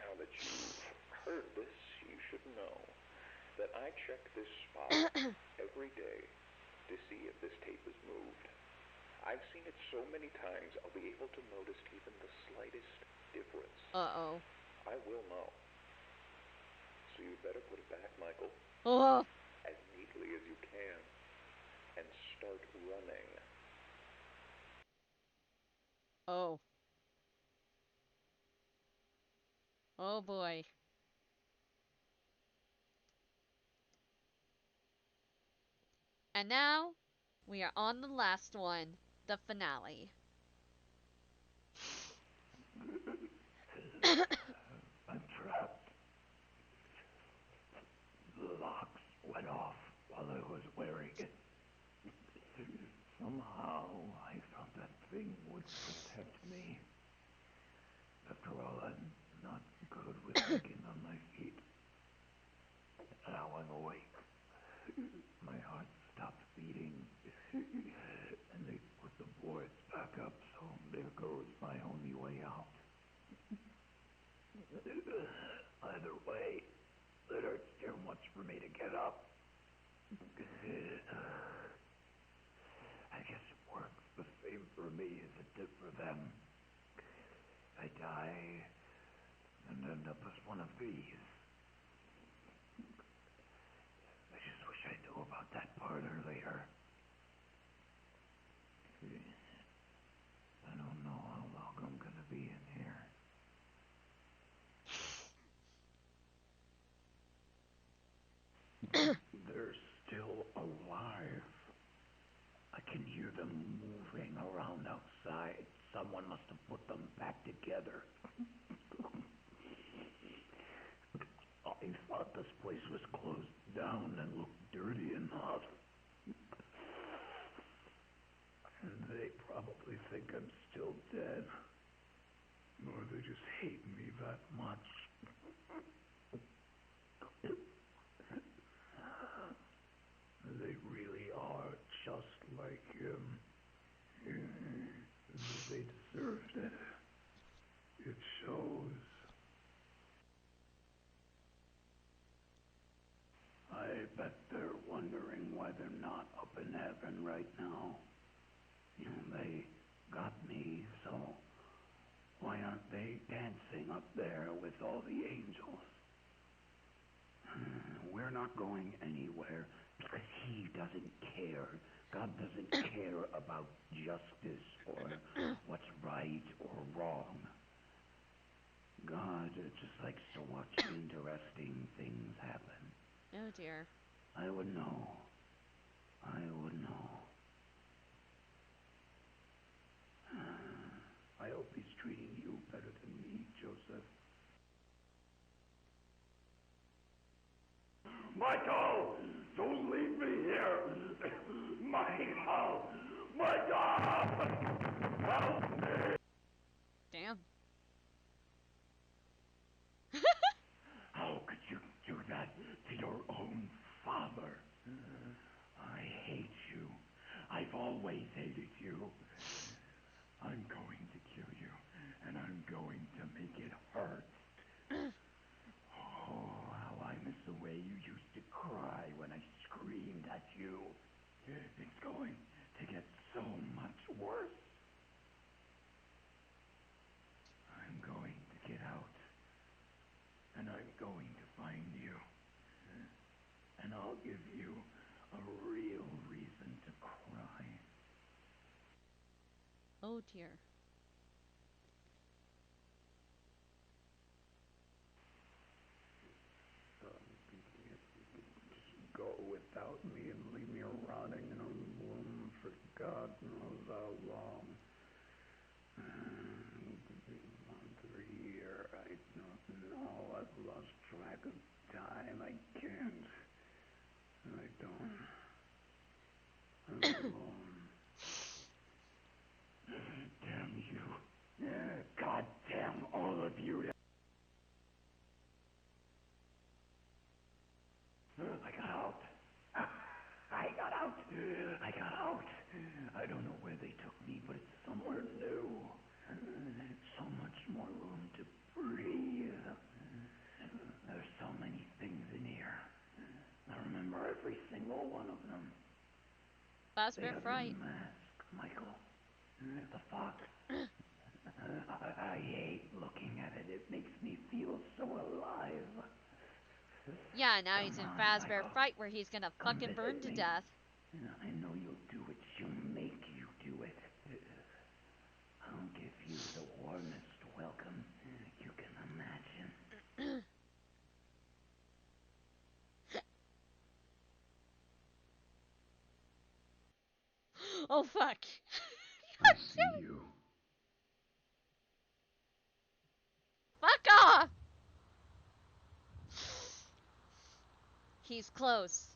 now that you've heard this, you should know that I check this spot every day to see if this tape is moved. I've seen it so many times, I'll be able to notice even the slightest difference. Uh-oh. I will know. So you better put it back, Michael. Oh. As neatly as you can. And start running. Oh. Oh boy. And now, we are on the last one, the finale. I'm trapped. The locks went off while I was wearing it. Somehow, I thought that thing would protect me. After all, I'm not good with thinking on my feet. Now I'm awake. My heart stopped beating, and they put the boards back up, so there goes my only way out. Either way, it hurts too much for me to get up. I guess it works the same for me as it did for them. I die and end up as one of these. I just wish I knew about that part earlier. I don't know how long I'm gonna be in here. They're still alive. I can hear them moving around outside. Someone must have put them back together. I thought this place was closed down and looked dirty enough. And they probably think I'm still dead. Or they just hate me that much. They really are just like him. They deserved it. It shows. I bet they're wondering why they're not up in heaven right now. They got me, so why aren't they dancing up there with all the angels? We're not going anywhere because he doesn't care. God doesn't care about justice or what's right or wrong. God just likes to watch interesting things happen. Oh dear. I would know. I would know. I hope he's treating you better than me, Joseph. Michael! Don't leave me here! Michael! Michael! Help me! Damn. How could you do that to your own father? I hate you. I've always hated you. I'm going to kill you, and I'm going to make it hurt. Oh, how I miss the way you used to cry when I screamed at you. It's going to get so much worse. I'm going to get out, and I'm going to find you, and I'll give you a real reason to cry. Oh dear. Just go without me and leave me rotting in a room for God knows how long. 1 year, I track of time. I can't. I don't. I'm alone. Damn you. God damn all of you. I got out. I got out. I got out. I don't know where they took me, but it's somewhere new. So much more room to breathe. There's so many things in here. I remember every single one of them. They Fazbear have Fright. your mask, Michael. The fox. I hate looking at it. It makes me feel so alive. Yeah, now he's Come in on, Fazbear Michael. Fright where he's gonna Come fucking burn visit to me. death. I know you'll do it. She'll make you do it. I'll give you the warmest welcome you can imagine. Oh fuck. I see you. Fuck off! He's close.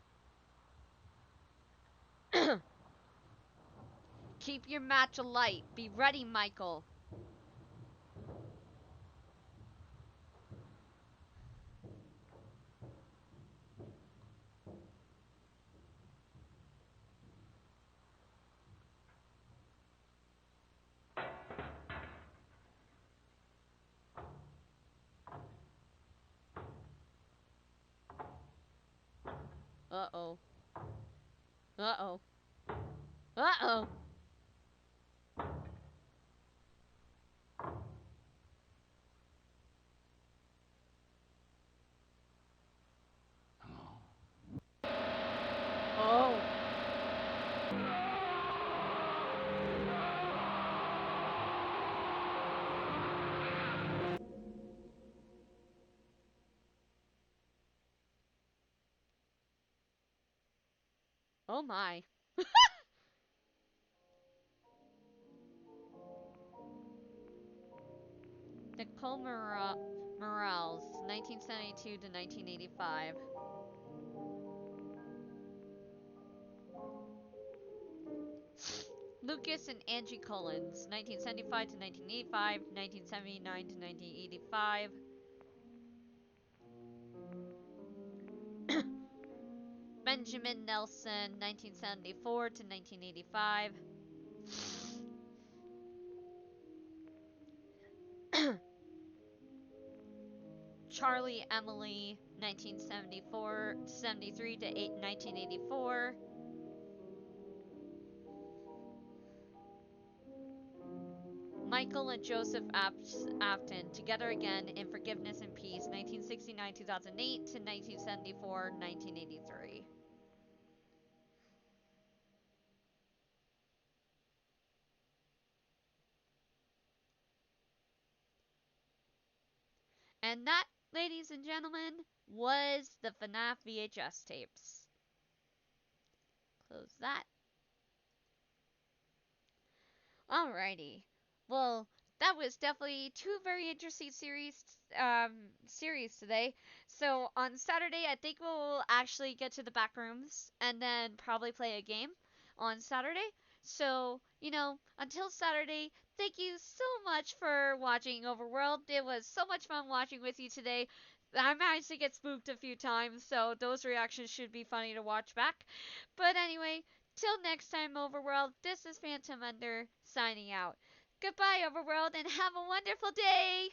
Keep your match alight. Be ready, Michael. Uh-oh. Uh-oh. Uh-oh. Oh. Oh my. Nicole Morales, 1972 to 1985. Lucas and Angie Collins, 1975 to 1985, 1979 to 1985. Benjamin Nelson, 1974 to 1985. Charlie Emily, 1973 to 1984. Michael and Joseph Afton, Together Again in Forgiveness and Peace, 1969-2008 to 1974-1983. And that, ladies and gentlemen, was the FNAF VHS tapes. Close that. Alrighty. Well, that was definitely two very interesting series today. So on Saturday, I think we'll actually get to the back rooms and then probably play a game on Saturday. So, until Saturday, thank you so much for watching Overworld. It was so much fun watching with you today. I managed to get spooked a few times, so those reactions should be funny to watch back. But anyway, till next time, Overworld, this is Phantom Under signing out. Goodbye, Overworld, and have a wonderful day!